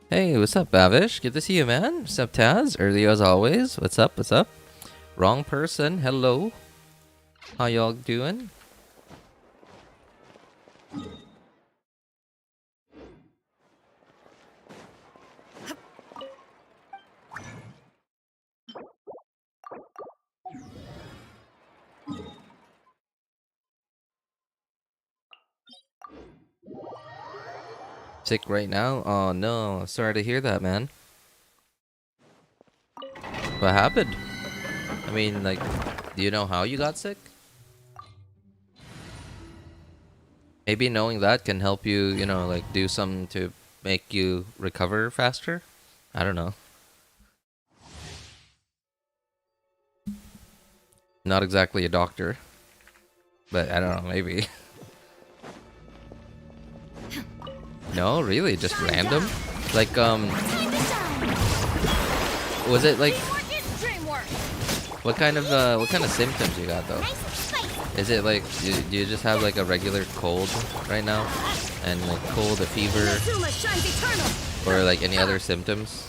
Hey, what's up, Bavish? Good to see you, man. What's up, Taz? Early as always. What's up? What's up? Wrong person. Hello. How y'all doing? Sick right now? Oh no. Sorry to hear that, man. What happened? I mean, like, do you know how you got sick? Maybe knowing that can help you, like do something to make you recover faster? I don't know. Not exactly a doctor, but I don't know, maybe. No, really? Just random? Like, was it like what kind of symptoms you got though? Is it like do you just have like a regular cold right now, and like cold, a fever, or like any other symptoms?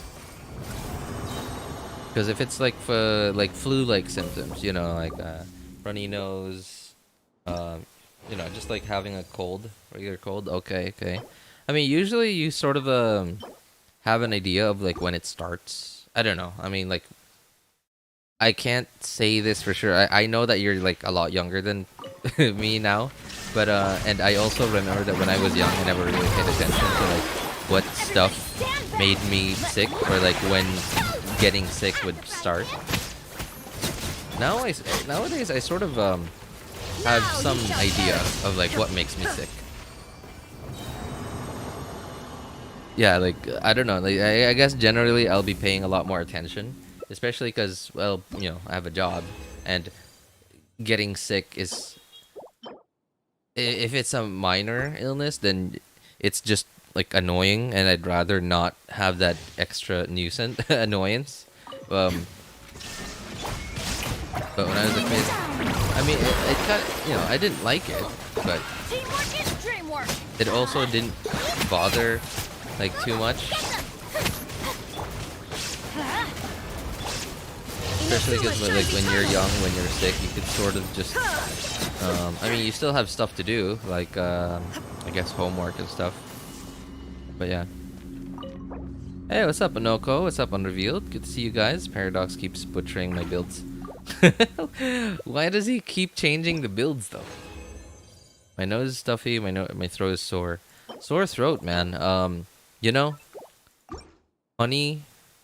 Because if it's like for like flu-like symptoms, like runny nose, just like having a cold, regular cold. Okay, okay. I mean, usually you sort of have an idea of like when it starts. I don't know. I mean, like I can't say this for sure. I know that you're like a lot younger than me now, but and I also remember that when I was young, I never really paid attention to like what stuff made me sick or like when getting sick would start. Nowadays I sort of have some idea of like what makes me sick. Yeah, like I don't know. Like I guess generally I'll be paying a lot more attention, especially because well, I have a job, and getting sick is if it's a minor illness, then it's just like annoying, and I'd rather not have that extra nuisance annoyance. Um, but when I was a kid, I mean, it kind of, I didn't like it, but it also didn't bother like too much. Especially because like when you're young, when you're sick, you could sort of just I mean, you still have stuff to do, like I guess homework and stuff. But yeah. Hey, what's up, Anoko? What's up, Unrevealed? Good to see you guys. Paradox keeps butchering my builds. Why does he keep changing the builds though? My nose is stuffy. My throat is sore. Sore throat, man. You know, honey,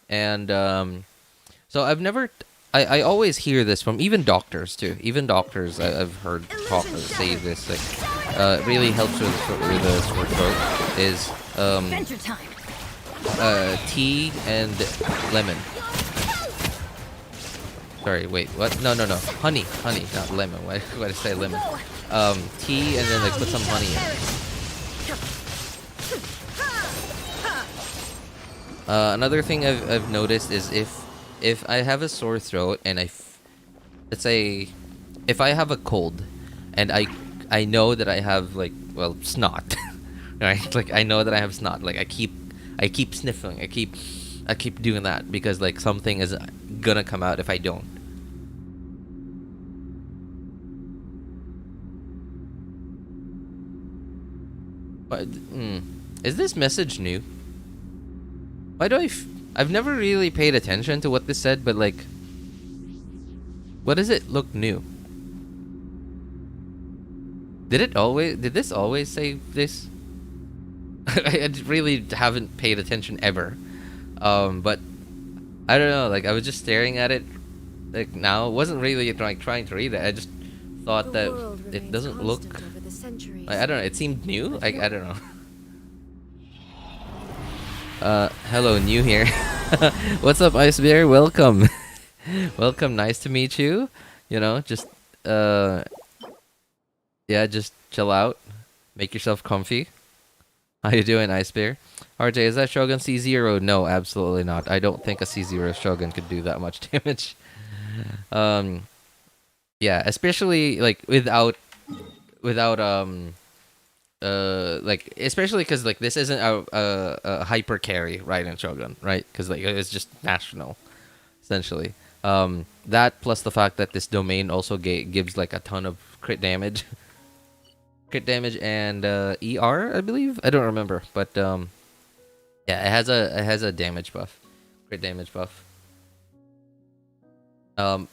and so I've never. I always hear this from even doctors too. Even doctors I've heard talk say this. Like, really helps with a sore throat is tea and lemon. Sorry, wait, what? No, no, no. Honey, not lemon. Why did I say lemon? Tea and then like put some honey in it. Another thing I've noticed is if I have a sore throat and let's say if I have a cold and I know that I have like well snot, right? Like I know that I have snot. Like I keep sniffling. I keep doing that because like something is gonna come out if I don't. But is this message new? Why do I've never really paid attention to what this said, but like, what does it look new? Did this always say this? I really haven't paid attention ever. But I don't know. Like I was just staring at it. Like now, it wasn't really like trying to read it. I just thought that it doesn't look. I don't know. It seemed new. Like I don't know. Hello, new here. What's up, Ice Bear? Welcome. Welcome. Nice to meet you. Just yeah, just chill out. Make yourself comfy. How you doing, Ice Bear? RJ, is that Shogun C0? No, absolutely not. I don't think a C0 Shogun could do that much damage. Um, yeah, especially like without like especially because like this isn't a hyper carry right in Shogun, right? Because like it's just national essentially. That plus the fact that this domain also gives like a ton of crit damage, crit damage and ER, I believe. I don't remember, but yeah, it has a damage buff, crit damage buff.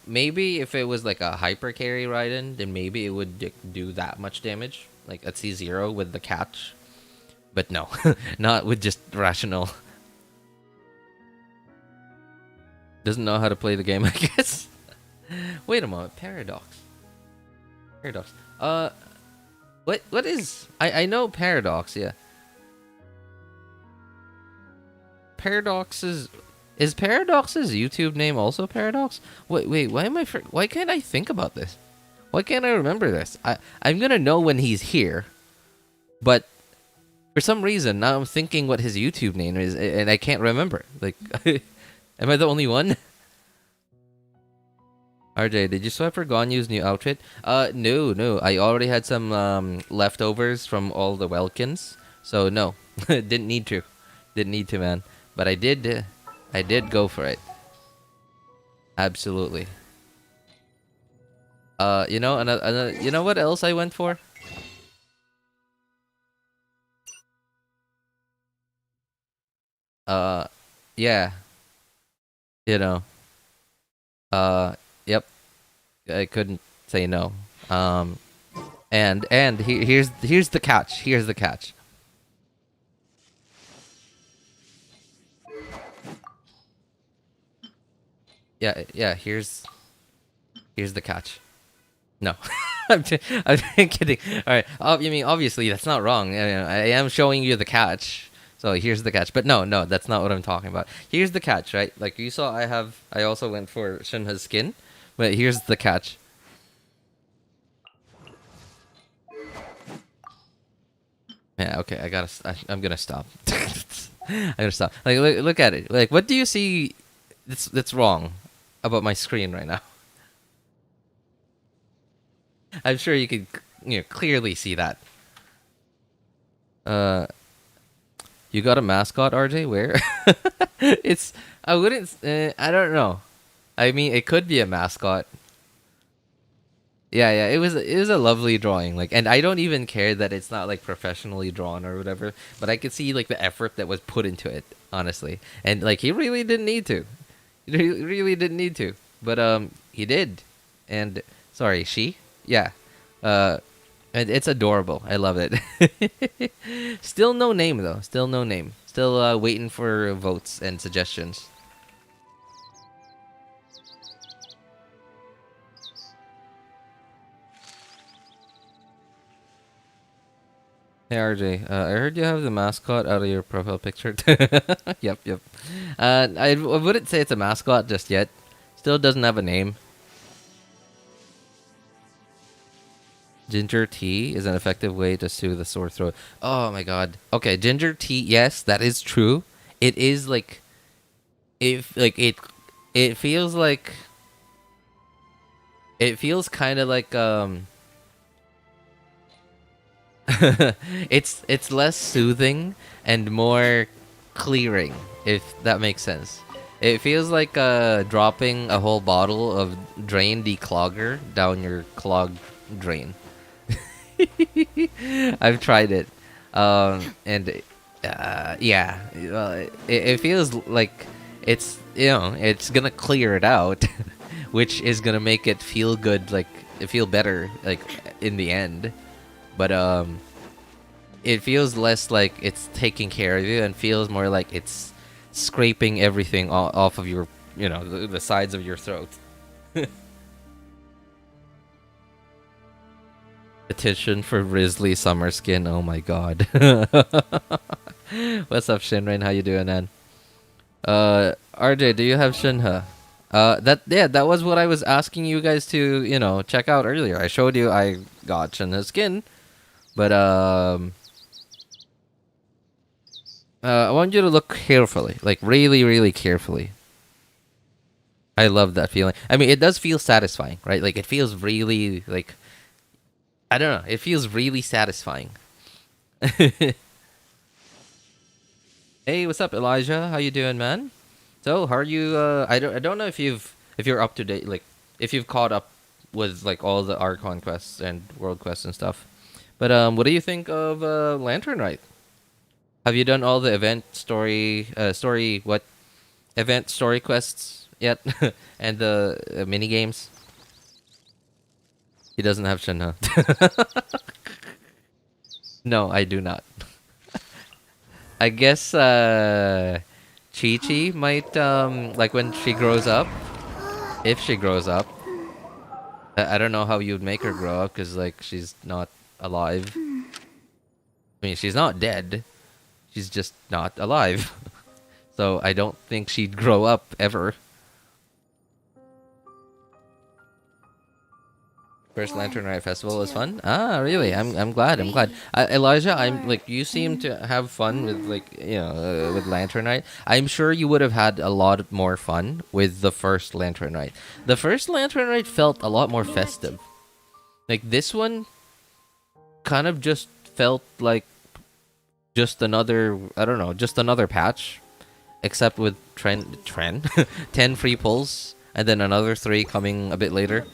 Maybe if it was like a hyper carry Raiden, then maybe it would do that much damage, like at C0 with the catch. But no, not with just rational. Doesn't know how to play the game, I guess. Wait a moment, Paradox. Paradox. What is? I know Paradox, yeah. Paradox is Paradox's YouTube name also Paradox? Wait, why am why can't I think about this? Why can't I remember this? I'm gonna know when he's here, but for some reason now I'm thinking what his YouTube name is, and I can't remember. Like, am I the only one? RJ, did you swipe for Ganyu's new outfit? No. I already had some leftovers from all the Welkins, so no, didn't need to, man. But I did go for it. Absolutely. You know, another, you know what else I went for? Yeah, you know, yep. I couldn't say no. And here's the catch. Here's the catch. Yeah. Here's the catch. No, I'm kidding. All right. I mean, obviously that's not wrong. I am showing you the catch. So here's the catch. But no, that's not what I'm talking about. Here's the catch, right? Like you saw, I also went for Shinha's skin, but here's the catch. Yeah. Okay. I'm gonna stop. I'm gonna stop. Like, look at it. Like, what do you see? That's wrong about my screen right now. I'm sure you could, clearly see that. You got a mascot, RJ? Where? It's. I wouldn't. I don't know. I mean, it could be a mascot. Yeah. It was a lovely drawing. Like, and I don't even care that it's not like professionally drawn or whatever. But I could see like the effort that was put into it, honestly. And like he really didn't need to. He really didn't need to. But he did. And sorry, she. Yeah. And it's adorable. I love it. Still no name though. Still no name. Still waiting for votes and suggestions. Hey RJ, I heard you have the mascot out of your profile picture. Yep. I wouldn't say it's a mascot just yet. Still doesn't have a name. Ginger tea is an effective way to soothe the sore throat. Oh my god. Okay, ginger tea. Yes, that is true. It is like, it feels like, it feels kind of like it's less soothing and more clearing, if that makes sense. It feels like dropping a whole bottle of drain declogger down your clogged drain. I've tried it, and yeah, it feels like it's gonna clear it out, which is gonna make it feel good, like feel better, like in the end. But it feels less like it's taking care of you and feels more like it's scraping everything off of your, the sides of your throat. Petition for Risley summer skin. Oh my god. What's up, Shinrain? How you doing, man? RJ, do you have Shinha? That was what I was asking you guys to, check out earlier. I showed you I got Shinha's skin, but I want you to look carefully, like really, really carefully. I love that feeling. I mean, it does feel satisfying, right? Like it feels really like, I don't know. It feels really satisfying. Hey, what's up, Elijah? How you doing, man? So, how are you? I don't know if you're up to date, like if you've caught up with like all the Archon quests and world quests and stuff. But what do you think of Lantern Rite? Have you done all the event story quests yet, and the mini games? He doesn't have Shen, huh? No, I do not. I guess Chi Chi might like when she grows up, if she grows up. I don't know how you'd make her grow up because like she's not alive. I mean, she's not dead. She's just not alive. So I don't think she'd grow up ever. First Lantern Rite Festival was fun. Ah, really? I'm glad. I'm glad. Elijah, I'm like you seem to have fun with like with Lantern Rite. I'm sure you would have had a lot more fun with the first Lantern Rite. The first Lantern Rite felt a lot more festive. Like this one, kind of just felt like just another just another patch, except with 10 free pulls and then another 3 coming a bit later.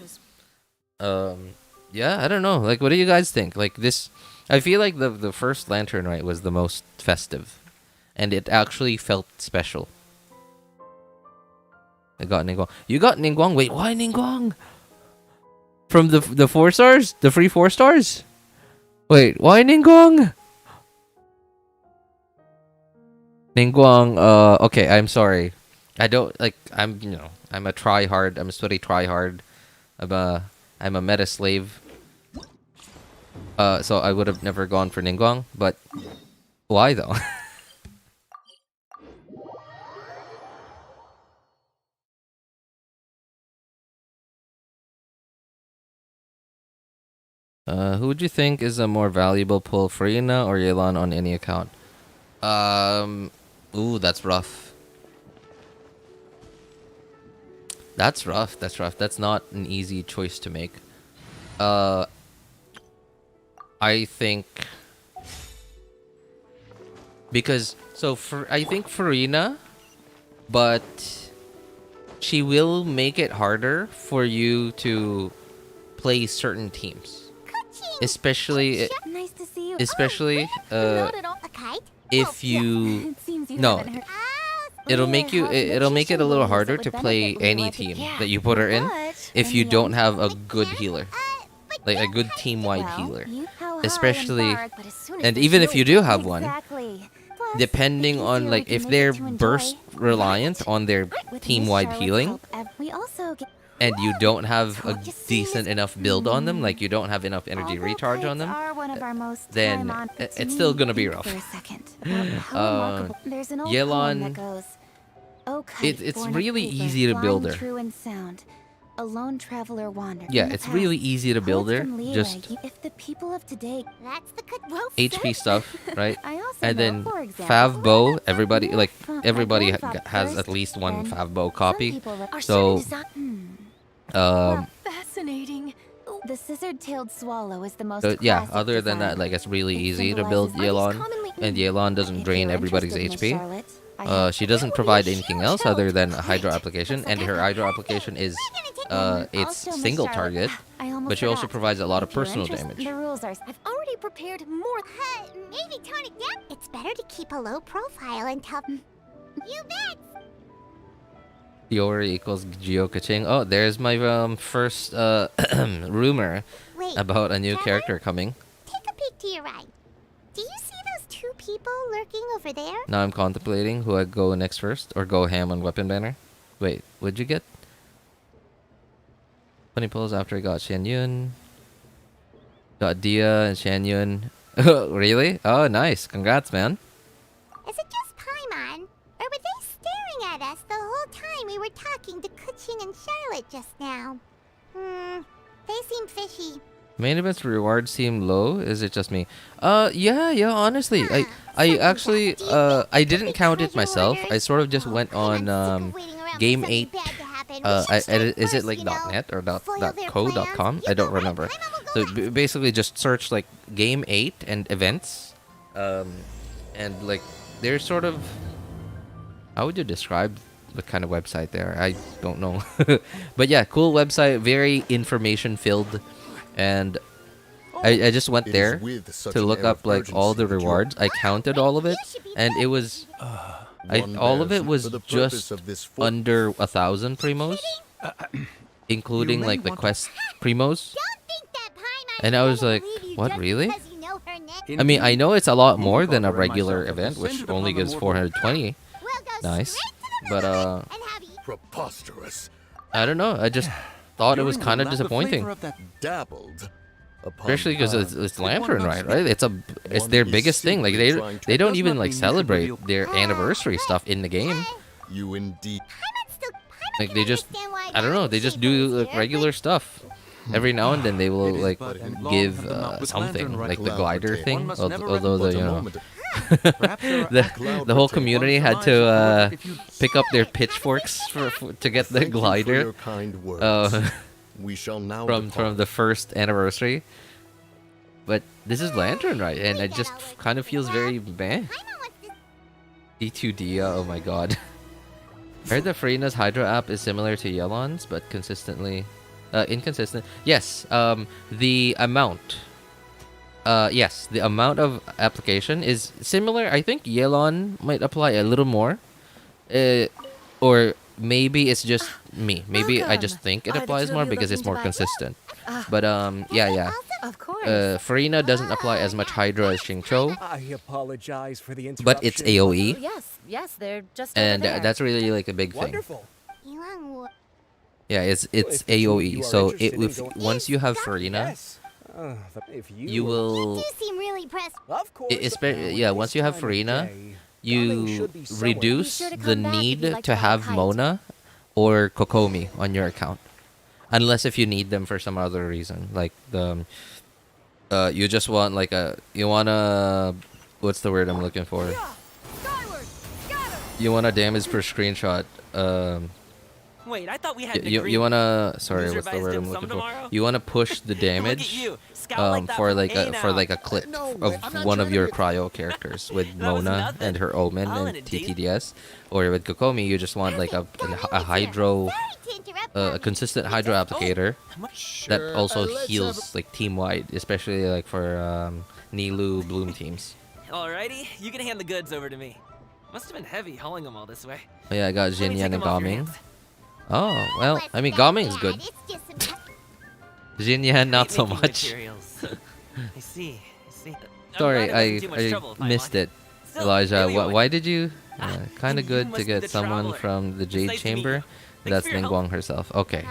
Yeah, I don't know. Like, what do you guys think? Like this, I feel like the first Lantern Rite was the most festive, and it actually felt special. I got Ningguang. You got Ningguang. Wait, why Ningguang? From the 4 stars, the free 4 stars. Wait, why Ningguang? Ningguang. Okay, I'm sorry. I don't like. I'm a try hard. I'm a sweaty try hard. I'm a meta slave. So I would have never gone for Ningguang, but why though? Who would you think is a more valuable pull, Farina or Yelan on any account? Ooh, that's rough. That's rough. That's rough. That's not an easy choice to make. I think because I think Farina, but she will make it harder for you to play certain teams, especially if you no. It'll make it a little harder to play any team that you put her in if you don't have a good healer, like a good team-wide healer, especially, and even if you do have one, depending on like if they're burst reliant on their team-wide healing, and you don't have a decent enough build on them, like you don't have enough energy recharge on them, then it's still gonna be rough. Yelan, it's really easy to build her. A lone traveler wandered. Yeah, it's really easy to build her. Just if the people of today, that's the good HP stuff, right? And then Fav Bow. Everybody has at least one Fav Bow copy. So, fascinating. The scissor-tailed swallow is the most. So yeah, other than that, like it's really easy to build Yelan, and Yelan doesn't drain everybody's HP. She doesn't provide anything else other than a Hydro application, and her Hydro application is it's single target, but she also provides a lot of personal damage. The rules are. I've already prepared more. Maybe tone it down. It's better to keep a low profile until. You bet. Fiori equals Geokaching. Oh, there's my first rumor about a new character coming. Take a peek to your right. Do you see those 2 people lurking over there? Now I'm contemplating who I'd go next first, or go ham on Weapon Banner. Wait, what'd you get? 20 pulls after I got Xianyun. Got Dia and Xianyun. Really? Oh, nice. Congrats, man. Is it just Paimon? Or were they staring at us the whole time we were talking to Kuching and Charlotte just now? They seem fishy. Main event's rewards seem low. Is it just me? Yeah, honestly. I actually, I didn't count it myself. I sort of just went on, Game 8. Is it like .net or .co.com? I don't remember. So basically just search like Game 8 and events, And like they're sort of, how would you describe the kind of website there? I don't know. But yeah, cool website, very information filled. And I just went It is there with such to an look air of up like all the urgency that you- rewards. I counted all of it, and it was One all of bears it was for the purpose just of this fort. under 1,000 primos, including may like the want to- quest primos. Don't think that Paimon And is I was gonna like, leave you what, just really? because you know her name. I mean, I know it's a lot more than a Barbara and regular myself have event, which descended only upon the gives mortal- 420. We'll go Nice. straight to the But village and have you Preposterous. I don't know. I just thought it was Yuri kind of will lack the disappointing. flavor of that- Dabbled. Upon Especially because it's Lantern, right? Right? It's One their is biggest thing. Like simply trying to- they don't Does even not like mean you should celebrate reveal- their anniversary stuff in the game. you indeed. Like they just, I don't know. They just do like regular stuff. Every now and then they will It is like but an give long have the mouth with something, lantern right like the cloud glider rotate. thing. One must never Although the But a you know moment. Perhaps there are the whole Cloud community rotate. had to If you pick up their pitchforks to get the Thank you for glider your kind words. uh, We shall now from depart. the first anniversary. But this is Lantern, right? And it just kind of feels very meh. D2D, oh my god. I heard that Farina's Hydro app is similar to Yelon's, but inconsistent. Yes, the amount. Yes, the amount of application is similar. I think Yelon might apply a little more. Or maybe it's just me. Maybe I just think it Are the applies two of more you because it's looking to more buy- consistent. But yeah. Of course. Farina doesn't apply as much Hydro as Xingqiu, I apologize for the interruption. but it's AoE. Yes, they're just And over there. that's really like a big thing. Wonderful. Yeah, it's If AoE. you are So interested in if going- once you have Farina, Yes. If you, you will. You seem really pressed. Of course. Yeah, once you have This time of Farina, day, darling you should be somewhere. reduce Be sure to the come back if need you'd like to to have hide. Mona or Kokomi on your account, unless if you need them for some other reason, like you just want like you wanna, what's the word I'm looking for? You want a damage per screenshot. Wait, I thought we had You wanna, sorry, Loser what's the buys word dim I'm sum looking for? tomorrow? You wanna push the Look at damage you. Scout like that for from like A now. a clip No, of I'm not one of trying your to- cryo characters with That was Mona nothing. and her Omen I'll and let it do. TTDS, or with Kokomi you just want like a hydro, a consistent hydro applicator that Sure, also let's heals have like team wide, especially like for Nilu Bloom teams. Alrighty, you can hand the goods over to me. Must have been heavy hauling them all this way. Oh, yeah, I got Let me Xianyun take and 'em off your Gaming. hands. Oh well, I mean Gaming's good. Xianyun not Meat so making much. materials. I see. I'm Sorry, glad it wasn't too much trouble, I missed Paimon. it. Still, Elijah, anyway, why did you? Ah, Kind and of you good to must be get the someone traveler. from the It's Jade nice to meet Chamber. you. Thanks That's for your Ningguang help. herself. Okay.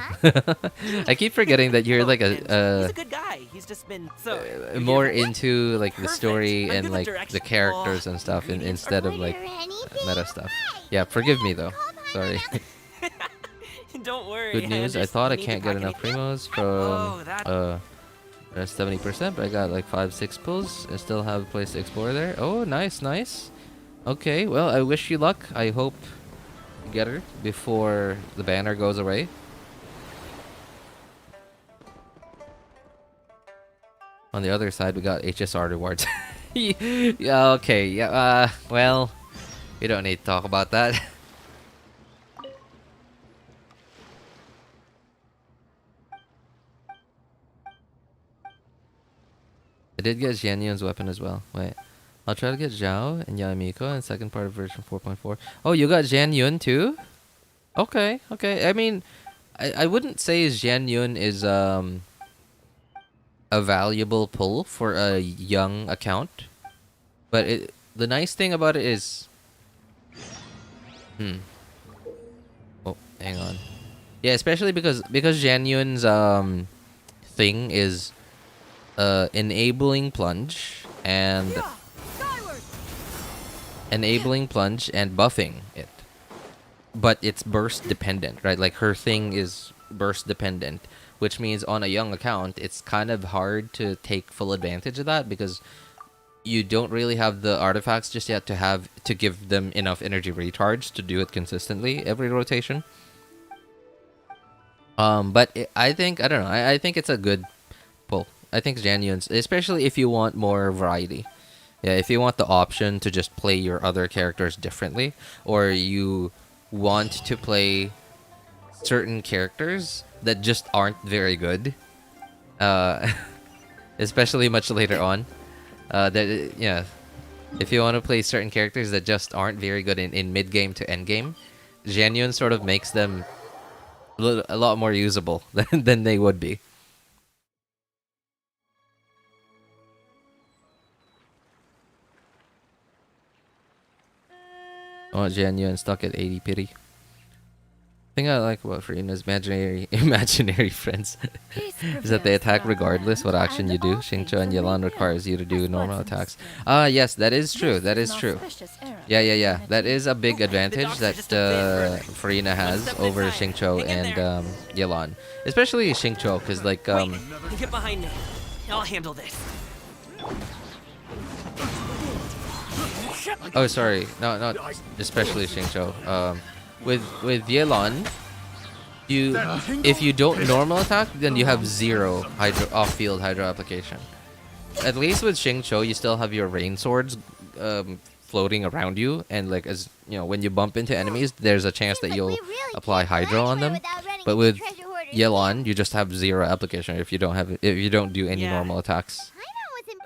I keep forgetting that you're like And he's a a good guy. He's just been so more beautiful. into like the Perfect. story I'm and good with like the direction. characters Oh, and stuff ingredients instead are of like meta stuff. Yeah, forgive me though. Sorry. Don't worry. Good news. I just thought I need to can't get pack enough any- primos Oh, from 70%, but I got like 5-6 pulls. I still have a place to explore there. Oh, nice, nice. Okay, well, I wish you luck. I hope you get her before the banner goes away. On the other side, we got HSR rewards. Yeah, okay, yeah, well, we don't need to talk about that. I did get Xianyun's weapon as well. Wait. I'll try to get Xiao and Yae Miko in second part of version 4.4. Oh, you got Xianyun too? Okay, okay. I mean, I wouldn't say Xianyun is a valuable pull for a young account. But the nice thing about it is... Oh, hang on. Yeah, especially because Xianyun's thing is enabling plunge and buffing it, but it's burst dependent, right? Like her thing is burst dependent, which means on a young account it's kind of hard to take full advantage of that because you don't really have the artifacts just yet to give them enough energy recharge to do it consistently every rotation. But I think, I don't know, I think it's a good pull. I think Xianyun's, especially if you want more variety. Yeah, if you want the option to just play your other characters differently, or you want to play certain characters that just aren't very good, uh, especially much later on, yeah, if you want to play certain characters that just aren't very good in mid game to end game, Xianyun sort of makes them a lot more usable than they would be. I want Xianyun stuck at 80 pity. Thing I like about Farina's imaginary friends is that they attack regardless what action you do. Xingqiu and Yelan requires you to do normal attacks. Yes, that is true. That is true. Yeah. That is a big advantage that Farina has over Xingqiu and Yelan. Especially Xingqiu, because like... Get behind me. I'll handle this. Oh, sorry. No, not especially Xingqiu. With Yelan, if you don't normal attack, then you have 0 off-field hydro application. At least with Xingqiu, you still have your rain swords floating around you, and like as you know, when you bump into enemies, there's a chance that you'll apply hydro on them. But with Yelan, you just have 0 application if you don't do any normal attacks.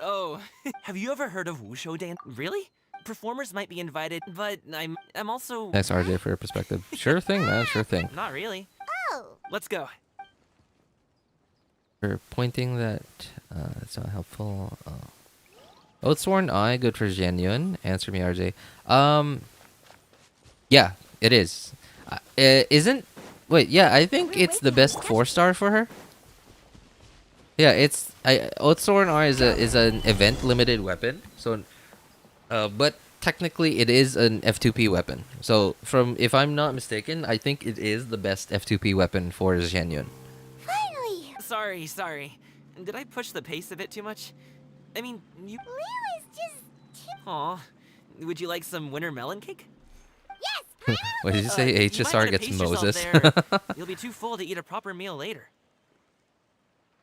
Oh, have you ever heard of Wushu dance? Really? Performers might be invited, but I'm also... Thanks, RJ, for your perspective. Sure thing, man. Sure thing. Not really. Oh. Let's go. For pointing that it's not helpful. Oathsworn Eye, good for Xianyun. Answer me, RJ. Yeah, it is. Isn't... Wait, yeah, I think it's the best 4-star for her. Yeah, it's... Oathsworn Eye is an event-limited weapon, so... but technically it is an F2P weapon. So if I'm not mistaken, I think it is the best F2P weapon for Xianyun. Finally. Sorry. Did I push the pace a bit too much? I mean, you... Liyue is just... Aw. Would you like some winter melon cake? Yes. What did you say? You might HSR wanna gets pace yourself Moses. there. You'll be too full to eat a proper meal later.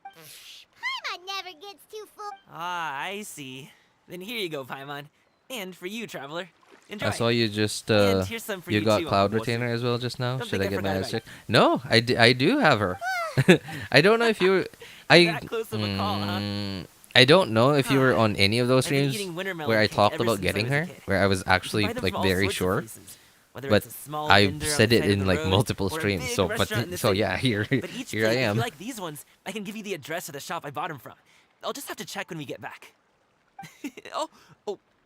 Paimon never gets too full. Ah, I see. Then here you go, Paimon. And for you, traveler. Enjoy. I saw you just And here's some for you you got too, Cloud Uncle Retainer Wosu. as well just now. Don't Should think I I get forgot my about check? No, I do have her. I don't know if you That close of a call, huh? I don't know if you were on any of those I've been streams eating winter melon where I cake talked ever about since getting I was a her, kid. where I was You actually buy them like from all very sorts of sure. places, whether But it's a small I've vendor on said the it side of in the like road multiple or a streams, big so restaurant in the so city. yeah, here But each here I day, if am. you like these ones, I can give you the address of the shop I bought them from. I'll just have to check when we get back. oh,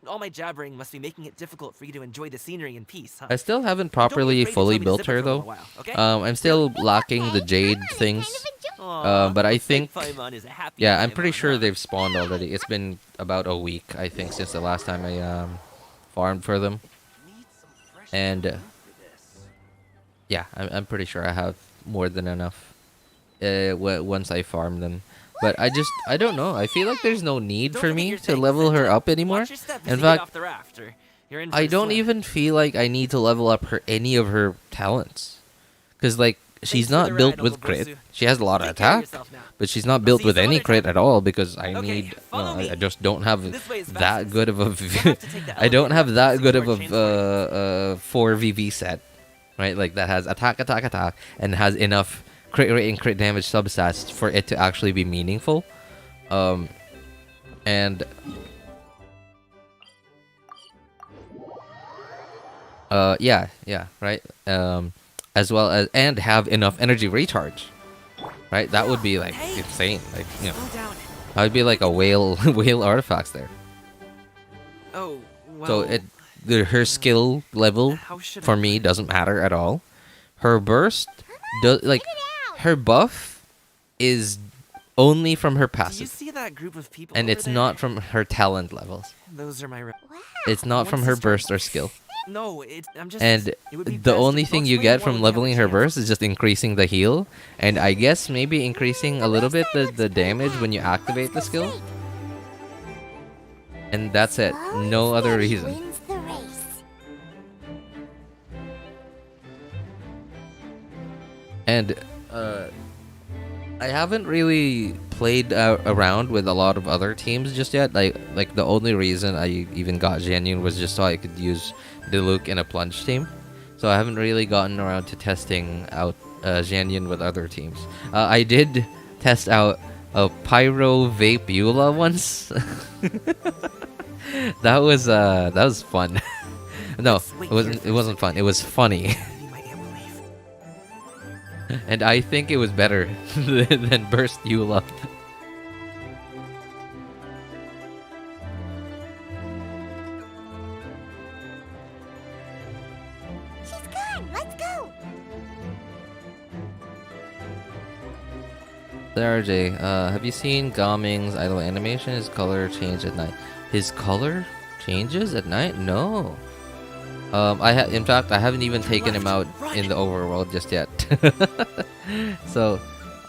all my jabbering must be making it difficult for you to enjoy the scenery in peace, huh? I still haven't Don't be properly afraid to fully tell me to built zip it her for a little though. while, okay? I'm still lacking the Jade things. Aw, but I looks like think Paimon is a happy yeah, I'm pretty Paimon, sure huh? they've spawned already. It's been about a week, I think, since the last time I farmed for them. And yeah, I'm pretty sure I have more than enough once I farm them. But I don't know. I feel like there's no need Don't for forget me your to tank, level her Sentinel. up anymore. Watch your step as In you get fact, off the raft, or you're in for I a don't swim. even feel like I need to level up any of her talents. Because like she's Thanks for the not built ride, with Uncle crit. Bosu. She has a lot of Take care of attack, yourself now. but she's not I'll built see you with some any other crit time. at all because I Okay, need follow me. I just don't have This way is that fastest. good of a You'll have to take the I don't have elevator that up good to of the a transport. 4 VV set, right? Like that has attack and has enough crit rate and crit damage substats for it to actually be meaningful. And yeah, right. As well as and have enough energy recharge, right? That would be like insane. Like Slow down. that would be like a whale artifacts there. Oh, well. So her skill level How should I for me put it? doesn't matter at all. Her burst does like her buff is only from her Do you passive, see that group of people and over it's there? not from her talent levels. Those are my... Wow. It's not from Once her you start- burst or skill. No, I'm just... And it would be the best only if thing most you players get won't from have a leveling her chance. burst is just increasing the heal, and I guess maybe increasing a little bit the damage when you activate the skill. And that's it. Slow No and other steady reason. wins the race. And I haven't really played around with a lot of other teams just yet. Like the only reason I even got Xianyun was just so I could use Diluc in a plunge team. So I haven't really gotten around to testing out Xianyun with other teams. I did test out a Pyro Vape Eula once. that was fun. No, it wasn't. It wasn't fun. It was funny. Maybe my aunt will leave. And I think it was better than Burst Eula. She's gone. Let's go. RJ, have you seen Gaming's idle animation? His color changed at night. His color changes at night? No. In fact, I haven't even taken him out in the overworld just yet. So,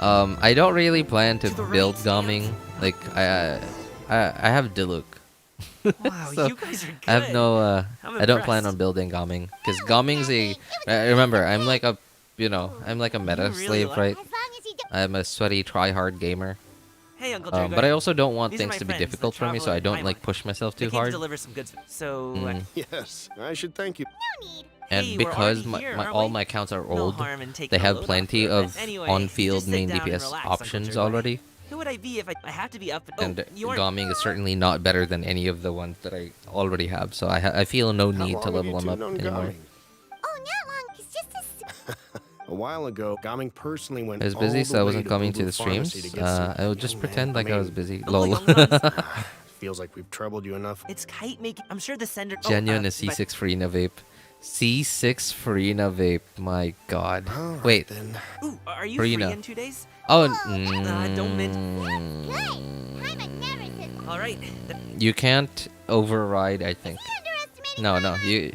I don't really plan to build Gaming. Like, I have Diluc. Wow, So, you guys are good. I have no, I'm I don't plan on impressed. building Gaming. Because Gaming's remember, I'm like a, I'm like a meta really slave, are. right? As long as you don't. I'm a sweaty, try-hard gamer. Hey, Uncle Drago. But I also don't want These are things my to be friends, the difficult for me, so Traveler I and don't Paimon. like push myself They too came to hard. deliver some goods. So, Mm. Yes, I should thank you. No need. And hey, we're because already my, here, my aren't all we? my accounts are No old, harm in taking they a have load plenty off. of Anyway, on-field just sit main down and DPS relax, Uncle options Drago. already. Who would I be if I have to be up? And you aren't. Gaming is certainly not better than any of the ones that I already have, so I feel no How need long to have you level two them up known anymore. Gaming? Oh, not long. He's just a. A while ago, Gaming personally went I was all busy, the so I way wasn't coming to Boo the Boo Pharmacy streams. to get some I would just young pretend man. like I was mean, busy. Uncle Lol. Young's feels like we've troubled you enough. It's kite making. I'm sure the sender. Genuine is but- C6 Farina vape. C6 Farina vape. My God. All right, Wait. then. Ooh, are you Farina. free in 2 days? Oh. don't All right. You can't override. I think. No, no. You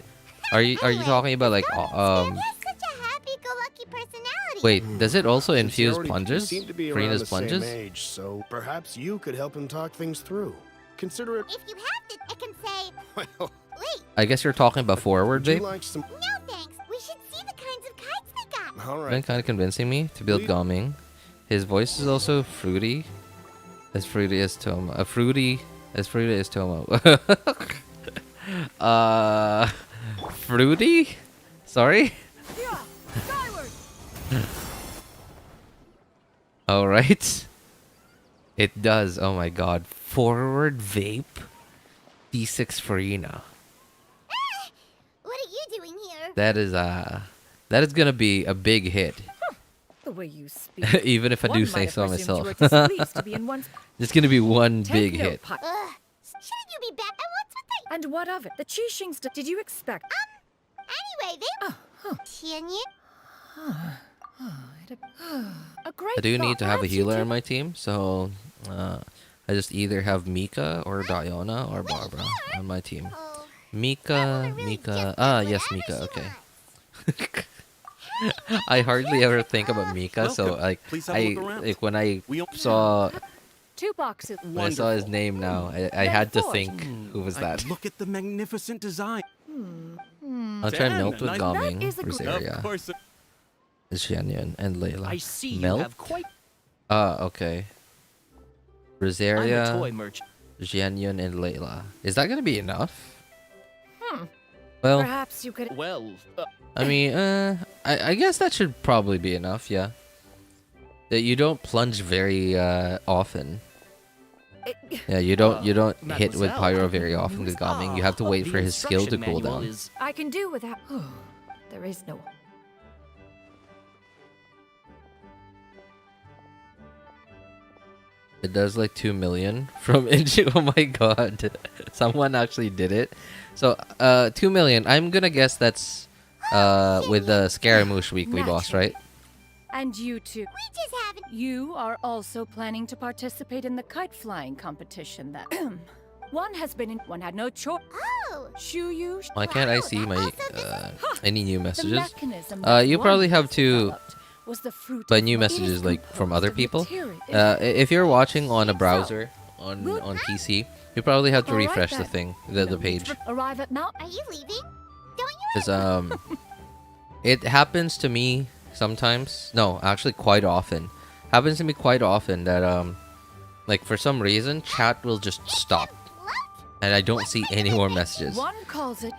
are you talking about like He has such a happy-go-lucky personality. Wait, does it also Since infuse you plunges? seem to be around Farina's the same plunges? age, so perhaps you could help him talk things through. Consider it. If you have to, I can say, Well, wait, I guess you're talking about forward would you vape. like some? no thanks. We should see the kinds of kites they got. All Been right. kind of convincing me to build Please. Gaming. His voice is also fruity. As fruity as Tomo. As fruity as Tomo. Fruity? Sorry? Alright. It does. Oh my god. Forward vape. D6 Farina. What are you doing here? That is gonna be a big hit. The way you speak. Even if I One do might say have so presumed you myself. were displeased to be in one's It's gonna be one Take big note, hit. Pi- Shouldn't you be back? And what's with the... And what of it? The Qixings. Did you expect? Anyway, they... Xianyun? A great I do need thought. to have a Perhaps you healer two- on my team, so I just either have Mika or Diona or Barbara on my team. Oh, Mika, really Mika. just Ah, does yes, whatever Mika. she Okay. wants. I hardly ever think about Mika, so Welcome. like Please have a look around. when I We saw 2 boxes. when I saw his name now, I had to think who was I- that. Look at the magnificent design. I'll try Damn, melt with nice- Gaming, That is a good- Rosaria, Of course. Xianyun, and Layla. I see Melt? you have quite. Ah, okay. I'm a Rosaria, toy merchant. Xianyun, and Layla. Is that gonna be enough? Well, Perhaps you could. Well, I mean, I guess that should probably be enough, yeah. That you don't plunge very often. Yeah, you don't hit with Mademoiselle, Pyro very often with Gaming. You have to wait the for his skill to instruction cool manual down. is- I can do without. There is no. It does like 2 million from Inju. Oh my god. Someone actually did it. So, 2 million. I'm gonna guess that's with the Scaramouche weekly boss, right? And you two. We just haven't... You are also planning to participate in the kite flying competition that. One has been in. One had no choice. Oh, Shuyu. Why can't I Wow, see that my also any new The messages? mechanism You that probably one have has to developed was the fruit buy of new love. It is messages like from composed other of people. material- If you're watching on a browser on PC, you probably have to Alright refresh the then. thing, No the need page. to Arrive at Mount. are you leaving? Don't you... Because it happens to me sometimes. No, actually quite often. happens to me quite often that like for some reason chat will just stop and I don't see any more messages. One calls it.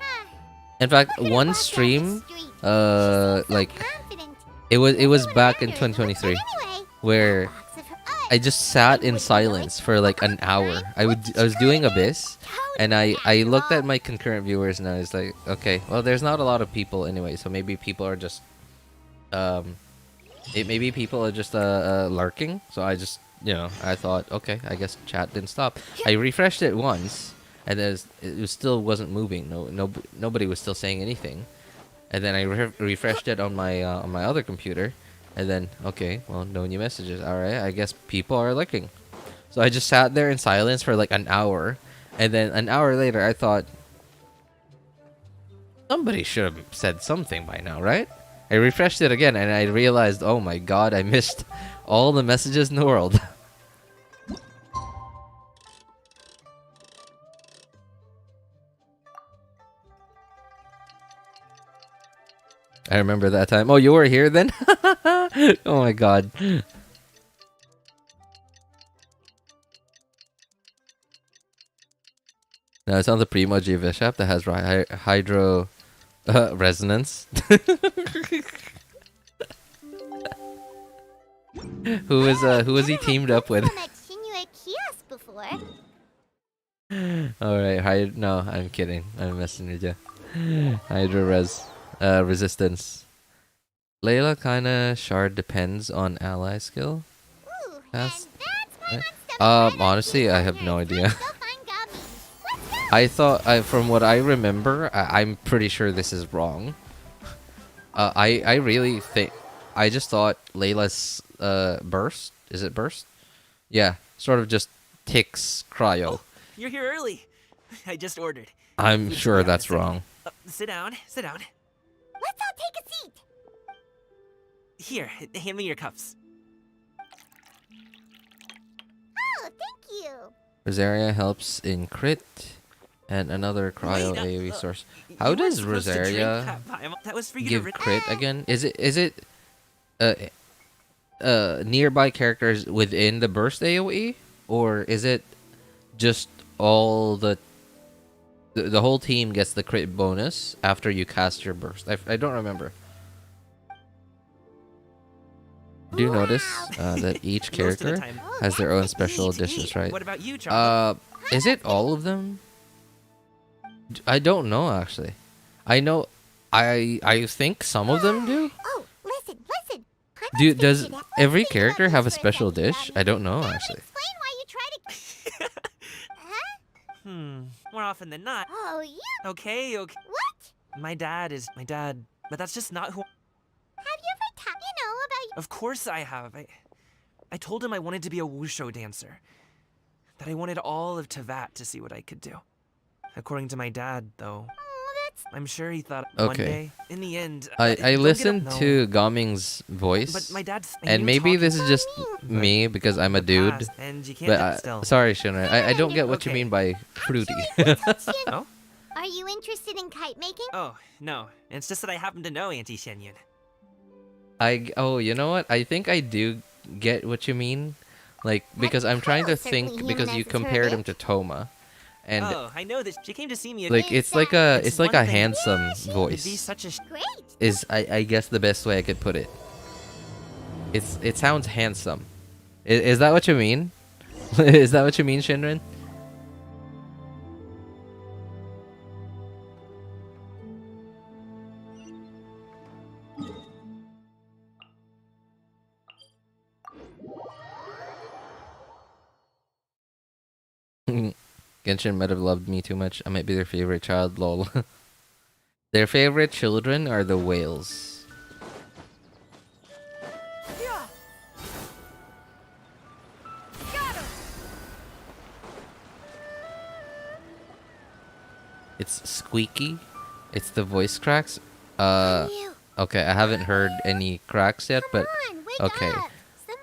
In fact, one stream, like it was back in 2023 where I just sat in silence for like an hour. I was doing Abyss, and I looked at my concurrent viewers and I was like, okay, well there's not a lot of people anyway, so maybe people are just maybe people are just lurking. So I just, you know, I thought, okay, I guess chat didn't stop. I refreshed it once, and it still wasn't moving. Nobody was still saying anything. And then I refreshed it on my other computer, and then okay, well, no new messages. All right, I guess people are lurking. So I just sat there in silence for like an hour, and then an hour later, I thought somebody should have said something by now, right? I refreshed it again, and I realized, oh my god, I missed all the messages in the world. I remember that time. Oh, you were here then? Oh my god. No, it's on the Primo GV shop that has hydro resonance. Who was he teamed up with? Alright, no, I'm kidding. I'm messing with you. Hydro resistance. Layla kinda shard depends on ally skill. Honestly, I have no idea. I thought, from what I remember, I'm pretty sure this is wrong. I really think, I just thought Layla's burst, is it burst? Yeah, sort of just ticks cryo. Oh, you're here early. I just ordered. I'm sure that's wrong. Sit down, sit down. Let's all take a seat. Here, hand me your cups. Oh, thank you. Rosaria helps in crit and another cryo Wait, AoE source. You How weren't does supposed to drink Rosaria that pie. That was for you give to crit again? Is it nearby characters within the burst AoE, or is it just all the whole team gets the crit bonus after you cast your burst? I don't remember. Do you notice that each Most of the character time. has their own Eat, special eat. additions, right? What about you, Charlie? Is it all of them? I don't know actually. I know, I think some of them do. Oh, listen. Does every character have a special dish? I don't know actually. Explain why you try to. Huh? More often than not. Oh, you. Okay. What? My dad, but that's just not who. Have you ever talked? About. Of course I have. I told him I wanted to be a wushu dancer. That I wanted all of Tevat to see what I could do. According to my dad, though, I'm sure he thought one day, in the end, I listened to Gaming's voice, but my dad's, and maybe this is just me because I'm a dude. And you can't But still. sorry, Shinra, I don't get what you mean by fruity. Oh? Are you interested in kite making? Oh, no. It's just that I happen to know Auntie Xianyun. You know what? I think I do get what you mean. Like, because I'm trying to think, because you compared him to Toma. And Oh, I know that she came to see me. like it's like a It's a one thing. handsome It'd be voice such a Great. is I guess the best way I could put it. It sounds handsome. Is that what you mean? Is that what you mean, Shinrin? Genshin might have loved me too much. I might be their favorite child, lol. Their favorite children are the whales. It's squeaky. It's the voice cracks. Okay, I haven't heard any cracks yet, but okay.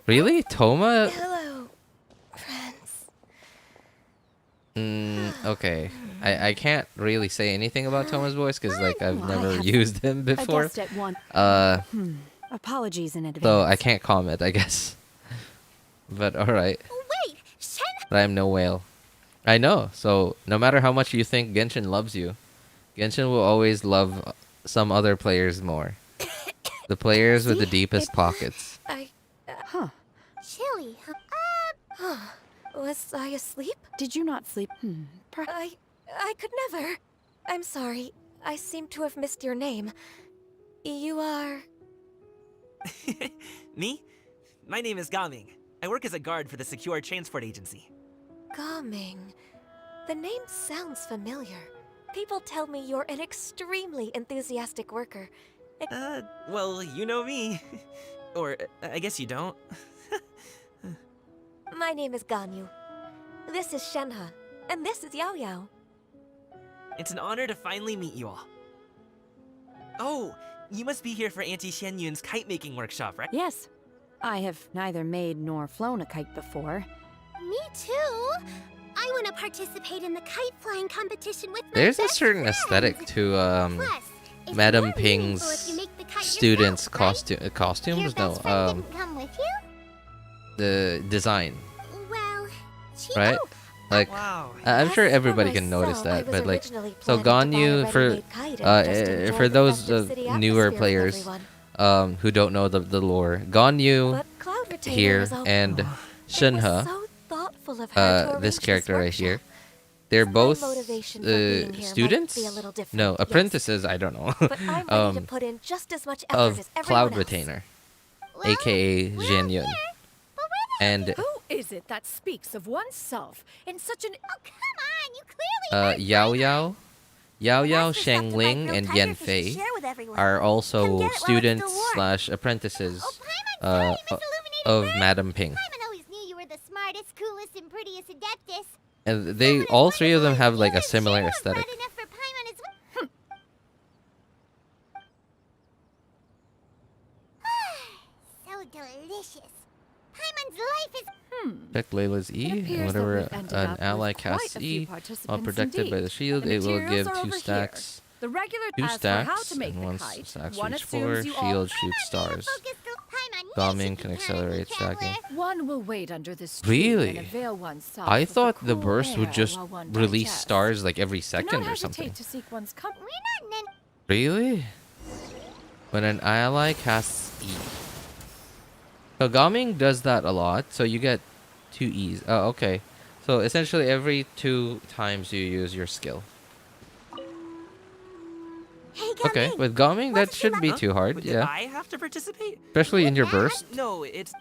Really? Toma? Hello, friends. Okay. I can't really say anything about Toma's voice because like I've never used him before. I guessed at one. Uh Apologies in advance. so I can't comment, I guess. But alright. Wait, Shen. But I'm no whale. I know. So no matter how much you think Genshin loves you, Genshin will always love some other players more. The players with the deepest pockets. Huh. Chilly. Was I asleep? Did you not sleep? I could never. I'm sorry. I seem to have missed your name. You are... Me? My name is Gaming. I work as a guard for the Secure Transport Agency. Gaming. The name sounds familiar. People tell me you're an extremely enthusiastic worker. Well, you know me. Or, I guess you don't. My name is Ganyu. This is Shenhe, and this is Yao Yao. It's an honor to finally meet you all. Oh, you must be here for Auntie Xianyun's kite-making workshop, right? Yes. I have neither made nor flown a kite before. Me too. I want to participate in the kite flying competition with my There's a best certain friend. aesthetic to Plus, it's Madam more meaningful if Ping's you make the kite students' yourself, right? Your costumes. No, best friend didn't come with you? the design, Well, she... right? Oh, Like, Wow. I'm sure As for everybody can notice myself, I that, was but like, originally so planning to buy a Ganyu for ready-made kite and just enjoy for the those festive city newer atmosphere with players everyone. who don't know the lore, Ganyu But Cloud Retainer here was open. and It was Shenhe, so thoughtful of her to this arrange character right workshop. here, they're My both motivation for being here might students. be a little different, No, yes. apprentices. I don't know. But I'm ready to put in just as much effort Of as everyone Cloud else. Retainer, well, aka we're Xianyun, here, but we're the... and Who is it that speaks of oneself in such an... Oh, come on, you clearly heard Yao Paimon. Yao, Yao Yao, That's just up to my Shangling, girl and tiger Yan fish to Fei share with everyone. are Come also get it while it's students still warm. / apprentices Oh, Paimon, sorry, Miss Illuminated of Bird. Madam Ping. Paimon always knew you were the smartest, coolest, and prettiest adeptus. And they, all three of them have like a similar Brought aesthetic. enough for Paimon as well. So delicious. Paimon's life is... Check Layla's E, It and appears that whenever we've ended an up ally with casts quite a few E, while participants protected by the indeed. shield, The it will materials give are 2 over here. stacks. The regular 2 as for how stacks, to make and the once kite. stacks One reach assumes 4, you all... shield shoots stars. Bombing can accelerate stacking. One will wait under this tree Really? and avail oneself I of thought the cool burst would air just while one release digests. stars like every Do second not or hesitate something. to seek one's company. We're not nin... Really? When an ally casts E. So Gaming does that a lot, so you get 2 E's. Oh, okay. So essentially every 2 times you use your skill. Hey, Okay, Gaming. with Gaming that What's it shouldn't be Huh? too hard, Did yeah. I have to participate? Especially in your Yeah, burst. No, it's...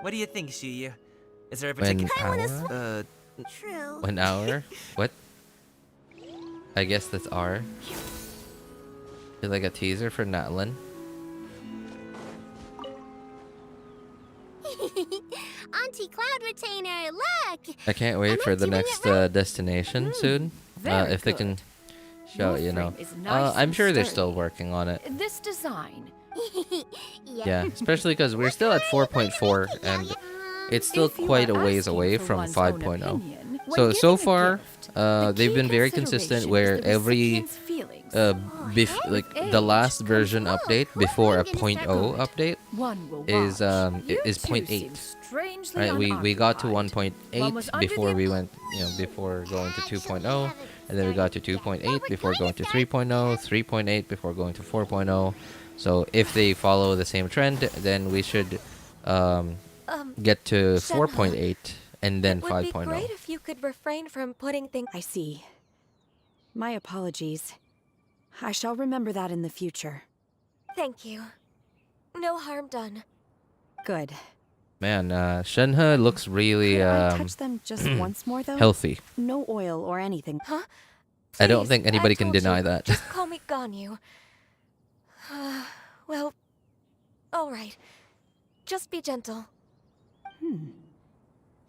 What do you think, Xiyu? Is there a When particular... hour? True. 1 hour? What? I guess that's R. Is like a teaser for Natlin. Auntie Cloud Retainer, look! I can't wait Am for I the doing it next right? destination soon. Very If they can good. show, Your you know. frame is nice I'm and sure they're sturdy. still working on it. This design. Yeah, especially because we're still at 4.4 and it's still If you quite a are ways asking away for from one's own 5.0. opinion, when So giving a far, gift, the they've key been very consistent consideration where is the every recipient's feelings. like the last version update before a 0.0 update One will is want. You is two 0.8. seem strangely Right, we got to unoccupied. One was 1.8 under before the we went, before going to 2.0, and then we got to 2.8 before going to 3.0, 3.8 before going to 4.0. So if they follow the same trend, then we should get to 4.8 and then It would be 5.0. great if you could refrain from putting things... I see. My apologies. I shall remember that in the future. Thank you. No harm done. Good. Man, Shenhe looks really Could I touch them just once more, though? healthy. No oil or anything. Huh? I don't Please, think anybody can told you. deny that. Just call me Ganyu. Well, all right. Just be gentle.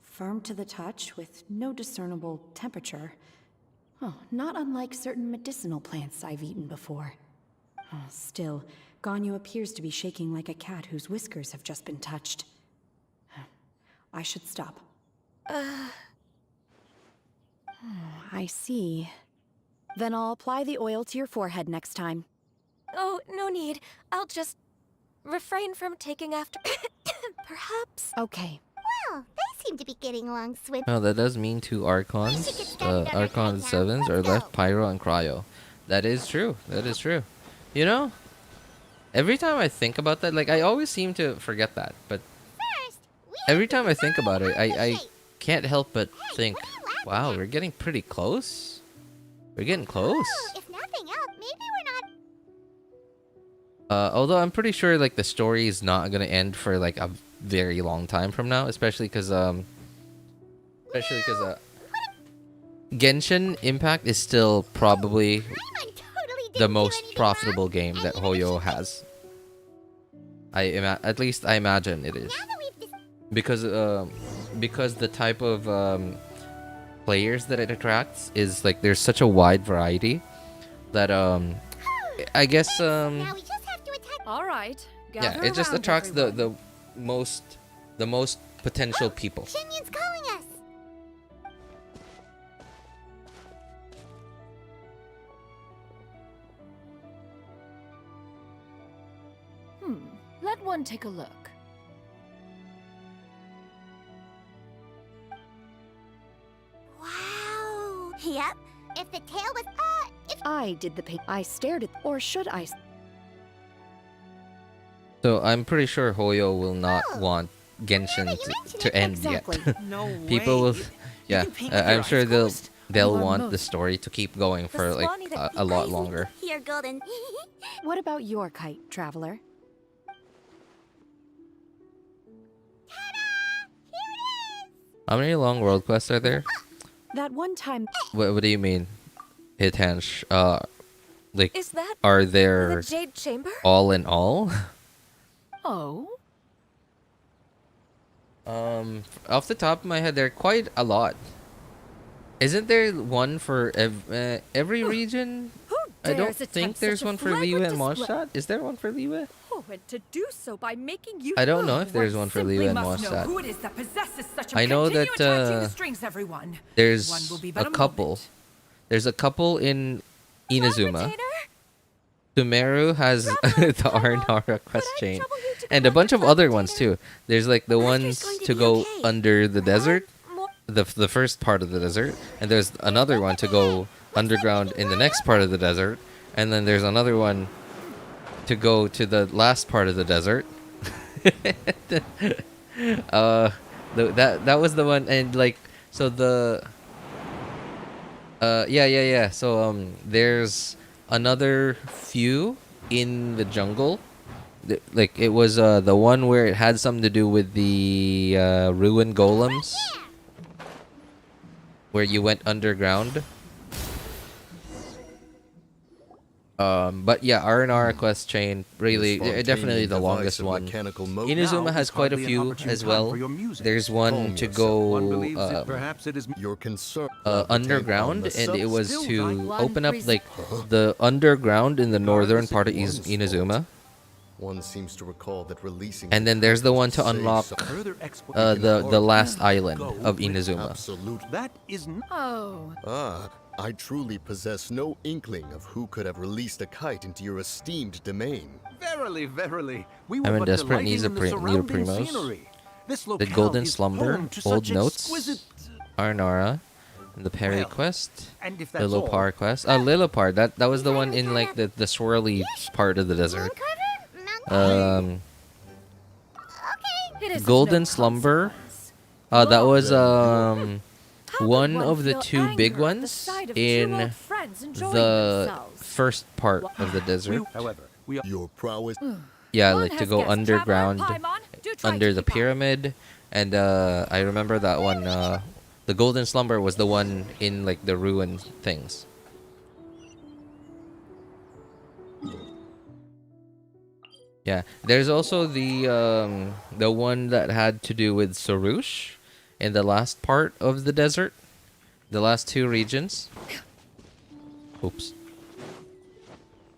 Firm to the touch with no discernible temperature. Oh, not unlike certain medicinal plants I've eaten before. Oh, still, Ganyu appears to be shaking like a cat whose whiskers have just been touched. I should stop. I see. Then I'll apply the oil to your forehead next time. Oh, no need. I'll just refrain from taking after... Perhaps Okay. Well, they seem to be getting along swimmingly. Oh, that does mean two Archons. should get started on our Archon countdown. 7s are Let's left go. Pyro and Cryo. That is true. That is true. You know, every time I think about that, like, I always seem to forget that. But First, we every have to time I think decide about it, how to I shape. can't help but Hey, think, what are you laughing wow, at? we're getting pretty close. We're getting close. Oh, if nothing else, maybe we're not. Although I'm pretty sure, like, the story is not gonna end for, like, a very long time from now, especially because Genshin Impact is still probably Paimon totally the didn't do most anything profitable wrong. game that And you know Hoyo what she has. At least I imagine it is. Now that we've Because the type of players that it attracts is, like, there's such a wide variety that I guess now we just have to attack. All right. yeah, it just attracts the most potential people. Chenyu's calling us. Let one take a look. Wow. Yep. If the tail was if I did the paint. I stared at, or should I? So I'm pretty sure Hoyo will not Oh, want Genshin that you mention to it, end Exactly. yet. No way. People will, You yeah, can paint with your I'm sure eyes they'll closed. they'll Or want the most. story to keep going for, like, Swanee that a lot eyes longer. Here, Golden. What about your kite, traveler? How many long world quests are there? That one time. What do you mean, Hitansh? Like, Is that are the there Jade Chamber? all in all? Oh. Off the top of my head, there are quite a lot. Isn't there one for every region? Who I don't dares think attempt there's such a one for flagrant Liyue and display? Mondstadt. Is there one for Liyue? Oh, and to do so by making you. I don't know if there's one for Liyue and Mondstadt. Who it is that possesses such a I know continue that, attaching the strings, everyone. One There's will be but a couple. moment. There's a couple in Inazuma. Retainer? Sumeru has the Arnara quest I chain, trouble you to and go a bunch on of your other front ones retainer? too. There's, like, the Master's ones going to to be go okay. under the desert, More the first part of the desert, and there's another one to go underground in the next part of the desert, and then there's another one to go to the last part of the desert. That was the one, and, like, so the yeah. So there's another few in the jungle. Like, it was the one where it had something to do with the ruin golems, where you went underground. But yeah, R&R quest chain, really, definitely the longest one. Inazuma has quite a few as well. There's one to go Perhaps it is Your concern underground, and it was to open up, like, the underground in the northern part of Inazuma. One seems to recall that releasing And then there's the one to unlock further the last island of Inazuma. absolute. That is not. Oh. I truly possess no inkling of who could have released a kite into your esteemed domain. Verily, verily. We I'm were in but desperate delighting needs of in the Neo surrounding Primos. scenery. This The locale Golden is Slumber, home to Old such Notes, exquisite- Arnara, and the Perry Well, quest, and if the that's all, Lilopar quest. Lilopar, that was the one in, like, the swirly part of the desert. Moon It is of Golden no Slumber. consequence. That was How could one of the feel two big anger at the ones sight of two in old friends enjoying the themselves? first part of the desert. however, we are Your prowess. Yeah, One like, to has go guessed, underground, traveler Paimon. Do try under to the keep up. pyramid, and I remember that one. The Golden Slumber was the one in, like, the ruin things. Yeah, there's also the one that had to do with Sorush in the last part of the desert, the last two regions. Oops.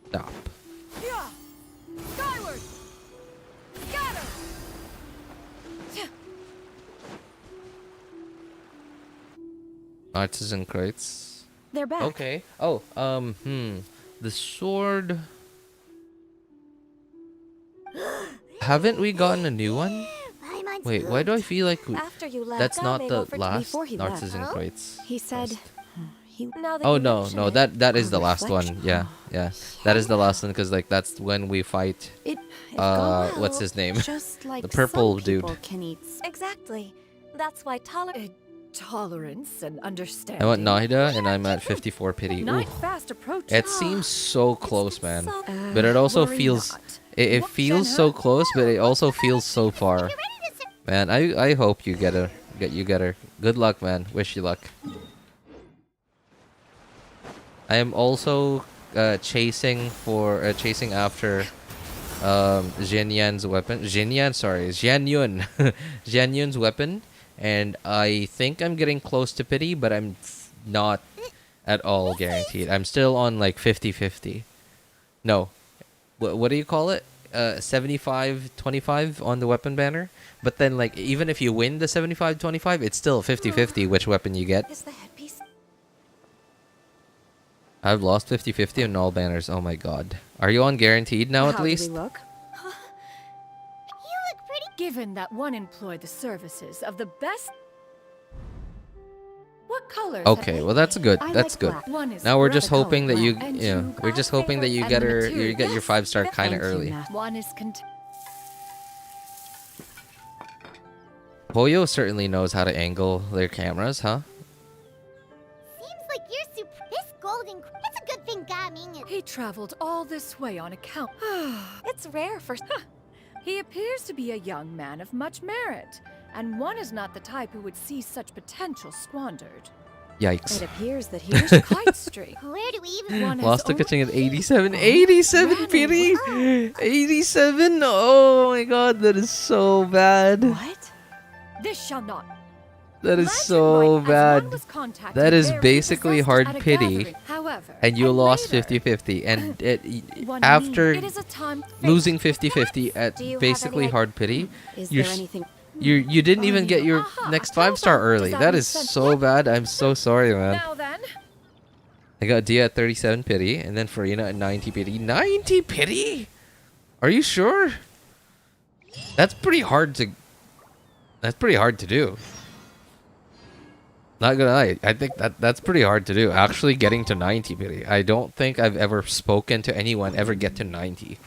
Stop. Yeah. Skyward. Scatter. Artisan crates. They're back. Okay. Oh, the sword. Haven't we gotten a new one? Paimon once Wait, why do I moved. feel like After you left, that's I not made the over to- last Before he left. Narcissus Oh? Crates? He said quest? he Now that Oh you no, mention no, it, that is A the last one. reflection. Yeah, yeah, that is the last one because like that's when we fight. it gone well, What's his name? Just like The purple some dude. people can eat Exactly. That's why Tolerance and I understanding. want Nahida and I'm at 54 pity. Ooh. Night fast approach. It seems so close, man. so- But it also worry feels not. it What feels can so hurt? close, but it also feels so far. Man, I hope you get her. Get her. Good luck, man. Wish you luck. I am also chasing after Xianyun's weapon. Xianyun. Xianyun's weapon, and I think I'm getting close to pity, but I'm not at all guaranteed. I'm still on like 50-50. No. What do you call it? 75-25 on the weapon banner. But then like even if you win the 75-25, it's still 50-50 which weapon you get. Is the headpiece? I've lost 50-50 on all banners. Oh my god. Are you on guaranteed now at How do least? we look? You look pretty. Given that one employed the services of the best. What colors? have Okay, they well that's good. I That's like good. black. One is Now we're red just color hoping that you, black, and you know, you we're got just hoping that you and get the her, material. you get your Yes, 5-star yes. kind of Thank you, early. Nath. One is Poyo certainly knows how to angle their cameras, huh? Seems like you're super. This golden. It's a good thing Gaming is. He traveled all this way on account. It's rare for. He appears to be a young man of much merit, and one is not the type who would see such potential squandered. Yikes. It appears that he He was quite street. Where do we even? One Lost to has catching at only- 87. 87 pity! 87? Oh my god, that is so bad. What? This shall not. That is Lantern so Rite, as one bad. was contacted, That is there basically repossessed hard at a pity. gathering. However, And you lost later, 50-50. And one after it is a time losing 50-50 at Do you have basically any hard pity, Is you're there s- anything? you didn't even get your Aha, next tell 5-star them. early. Does That that is make sense? so bad. I'm so sorry, man. now then, I got Dia at 37 pity, and then Farina at 90 pity. 90 pity? Are you sure? That's pretty hard to. That's pretty hard to do. Not gonna lie, I think that's pretty hard to do. Actually, getting to 90 pity. I don't think I've ever spoken to anyone ever get to 90.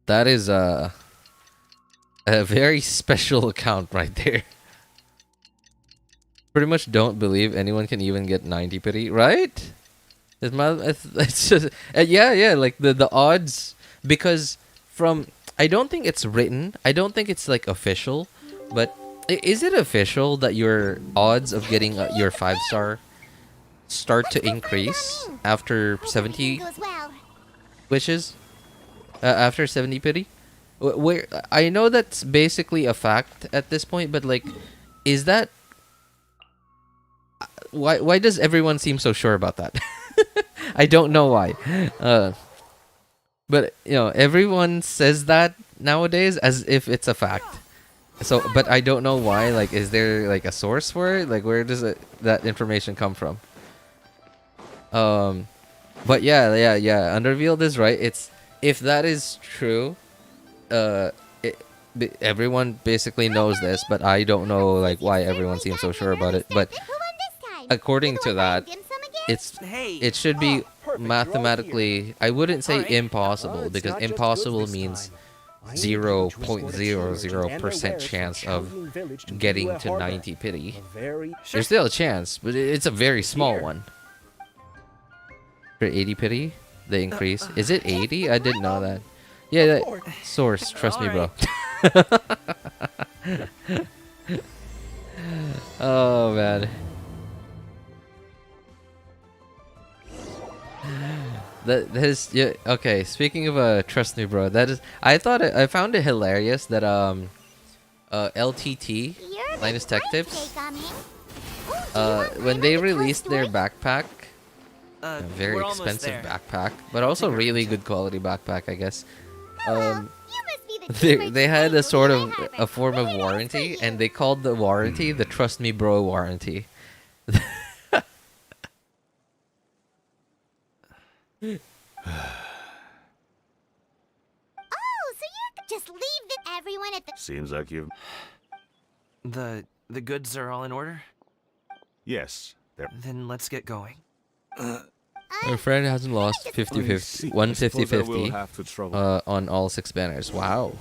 That is a very special account right there. Pretty much don't believe anyone can even get 90 pity, right? It's just yeah, like the odds, because from, I don't think it's written, I don't think it's like official, but is it official that your odds of getting your 5-star start to increase after 70 Goes well. wishes? After 70 pity? Where I know that's basically a fact at this point, but like, is that why does everyone seem so sure about that? I don't know why. But you know, everyone says that nowadays as if it's a fact. So, but I don't know why. Like, is there like a source for it? Like, where does that information come from? But yeah. Unrevealed is right. It's, if that is true, everyone basically knows this, but I don't know like why everyone seems so sure about it. But Who won this time? according You to the one that, buying dim sum again? it's Hey. it should be perfect, you're all mathematically, I wouldn't say Alright. impossible, It's because not just impossible good this means time. I need you to escort a Chenyu and 0.00% their chance wares of from Xianyun village to getting Liyue to harbor. 90 pity. A very There's still a chance, but it's a very small Here. one. For 80 pity, the increase. Is it 80? I didn't know that. Yeah, that source, trust me, bro. Oh man. That is, yeah, okay, speaking of trust me, bro, that is, I found it hilarious that LTT, You're the Linus Tech right Tips, take on him. Oh, do you want when Grandma they to tell a released their story? backpack, a very we're almost expensive there. backpack, but also really good quality backpack, I guess. Hello, you must be the They super they had a genius sort I of have a form of really nice warranty, for and you. they called the warranty the Trust Me Bro warranty. So you're just leave everyone at the. Seems like you've... The goods are all in order? Yes, they're... Then let's get going. My friend hasn't lost 50-50, 150-50 on all 6 banners. Wow.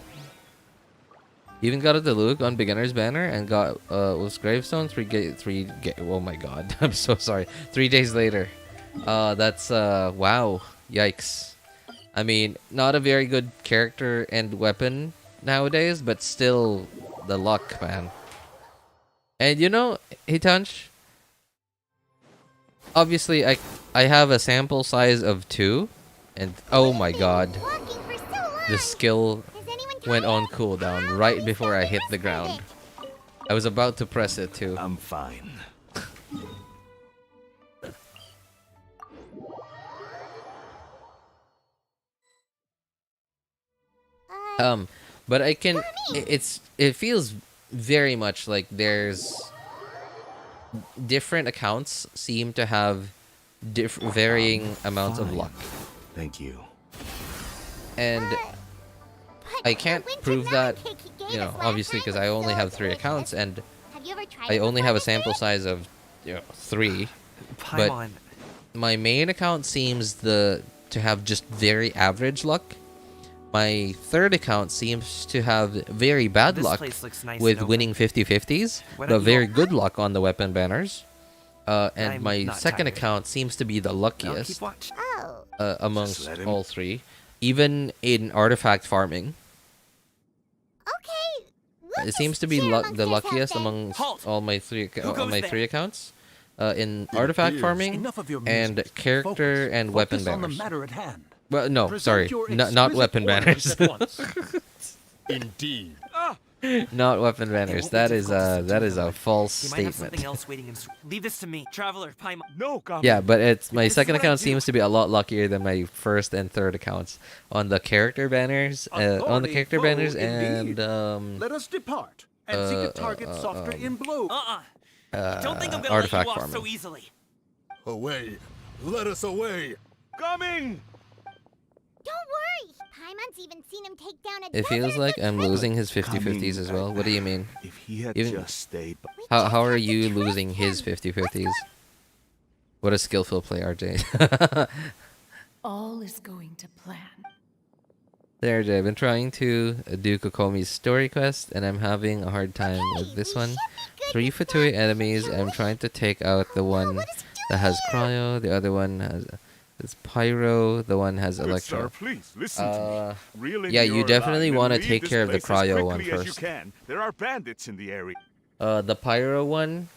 Even got a Diluc on beginner's banner and got was gravestone 3 oh my god. I'm so sorry. 3 days later. That's wow. Yikes. I mean, not a very good character and weapon nowadays, but still the luck, man. And you know, Hitanch, obviously I have a sample size of 2 and oh my god. The skill went on cooldown right before I hit the ground. I was about to press it too. I'm fine. But I can. It feels very much like there's different accounts seem to have varying amounts of luck. Thank you. And I can't prove that, you know, obviously because I only have 3 accounts and I only have a sample size of, you know, 3. But my main account seems to have just very average luck. My 3rd account seems to have very bad luck with winning 50-50s, but very good luck on the weapon banners. And my 2nd account seems to be the luckiest amongst all 3, even in artifact farming. It seems to be the luckiest amongst all my 3 accounts in artifact farming and character and weapon banners. Well, no, sorry, not weapon banners. Indeed. Not weapon banners. That is a false statement. Leave this to me, Traveler. Paimon. No, Yeah, but it's my 2nd account seems to be a lot luckier than my 1st and 3rd accounts on the character banners. On the character banners and Let us depart and seek a target softer in blow. Don't think I'm gonna artifact let you farming. off so easily. Away! Let us away! Coming! Don't worry. Paimon's even seen him take down a. It feels like I'm losing his 50-50s as well. What do you mean? If he had Even- just stayed... How are you losing his 50-50s? What a skillful play, RJ. All is going to plan. There, RJ. I've been trying to do Kokomi's story quest, and I'm having a hard time with this one. 3 Fatui enemies. I'm trying to take out the one that has cryo. The other one has pyro. The one has electro. Sir, please listen to me. Reel in Yeah, you your definitely line want to and take leave care of the this place as cryo one quickly as you first. can. There are bandits in the area. The pyro one.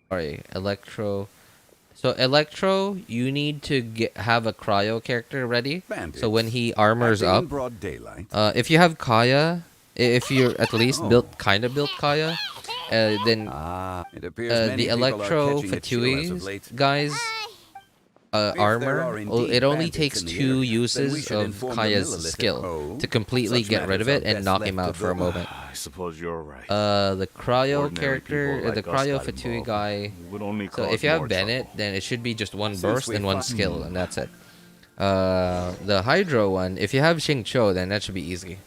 Sorry, electro. So electro, you need to have a cryo character ready. So when he armors up, if you have Kaya, if you're at least built Kaya, then the electro Fatui guys armor, it only takes 2 uses of Kaya's skill to completely get rid of it and knock him out for a moment. I suppose you're right. The cryo Ordinary character, people like the us cryo got Fatui involved guy. would only So cause if you have more Bennett, trouble. then it should be just 1 Since burst we and 1 fought- skill, and that's it. The Hydro one, if you have Xing Cho, then that should be easy.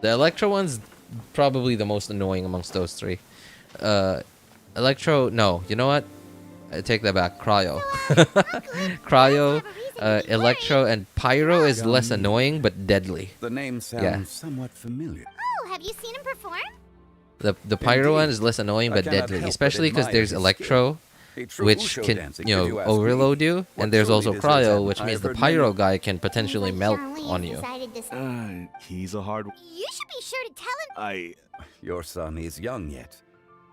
The Electro one's probably the most annoying amongst those 3. Electro, no, you know what? I take that back. Cryo. Cryo, Electro, and Pyro is less annoying but deadly. The name sounds somewhat familiar. Oh, have you seen him perform? The Pyro one is less annoying but deadly, especially because there's Electro, which can, you know, overload you, and there's also Cryo, which means the Pyro guy can potentially melt on you. He's a hard... You should be sure to tell him. Your son is young yet.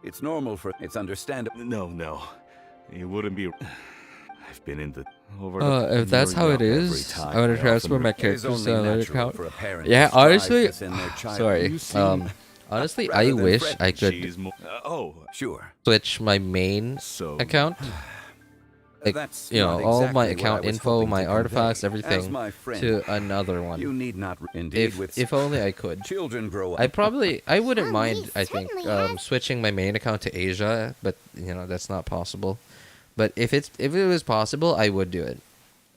It's normal for... It's understandable. No. It wouldn't be... I've been in the... If that's how it is, I want to transfer my characters to another account. For a parent Yeah, to strive honestly, to send their child- sorry. You seem- Honestly, rather I than wish fret, I could She's sure. switch my main account like That's you know not all my exactly what I account was info, hoping my to artifacts, convey. As everything my friend, to another one. You need not indeed with If only I could. children grow up. I wouldn't Oh, mind. he I think certainly has. switching my main account to Asia, but you know that's not possible. But if it was possible, I would do it.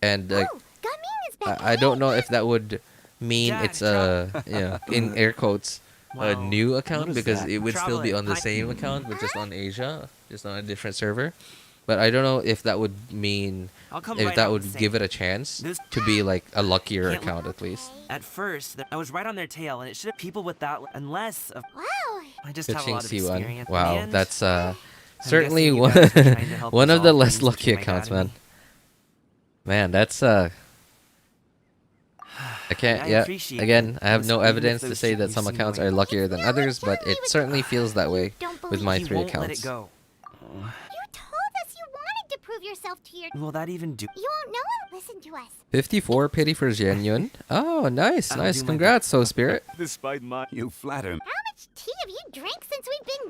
And like Oh, Gaming is back. I don't know if that would mean Dad, it's in air quotes a Wow. new account is because that? it would still be Traveling. on the same account but just on Asia, just on a different server. But I don't know if that would mean I'll come if right that out would and say, give it a chance This- to be like a luckier Can't- account at least. At first, I was right on their tail, and it should have people with that, unless Wow. I just have a Pitching lot of C1. experience. Wow, and that's I'm certainly guessing you one guys are trying to help one of the resolve less things lucky between my accounts, dad and man. Man, that's I can't. I Yeah. appreciate Again, that. I have Listen, no even if evidence to those say that shit some seem accounts like- are luckier than You others, but totally it would- certainly feels that way Don't with believe my He 3 won't let accounts. it go. You told us you wanted to prove yourself to your. Will that even do? You won't know it. Listen to us. 54 pity for Xianyun. Oh, nice, I'll nice. do my Congrats, so spirit. Despite my You flatter me. How much tea have you drank since we've been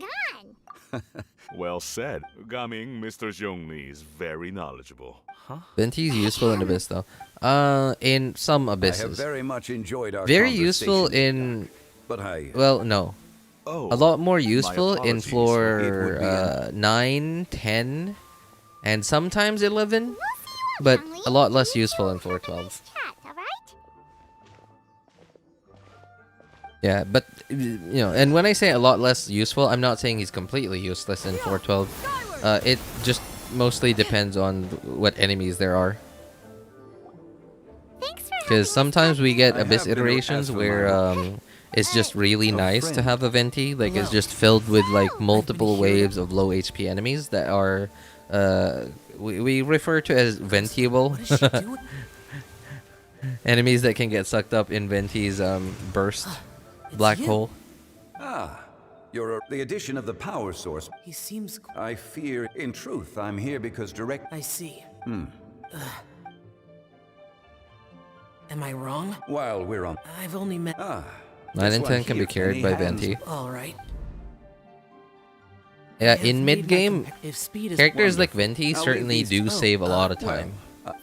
gone? well said, Gaming, Mr. Zhongli is very knowledgeable. Venti's useful in Abyss though. In some I have abysses. very much enjoyed our Very useful conversation, in. but I Well, no. Oh, A lot more my useful in apologies. floor It would be 9, 10, and sometimes 11, We'll see you but Youngly. a lot less You useful two in floor have a 12. nice chat, all right? Yeah, but you know, and when I say a lot less useful, I'm not saying he's completely useless in 412. It just mostly depends on what enemies there are. Thanks for helping Because us sometimes we get I Abyss have been iterations asked for where my it's just really A nice to friend. have a Venti, like it's Hello. just filled with like multiple hearing waves of low HP enemies that are we refer to as ventiable. What is she doing? Enemies that can get sucked up in Venti's burst black you. hole. You're the addition of the power source. He seems. I fear, in truth, I'm here because direct. I see. Am I wrong? While we're on. I've only met. 9 this and one 10 can be here, carried by many hands. Venti. All right. Yeah, If in made mid my game, if speed is characters like wonderful- Venti I'll certainly leave do these- save a lot of well, time. So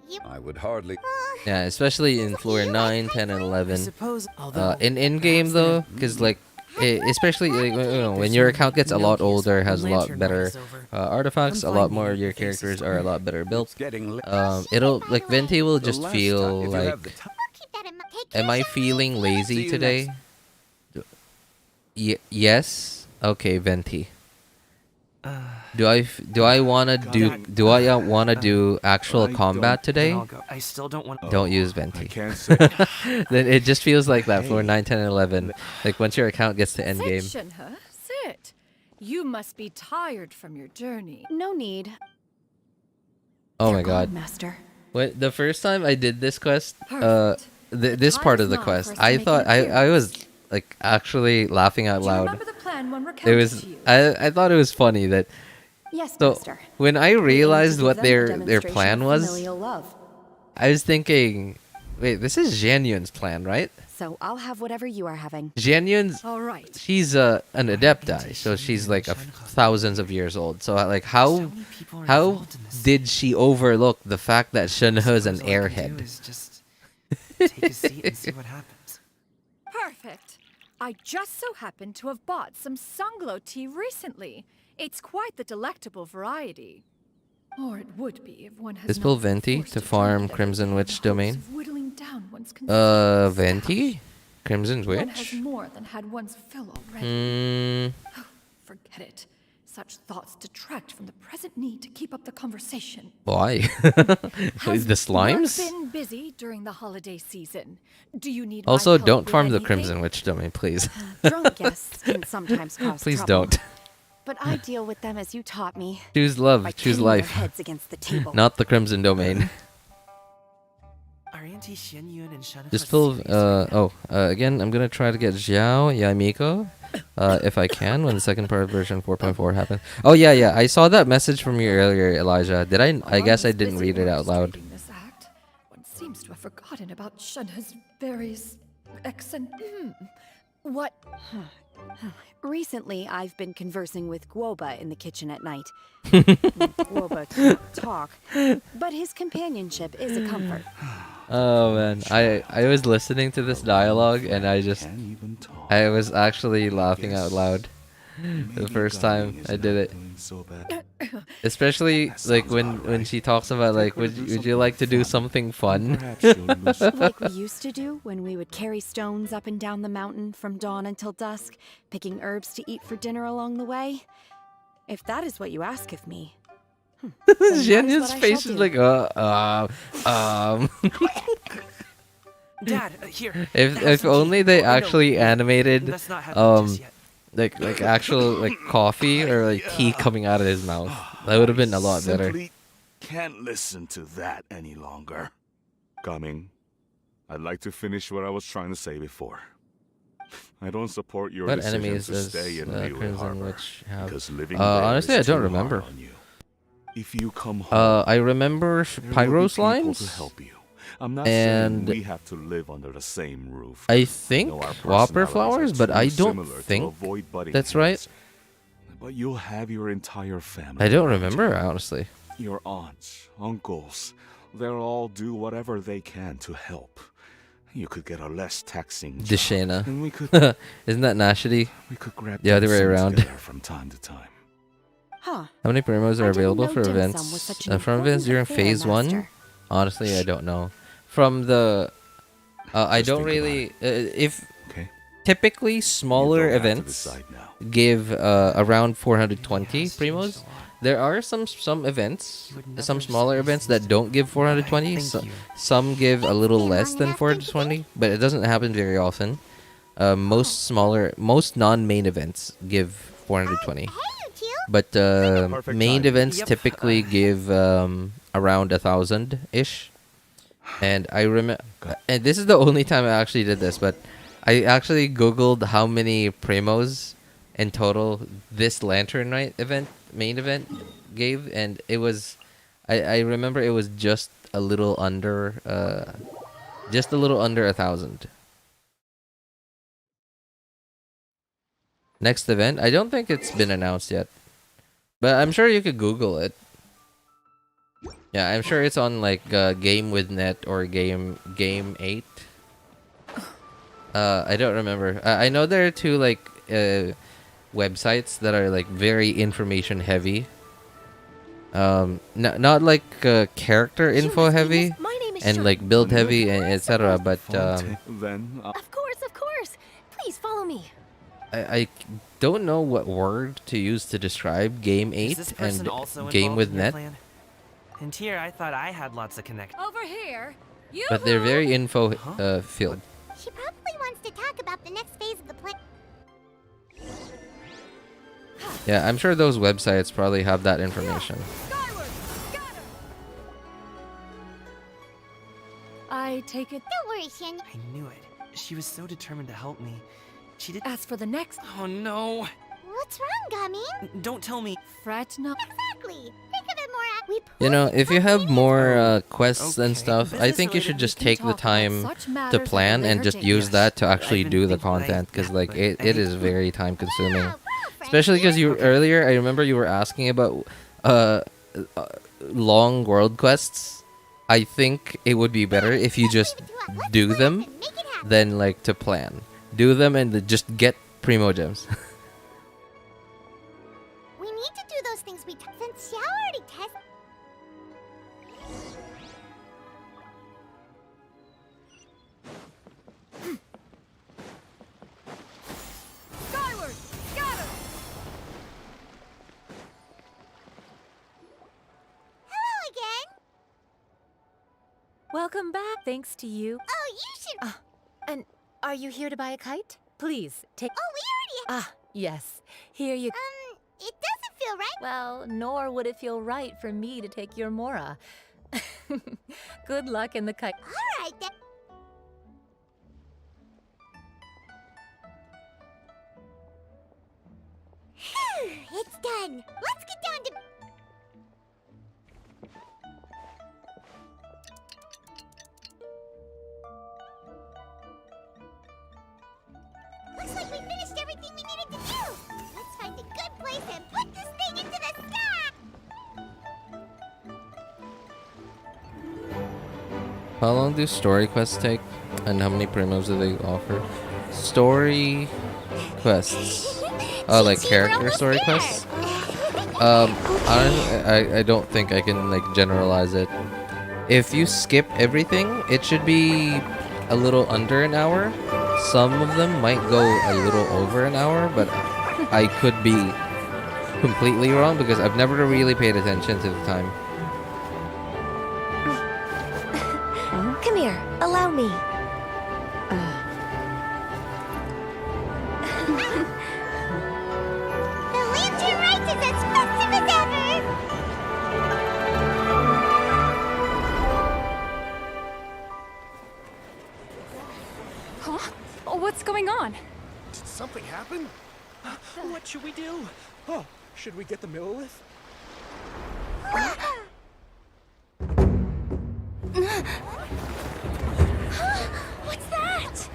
you. I would hardly. Yeah, especially in floor 9, 10, and I 11. suppose. Although In game perhaps though, that- because like especially like, you know, when your account gets a lot older, has a lot Lantern better Rite is over. artifacts, a Come lot find me more when of your the face is characters are a lot better built. It's getting late. It'll like Venti will just last feel time- if you like, have the time- We'll keep that in mind. Take care, am I Xianyun. feeling See lazy you today? Yes. Okay, Venti. Do I wanna do actual I combat don't- today? I'll go. I still don't want. Don't use I Venti. can't say. Then it just feels like that floor Hey. 9, 10, and 11. Like once your account gets to end game. Sit, Shinhe, sit. You must be tired from your journey. No need. Oh They're my god. gone, Master. When the first time I did this quest, Perfect. this time part is of the now quest, for us to I make thought an I was like actually laughing out Do you loud. remember the plan when It recounted was to you? I thought it was funny that Yes, so Master. when I We aim to realized give what them a their demonstration plan of was, familial love. I was thinking, wait, this is Xianyun's plan, right? So I'll have whatever you are having. Xianyun's All right. she's an adepti, so she's like thousands of years old. So like how did she overlook the fact that Shinhe's an airhead? Is just take a seat and see what happens. Perfect. I just so happen to have bought some Sunglow tea recently. It's quite the delectable variety. Or it would be if one has Dispel not been Venti forced to drink farm it every Crimson day in Witch the hopes domain. of whittling down one's consumption. Venti? Crimson One has Witch? more than had one's fill already. Hmm. Forget it. Such thoughts detract from the present need to keep up the conversation. Why? Has The slimes? work been busy during the holiday season? Do you need Also, my help don't with farm the anything? Crimson Witch domain, please. Drunk guests can sometimes cause Please trouble. don't. But I deal with them as you taught me. Choose love, By choose hitting life. their heads against the table. Not the Crimson domain. Are Auntie Xianyun and Shinhe Dispel, serious? again, I'm gonna try to get Xiao, Yae Miko, if I can, when the second part of version 4.4 happens. Oh, yeah, I saw that message from you earlier, Elijah. Did I guess I was didn't busy read it out loud. orchestrating This act. One seems to have forgotten about Shinhe's various What? Recently, I've been conversing with Guoba in the kitchen at night. Guoba can't talk, but his companionship is a comfort. Oh man, I was listening to this dialogue and I was actually laughing out loud the first time I did it. Especially like when she talks about like would you like to do something fun? Like we used to do when we would carry stones up and down the mountain from dawn until dusk, picking herbs to eat for dinner along the way. If that is what you ask of me. Xianyun's face is like Dad, here. If only they actually animated Let's not have lunch yet. like actual like coffee or like tea coming out of his mouth. That would have been a lot better. Simply can't listen to that any longer. Coming. I'd like to finish what I was trying to say before. I don't support your What decision enemies to does stay in Liyue Crimson Harbor, Witch have? because living Honestly, there I is don't too remember. hard on you. If you come home, I remember there will pyro be people to slimes. help you. I'm not And saying we have to live under the same roof. I think No, our whopper personalities flowers, are but too I don't similar to think avoid butting that's heads. right. But you'll have your entire family. I don't around remember you. honestly. Your aunts, uncles, they'll all do whatever they can to help. You could get a less taxing job, Deshana. and we could Isn't that Nashidi? we could grab The other way things around. together from time to time. Huh. How many primos are I didn't available know for dim sum events? was such an From events during important affair, phase 1? Master. Honestly, I don't know. From the I Just don't think about really if Okay. typically smaller You don't have to events decide now. give around 420 primos. There are some events, some smaller events that don't give 420. Some give a little less than 420, but it doesn't happen very often. Most non-main events give 420. Hey, you two! But Perfect main timing. events Yep. typically give around 1,000-ish. And I remember, and this is the only time I actually did this, but I actually googled how many primos in total this Lantern Night main event gave, and it was, I remember it was just a little under 1,000. Next event, I don't think it's been announced yet, but I'm sure you could Google it. Yeah, I'm sure it's on like Game with Net or Game 8. I don't remember. I know there are two like websites that are like very information heavy. Not like character info heavy and like build heavy and etc. But Then Of course. Please follow me. I don't know what word to use to describe Game Is 8 this person and also Game involved with in your Net. plan? And here, I thought I had lots of connections. Over here. You. But they're very info filled. She probably wants to talk about the next phase of the plan. Yeah, I'm sure those websites probably have that information. Skyward. Scatter. I take it. Don't worry, Shin. I knew it. She was so determined to help me. She did. As for the next, Oh no! What's wrong, Gummy? Don't tell me. fret not. Exactly. Think of it more at we You know, if you have more quests and Okay. stuff, I think you should Business-related, just we can take the talk about time such to matters at a plan and later just date. use Yes, that to I've actually been do the thinking, content, because yeah, like but it is very time consuming. Wow, Especially because you earlier, I remember you were asking about long world quests. I think it would be better if you just do them than like to plan. Do them and just get primo gems. We need to do those things we since Xiao already tested. Skyward. Scatter. Hello again. Welcome back. Thanks to you. Oh, you should. And are you here to buy a kite? Please take. Oh, we already. Ah, yes. Here you. It doesn't feel right. Well, nor would it feel right for me to take your Mora. Good luck in the kite. All right then. It's done. Let's get down to. Looks like we finished everything we needed How long do story quests take? And how many primos do they offer? Story quests. Oh, like character story quests? I don't think I can like generalize it. If you skip everything, it should be a little under an hour. Some of them might go a little over an hour, but I could be completely wrong because I've never really paid attention to the time. Come here, allow me. The lantern rite is as festive as ever! Huh? Oh, what's going on? Did something happen? What should we do? Oh, should we get the Millilith? What's that?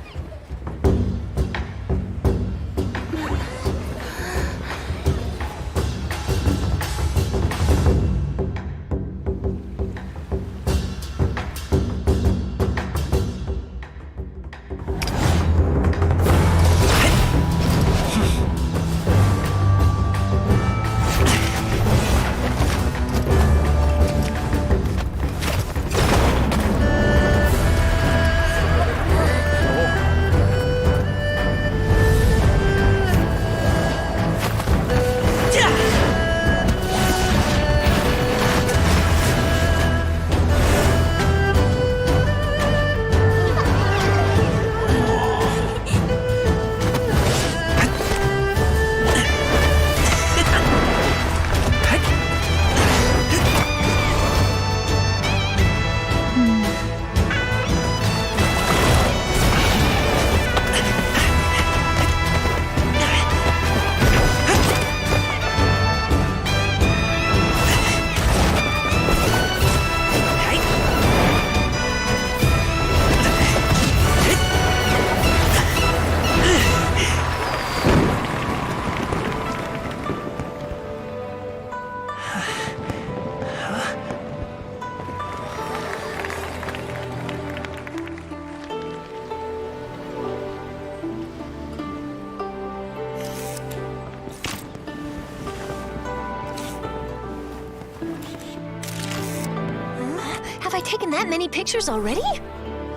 Have I taken that many pictures already?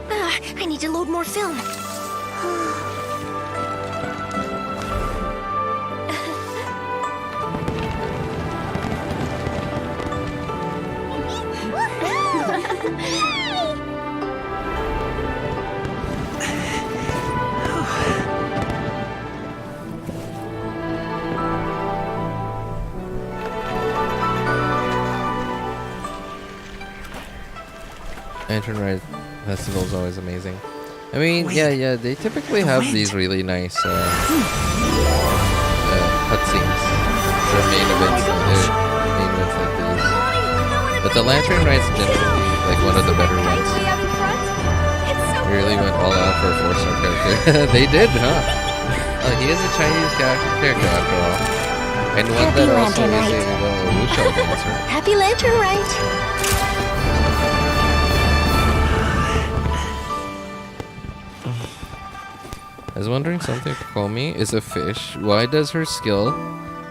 I need to load more film. Lantern Rite Festival is always amazing. I mean, yeah, they typically have these really nice cutscenes for main events like these. But the Lantern Rite's generally like one of the better ones. They really went all out for a 4-star character. They did, huh? He is a Chinese character after all. And one that also is a wuxia dancer. Happy Lantern Rite! I was wondering something. Komi is a fish. Why does her skill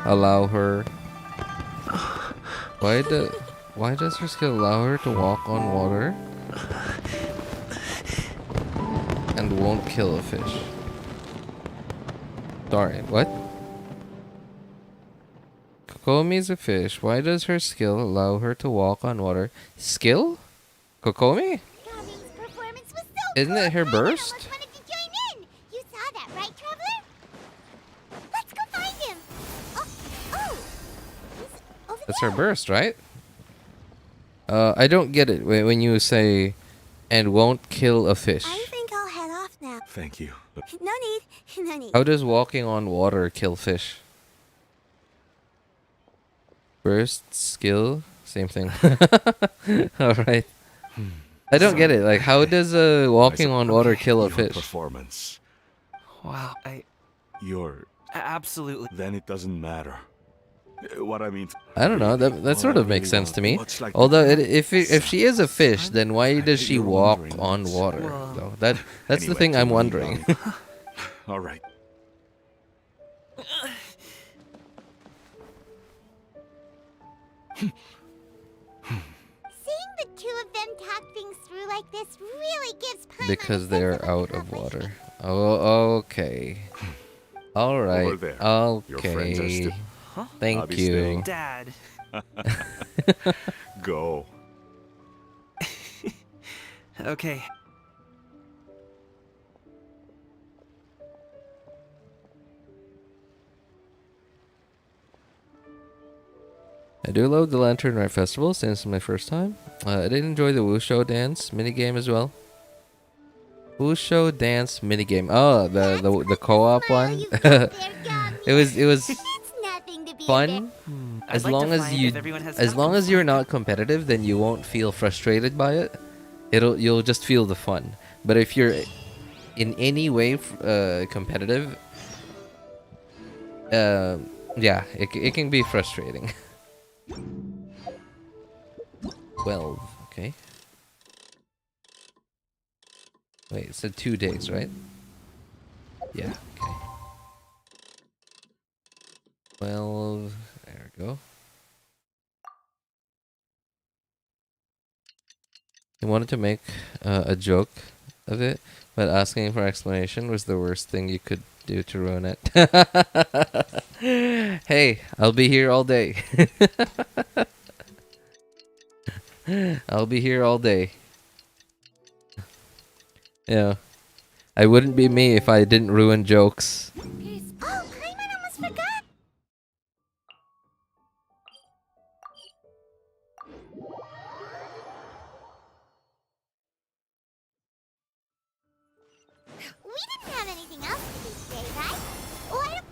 allow her? Why does her skill allow her to walk on water and won't kill a fish? Sorry, what? Kokomi is a fish. Why does her skill allow her to walk on water? Skill? Kokomi? Isn't it her burst? That's her burst, right? I don't get it when you say, and won't kill a fish. I think I'll head off now. Thank you. No need. No need. How does walking on water kill fish? Burst, skill, same thing. Alright. I don't get it. Like, how does walking on water kill a fish? Performance. Wow, Your. absolutely. Then it doesn't matter. What I mean. I don't know. That sort of makes sense to me. Although, if she is a fish, then why does she walk on water? Though that's the thing I'm wondering. All right. Seeing the two of them talk things through like this really gives Paimon Because a they're sense of out of accomplishment. water. Oh, okay. All Over right. there. Your friends are Okay. still. I'll Thank be you. staying. Dad. Go. Okay. I do love the Lantern Rite Festival since it's my first time. I did enjoy the Wushu dance minigame as well. Wushu dance minigame. Oh, the co-op one. it was It's nothing to be fun. I'd As like to long as find you if everyone has as time long to as you're find not competitive, then you won't feel frustrated by it. You'll just feel the fun. But if you're in any way competitive, yeah, it can be frustrating. 12, okay. Wait, it said 2 days, right? Yeah, okay. 12, there we go. I wanted to make a joke of it, but asking for explanation was the worst thing you could do to ruin it. Hey, I'll be here all day. I'll be here all day. Yeah. I wouldn't be me if I didn't ruin jokes. Oh, Paimon almost forgot. We didn't have anything else to do today, right? Oh, I don't...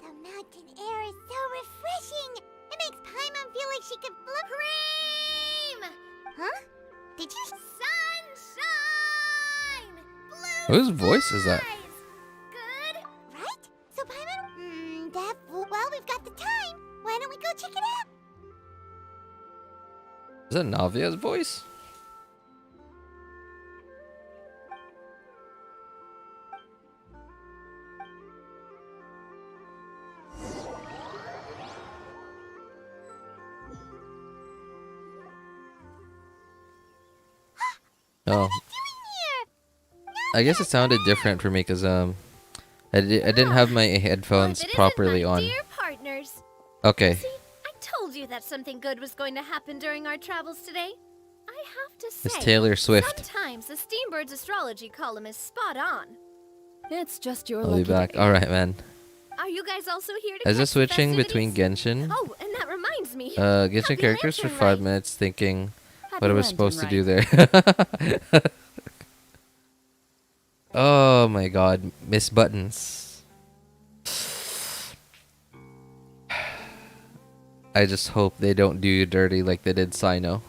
The mountain air is so refreshing. It makes Paimon feel like she could float. Cream! Huh? Did you... Sunshine! Blue Whose voice is that? skies! Good, right? So Paimon... well, we've got the time. Why don't we go check it out? Is that Navia's voice? Oh. I guess it sounded different for me because I didn't have my headphones properly on. Dear partners. Okay. See, I told you that something good was going to happen during our travels today. I have to say, It's Taylor Swift. sometimes the Steambird's astrology column is spot on. It's just your I'll be lucky back. day. Alright, man. Are you guys also here to Is catch it switching the between festivities? Genshin? Oh, and that reminds me. Genshin Happy characters for Lantern 5 Rite. minutes thinking Happy what I was Lantern supposed to do Rite. there. Oh my god, Miss Buttons. I just hope they don't do you dirty like they did Sino.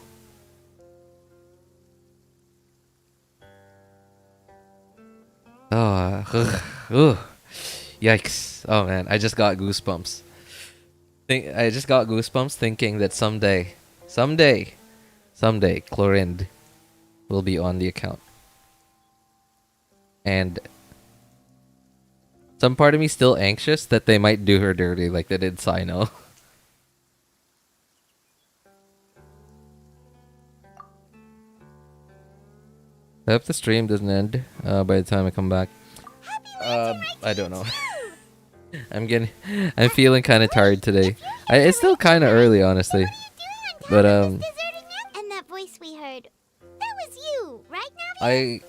Oh, ugh. Yikes. Oh man, I just got goosebumps. I just got goosebumps thinking that someday, Chlorind will be on the account. And some part of me still anxious that they might do her dirty like they did Sino. I hope the stream doesn't end by the time I come back. I don't know. I'm feeling kind of tired today. It's still kind of early, honestly. But And that voice we heard, that was you, right, Navi?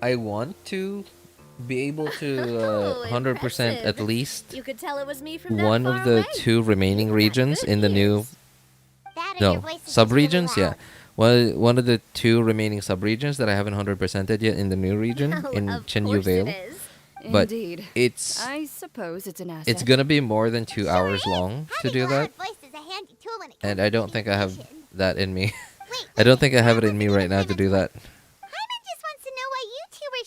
I want to be able to Oh, 100% impressive. at least You could tell it was me from that one far of the away. 2 remaining You got regions good in the new ears. That or your no voice is just sub-regions. really Yeah, one of the 2 remaining sub-regions that I haven't 100%ed yet in the new region Well, in of Chenyu course Vale. it is. But Indeed. it's I suppose it's an asset. it's gonna be more than 2 hours long to do that, Voice is a handy tool when it and comes I to don't think I have communication. that in me. Wait, I don't think I have it in me right now to do that. Paimon just wants to know why you two were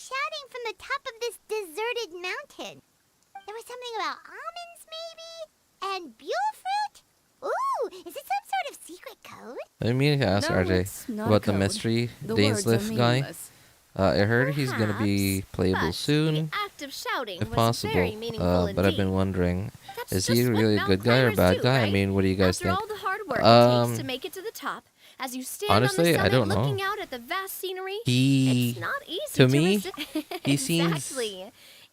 top of this deserted mountain. There was something about almonds, maybe? And buell fruit? Ooh, is it some sort of secret code? I mean to ask No, RJ it's not about a the code. mystery The Days words are Lift guy. meaningless. I heard he's gonna be playable But soon, the act of shouting if was possible. very meaningful But I've been indeed. wondering, That's is he just what really a mountain good guy or a climbers bad do, guy? I right? mean, what do you guys After think? all the hard work it takes to make it to the top, as you stand honestly, on I the don't summit know. looking out at the vast scenery, He, it's not easy to me, resist. he seems. Exactly.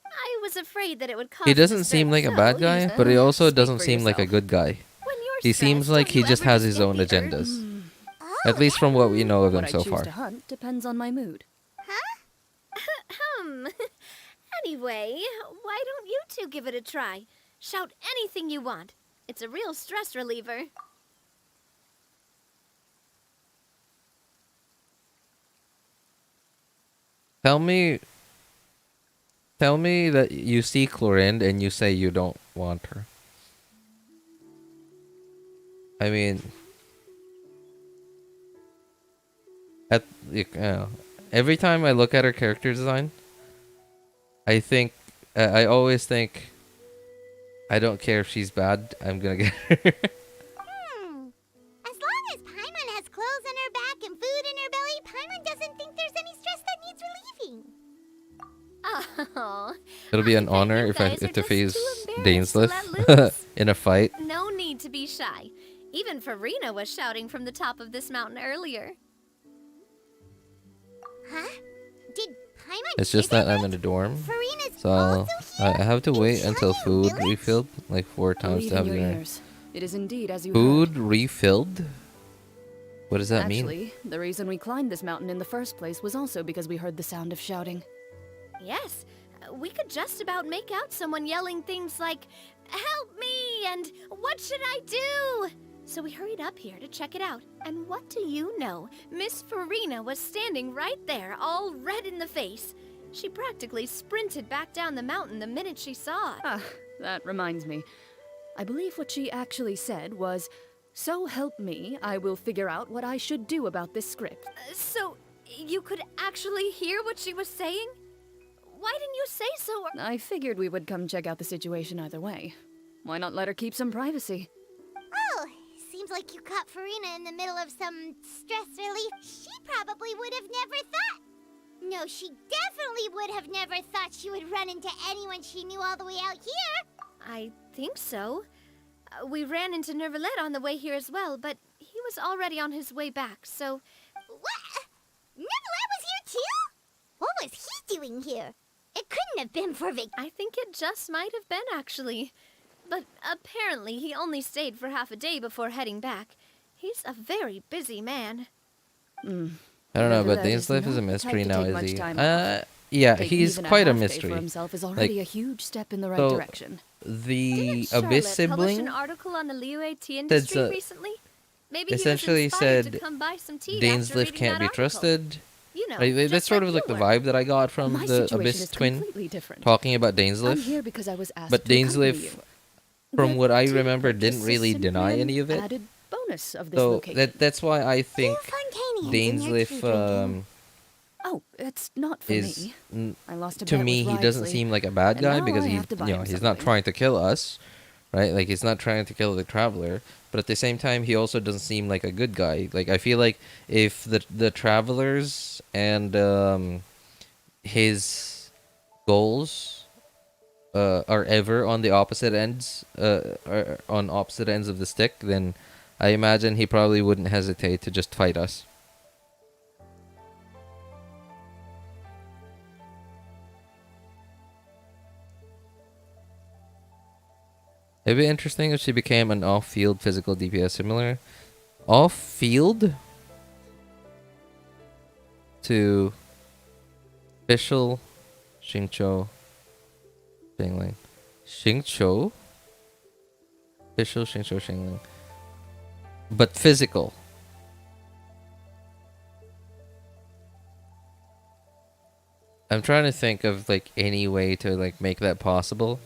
I was afraid that it would cause He you to doesn't seem start like a so bad guy, easily. but he also Speak doesn't for seem like a yourself. good guy. When you're He seems stressed, like don't he you just ever has his get own the urge- agendas. Oh, At least from what we know of him What I so choose far. to hunt depends on my mood. Anyway, why don't you two give it a try? Shout anything you want. It's a real stress reliever. Tell me that you see Chlorinde and you say you don't want her. I mean, every time I look at her character design, I think, I always think, I don't care if she's bad, I'm gonna get her. As long as Paimon has clothes on her back and food in her belly, Paimon doesn't think there's any stress that needs relieving. Oh, It'll be I an bet honor you if I guys are if to just face too embarrassed to let Dainsliff loose. in a fight. No need to be shy. Even Farina was shouting from the top of this mountain earlier. Huh? Did Paimon It's just hear that I'm in a dorm, Farina's so also here? I have to In wait until Xianyun food village? refilled, like 4 times Believe to in have your dinner. ears. It is indeed as you Food heard. refilled? What does that mean? Actually, the reason we climbed this mountain in the first place was also because we heard the sound of shouting. Yes, we could just about make out someone yelling things like, "Help me!" and "What should I do?" So we hurried up here to check it out. And what do you know? Miss Farina was standing right there, all red in the face. She practically sprinted back down the mountain the minute she saw it. Ah, that reminds me. I believe what she actually said was, "So help me, I will figure out what I should do about this script." So you could actually hear what she was saying? Why didn't you say so? I figured we would come check out the situation either way. Why not let her keep some privacy? Oh, seems like you caught Farina in the middle of some stress relief. She probably would have never thought. No, she definitely would have never thought she would run into anyone she knew all the way out here. I think so. We ran into Nervalet on the way here as well, but he was already on his way back, so... What? Nervalet was here too? What was he doing here? It couldn't have been for I think it just might have been, actually. But apparently he only stayed for half a day before heading back. He's a very busy man. I don't know, but Dainsliff is a mystery now, is he? Yeah, he's quite a mystery. For himself is already a huge step in the right direction. The Didn't Abyss Charlotte publish sibling an article on the Liyue tea said industry recently? Maybe essentially he was inspired to said come buy some tea after Dainsliff reading can't that be article. trusted. You know, Like, that's just sort of you like the were. vibe that I got from My the situation Abyss is twin completely different. talking about I'm Dainsliff. here because I was asked But to accompany Dainsliff, you. from The what I tea remember, didn't purchase really is simply deny an any of it. Added bonus of this So location. that's why I think Fontanians in your tea Dainsliff drinking. Oh, it's not for is me. I lost a to bet me with he doesn't Risley, seem like a bad and guy now because I he have to buy him he's not something. trying to kill us, right? Like he's not trying to kill the traveler, but at the same time he also doesn't seem like a good guy. Like I feel like if the travelers and his goals are ever on the opposite ends are on opposite ends of the stick, then I imagine he probably wouldn't hesitate to just fight us. It'd be interesting if she became an off-field physical DPS similar. Off-field? To official Xingqiu Xingling. Xingqiu? Official Xingqiu Xingling. But physical. I'm trying to think of like any way to like make that possible.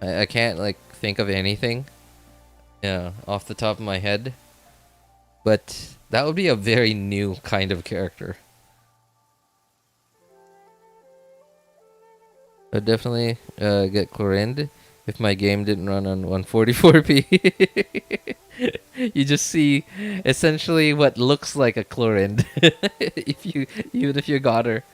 I can't like think of anything, off the top of my head. But that would be a very new kind of character. I'd definitely get chlorined if my game didn't run on 144p. You just see essentially what looks like a chlorind even if you got her.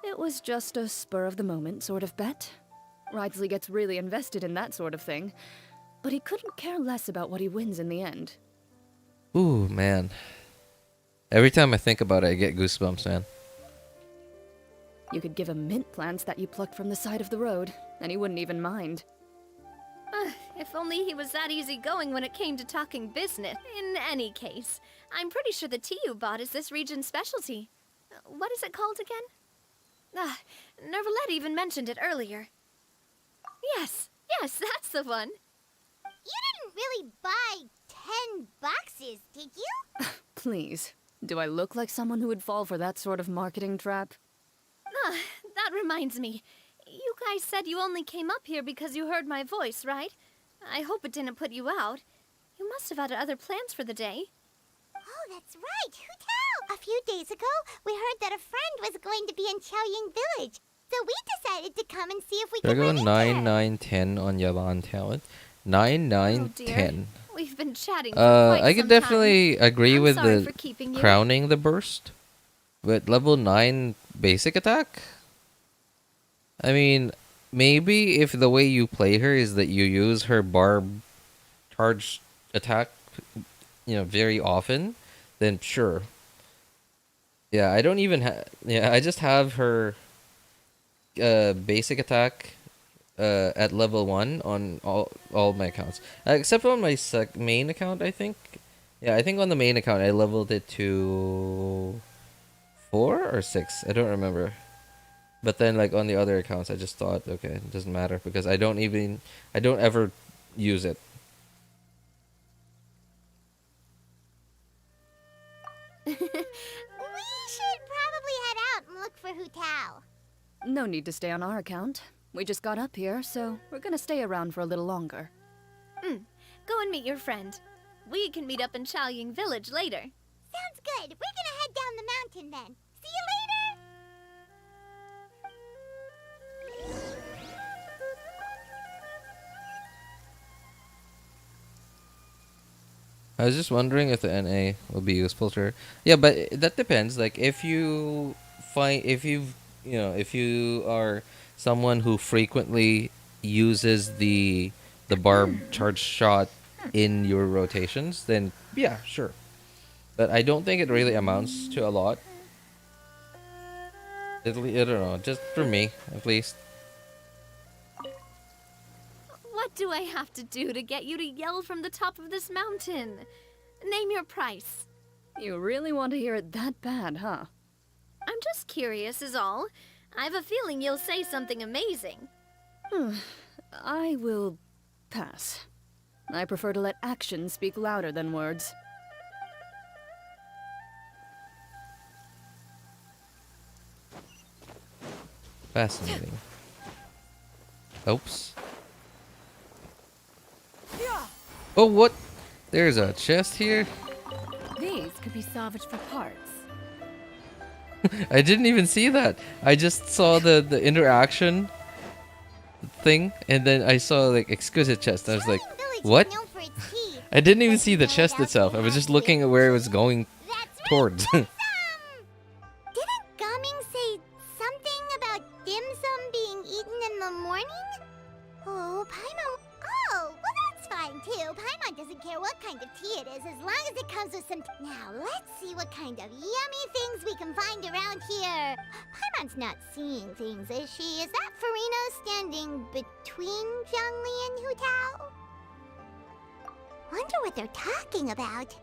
It was just a spur-of-the-moment sort of bet. Wrightsley gets really invested in that sort of thing, but he couldn't care less about what he wins in the end. Ooh, man. Every time I think about it, I get goosebumps, man. You could give him mint plants that you plucked from the side of the road, and he wouldn't even mind. If only he was that easygoing when it came to talking business. In any case, I'm pretty sure the tea you bought is this region's specialty. What is it called again? Nervalette even mentioned it earlier. Yes, that's the one. You didn't really buy 10 boxes, did you? Please, do I look like someone who would fall for that sort of marketing trap? That reminds me. You guys said you only came up here because you heard my voice, right? I hope it didn't put you out. You must have had other plans for the day. Oh, that's right. Who tell? A few days ago, we heard that a friend was going to be in Xianyun Village. So we decided to come and see if we Should I could go run in 9, there. 9, 10 on Yaban talent? 9, 9, Oh, dear. 10. We've been chatting for quite I some could definitely time. agree I'm with sorry the for keeping you. crowning the burst. But level 9 basic attack? I mean, maybe if the way you play her is that you use her barb charge attack, very often, then sure. Yeah, I don't even have... Yeah, I just have her basic attack at level 1 on all my accounts. Except on my main account, I think. Yeah, I think on the main account I leveled it to 4 or 6. I don't remember. But then like on the other accounts I just thought, okay, it doesn't matter because I don't ever use it. We should probably head out and look for Hu Tao. No need to stay on our account. We just got up here, so we're gonna stay around for a little longer. Go and meet your friend. We can meet up in Xiaoying Village later. Sounds good. We're gonna head down the mountain then. See you later. I was just wondering if the NA will be useful to her. Yeah, but that depends. Like if you are someone who frequently uses the barb charge shot in your rotations, then yeah, sure. But I don't think it really amounts to a lot. I don't know, just for me at least. What do I have to do to get you to yell from the top of this mountain? Name your price. You really want to hear it that bad, huh? I'm just curious is all. I have a feeling you'll say something amazing. I will pass. I prefer to let actions speak louder than words. Fascinating. Oops. Oh, what? There's a chest here? These could be salvaged for parts. I didn't even see that. I just saw the interaction thing, and then I saw like exquisite chest. I was like, what? I didn't even see the chest itself. I was just looking at where it was going towards. Didn't Gaming say something about dim sum being eaten in the morning? Oh, Paimon. Oh, well that's fine too. Paimon doesn't care what kind of tea it is as long as it comes with some... Now, let's see what kind of yummy things we can find around here. Paimon's not seeing things, is she? Is that Farina standing between Zhongli and Hu Tao? Wonder what they're talking about.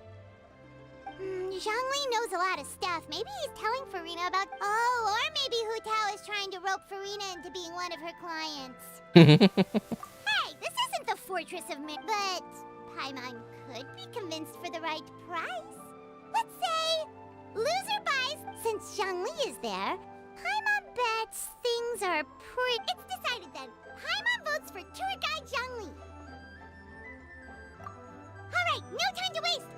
Zhongli knows a lot of stuff. Maybe he's telling Farina about... Oh, or maybe Hu Tao is trying to rope Farina into being one of her clients. Hey, this isn't the Fortress of but Paimon could be convinced for the right price. Let's say loser buys since Zhongli is there. Paimon bets things are It's decided then. Paimon votes for tour guide Zhongli. All right, no time to waste.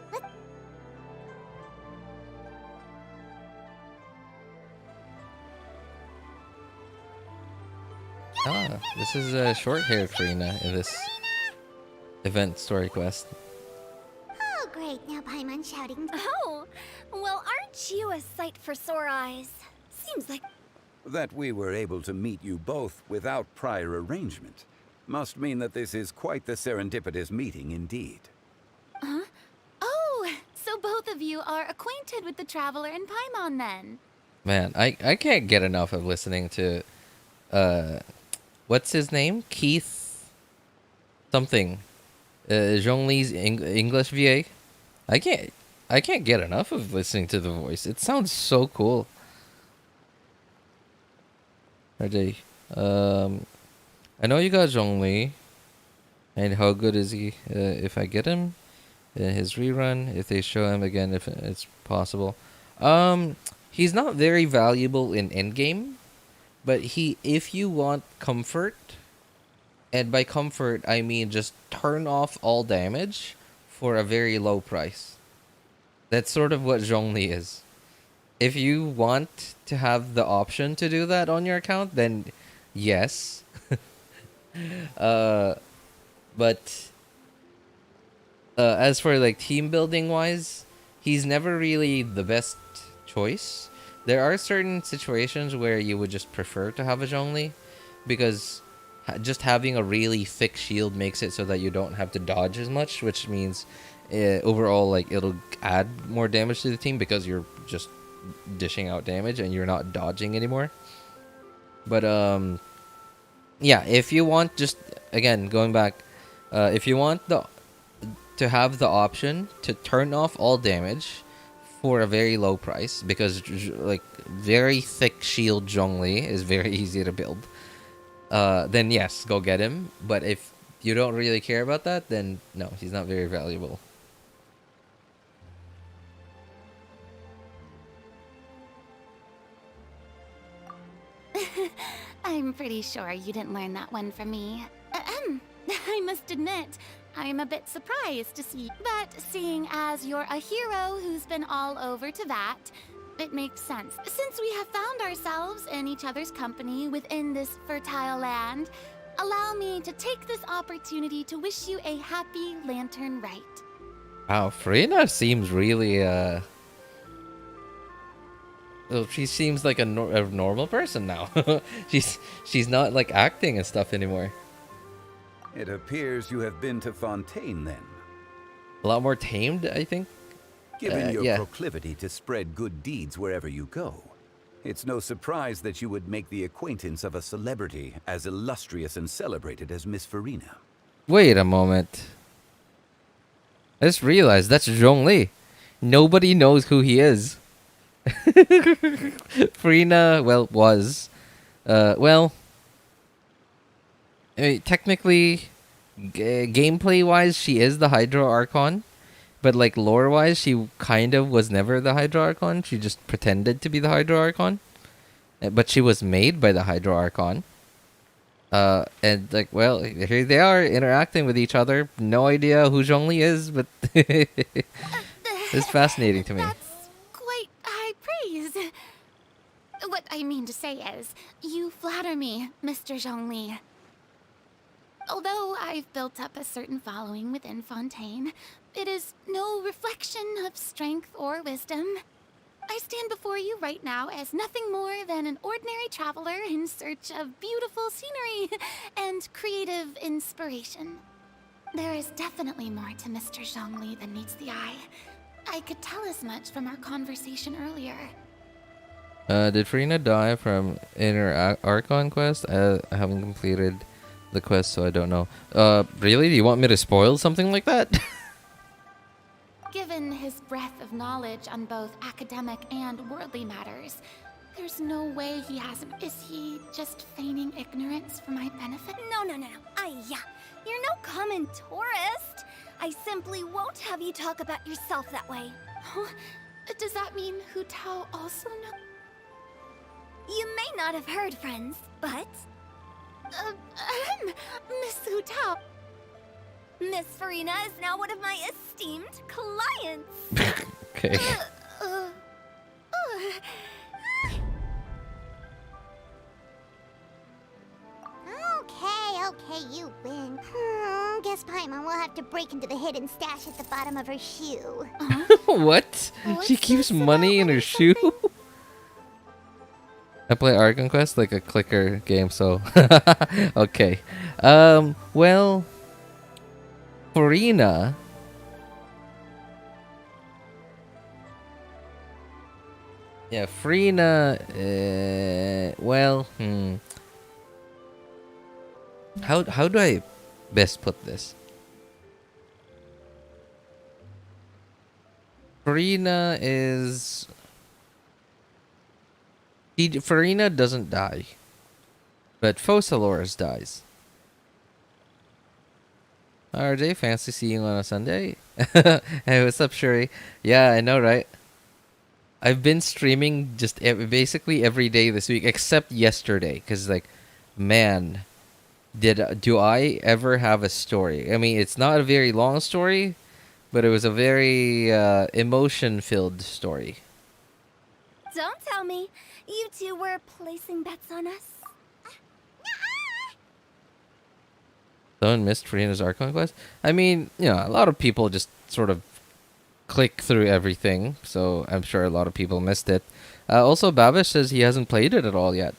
Ah, this is a short-haired Farina in this event story quest. Oh, great. Now Paimon's shouting. Oh, well, aren't you a sight for sore eyes? Seems like... That we were able to meet you both without prior arrangement must mean that this is quite the serendipitous meeting indeed. Huh? Oh, so both of you are acquainted with the Traveler and Paimon then? Man, I can't get enough of listening to, what's his name? Keith something. Zhongli's English VA. I can't get enough of listening to the voice. It sounds so cool. RJ, I know you got Zhongli. And how good is he? If I get him in his rerun, if they show him again, if it's possible. He's not very valuable in endgame, but if you want comfort, and by comfort I mean just turn off all damage for a very low price. That's sort of what Zhongli is. If you want to have the option to do that on your account, then yes. But as for like team building wise, he's never really the best choice. There are certain situations where you would just prefer to have a Zhongli, because just having a really thick shield makes it so that you don't have to dodge as much, which means overall like it'll add more damage to the team because you're just dishing out damage and you're not dodging anymore. But yeah, if you want, just again going back, if you want to have the option to turn off all damage for a very low price, because like very thick shield Zhongli is very easy to build, then yes, go get him. But if you don't really care about that, then no, he's not very valuable. I'm pretty sure you didn't learn that one from me. I must admit, I'm a bit surprised to see. But seeing as you're a hero who's been all over Tevat, it makes sense. Since we have found ourselves in each other's company within this fertile land, allow me to take this opportunity to wish you a happy Lantern Rite. Wow, Farina seems really well, she seems like a normal person now. she's not like acting and stuff anymore. It appears you have been to Fontaine then. A lot more tamed, I think. Given your yeah. proclivity to spread good deeds wherever you go, it's no surprise that you would make the acquaintance of a celebrity as illustrious and celebrated as Miss Farina. Wait a moment. I just realized that's Zhongli. Nobody knows who he is. Farina, well, was. Well, I mean, technically, gameplay-wise, she is the Hydro Archon. But, like, lore-wise, she kind of was never the Hydro Archon. She just pretended to be the Hydro Archon. But she was made by the Hydro Archon. And, like, well, here they are, interacting with each other. No idea who Zhongli is, but it's fascinating to me. That's quite high praise. What I mean to say is, you flatter me, Mr. Zhongli. Although I've built up a certain following within Fontaine, it is no reflection of strength or wisdom. I stand before you right now as nothing more than an ordinary traveler in search of beautiful scenery and creative inspiration. There is definitely more to Mr. Zhongli than meets the eye. I could tell as much from our conversation earlier. Did Farina die from Inner Archon quest? I haven't completed the quest, so I don't know. Really? Do you want me to spoil something like that? Given his breadth of knowledge on both academic and worldly matters, there's no way he hasn't. Is he just feigning ignorance for my benefit? No. You're no common tourist. I simply won't have you talk about yourself that way. Huh? Does that mean Hu Tao also know? You may not have heard, friends, but... Miss Hu Tao. Miss Farina is now one of my esteemed clients. Okay. to break into the hidden stash at the bottom of her shoe. What? She keeps money in her shoe? I play Argon Quest like a clicker game, so okay. Well, Farina. Yeah, Farina. Well, How do I best put this? Farina is. Farina doesn't die, but Focalors dies. RJ, fancy seeing you on a Sunday. Hey, what's up, Shuri? Yeah, I know, right? I've been streaming just basically every day this week, except yesterday, because like, man, do I ever have a story? I mean, it's not a very long story, but it was a very emotion-filled story. Don't tell me. You two were placing bets on us? Someone missed Farina's Archon Quest? I mean, you know, a lot of people just sort of click through everything, so I'm sure a lot of people missed it. Also, Babish says he hasn't played it at all yet.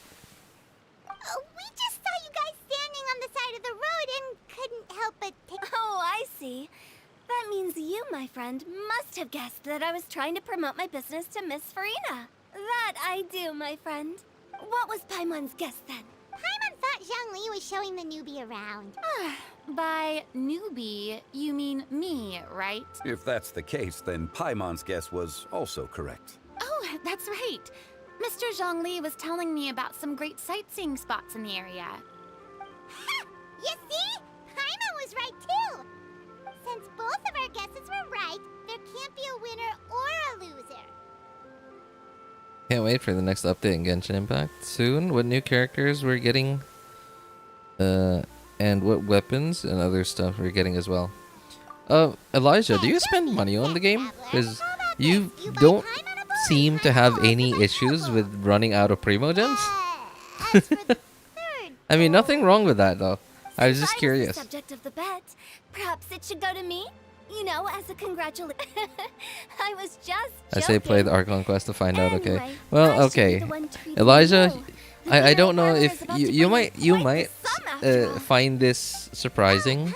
We just saw you guys standing on the side of the road and couldn't help but take... Oh, I see. That means you, my friend, must have guessed that I was trying to promote my business to Miss Farina. That I do, my friend. What was Paimon's guess then? Paimon thought Zhongli was showing the newbie around. By newbie, you mean me, right? If that's the case, then Paimon's guess was also correct. Oh, that's right. Mr. Zhongli was telling me about some great sightseeing spots in the area. Ha! You see? Paimon was right too! Since both of our guesses were right, there can't be a winner or a loser. Can't wait for the next update in Genshin Impact soon. What new characters we're getting, and what weapons and other stuff we're getting as well. Elijah, do you spend money on the game? Because you don't seem to have any issues with running out of Primogems. I mean, nothing wrong with that though. I was just curious. Subject of the bet. Perhaps it should go to me. You know, as a congratulation. I was just joking. I say play the Archon Quest to find out. Okay. Well, okay. Elijah, I don't know if you might find this surprising,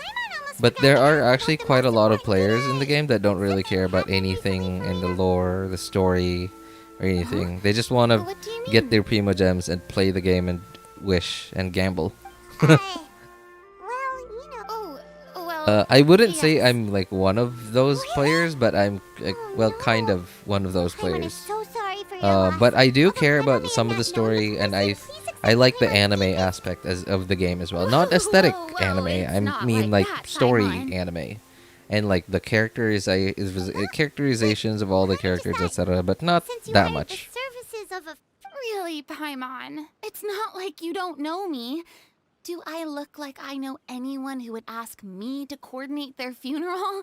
but there are actually quite a lot of players in the game that don't really care about anything in the lore, the story, or anything. They just want to get their Primogems and play the game and wish and gamble. I wouldn't say I'm like one of those players, but I'm well, kind of one of those players. But I do care about some of the story, and I like the anime aspect of the game as well. Not aesthetic anime. I mean like story anime, and like the characterizations of all the characters, etc. But not that much. Really, Paimon? It's not like you don't know me. Do I look like I know anyone who would ask me to coordinate their funeral?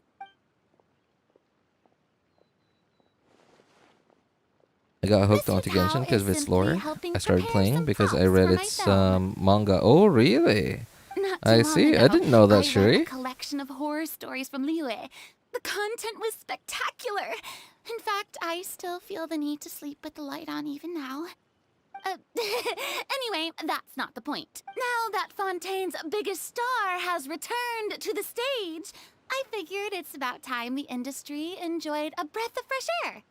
I got hooked onto Genshin because of its lore. I started playing because I read its manga. Oh, really? I see. I didn't know that, Shuri. A collection of horror stories from Liyue. The content was spectacular. In fact, I still feel the need to sleep with the light on even now. Anyway, that's not the point. Now that Fontaine's biggest star has returned to the stage, I figured it's about time the industry enjoyed a breath of fresh air.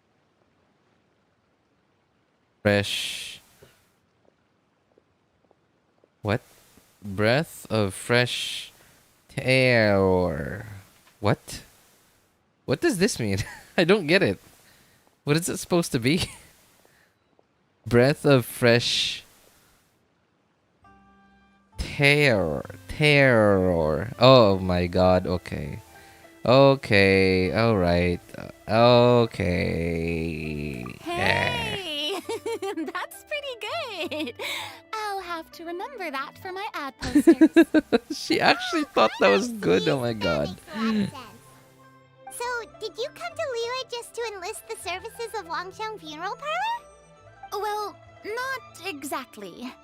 Fresh. What? Breath of fresh air. What? What does this mean? I don't get it. What is it supposed to be? Breath of fresh terror. Oh my god, okay. Okay, alright. Okay. Hey! That's pretty good. I'll have to remember that for my ad posters. She actually thought that was good, oh my god. So, did you come to Liyue just to enlist the services of Longsheng Funeral Parlor? Well, not exactly.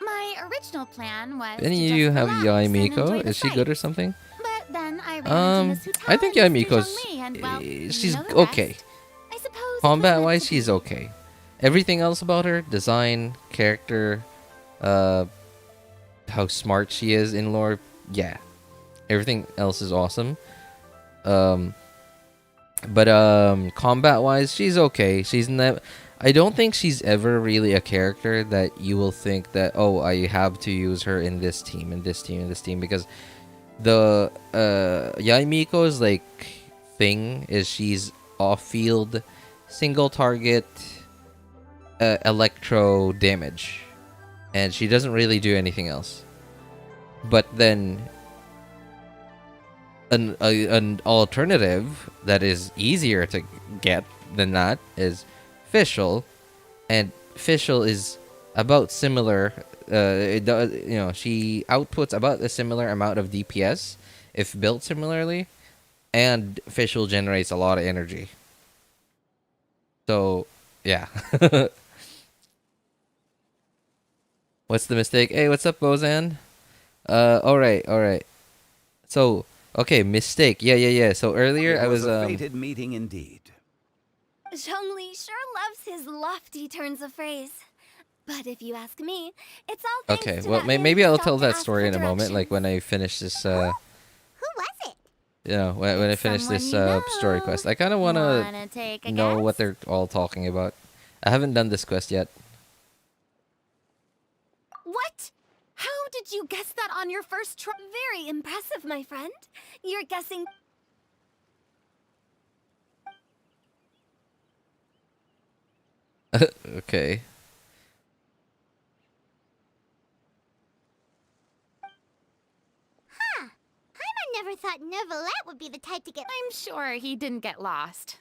My original plan was Any to of you just have relax Yae and Miko? enjoy the Is she sight. good or something? But Then I ran into Miss I think Hutala and Yae Mr. Miko's Zhongli, and, well, you she's know the okay. rest. I suppose Combat wise, she's okay. Everything else about her, design, character, how smart she is in lore, yeah. Everything else is awesome. But combat wise, she's okay. She's never. I don't think she's ever really a character that you will think that, oh, I have to use her in this team, in this team, in this team, because the Yae Miko's like thing is she's off-field, single target, electro damage, and she doesn't really do anything else. But then an alternative that is easier to get than that is Fischl, and Fischl is about similar. She outputs about a similar amount of DPS if built similarly, and Fischl generates a lot of energy. So, yeah. What's the mistake? Hey, what's up, Bozan? Alright. So, okay, mistake. Yeah. So earlier I was a fated meeting indeed. Zhongli sure loves his lofty turns of phrase. But if you ask me, it's all thanks okay, to well, that man maybe who I'll stopped tell to that ask story for in a moment, like when I finish this. Who was it? You know, when I finish this story quest. I kind of want to know what they're all talking about. I haven't done this quest yet. What? How did you guess that on your first try? Very impressive, my friend. You're guessing... Okay. Huh. Paimon never thought Neuvillette would be the type to get... I'm sure he didn't get lost.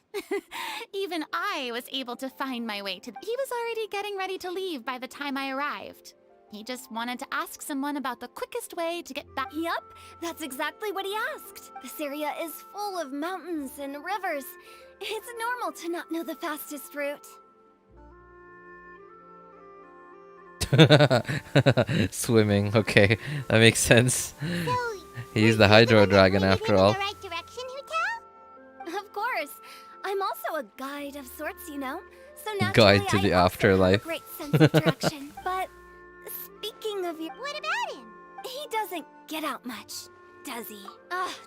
Even I was able to find my way to... He was already getting ready to leave by the time I arrived. He just wanted to ask someone about the quickest way to get back. Yup, that's exactly what he asked. This area is full of mountains and rivers. It's normal to not know the fastest route. Swimming, okay. That makes sense. So, He's the Hydro Dragon after all. in the right direction, Hutale? Of course. I'm also a guide of sorts, you know. So naturally, Guide to I the also afterlife. have a great sense of direction. But speaking of your... What about him? He doesn't get out much, does he?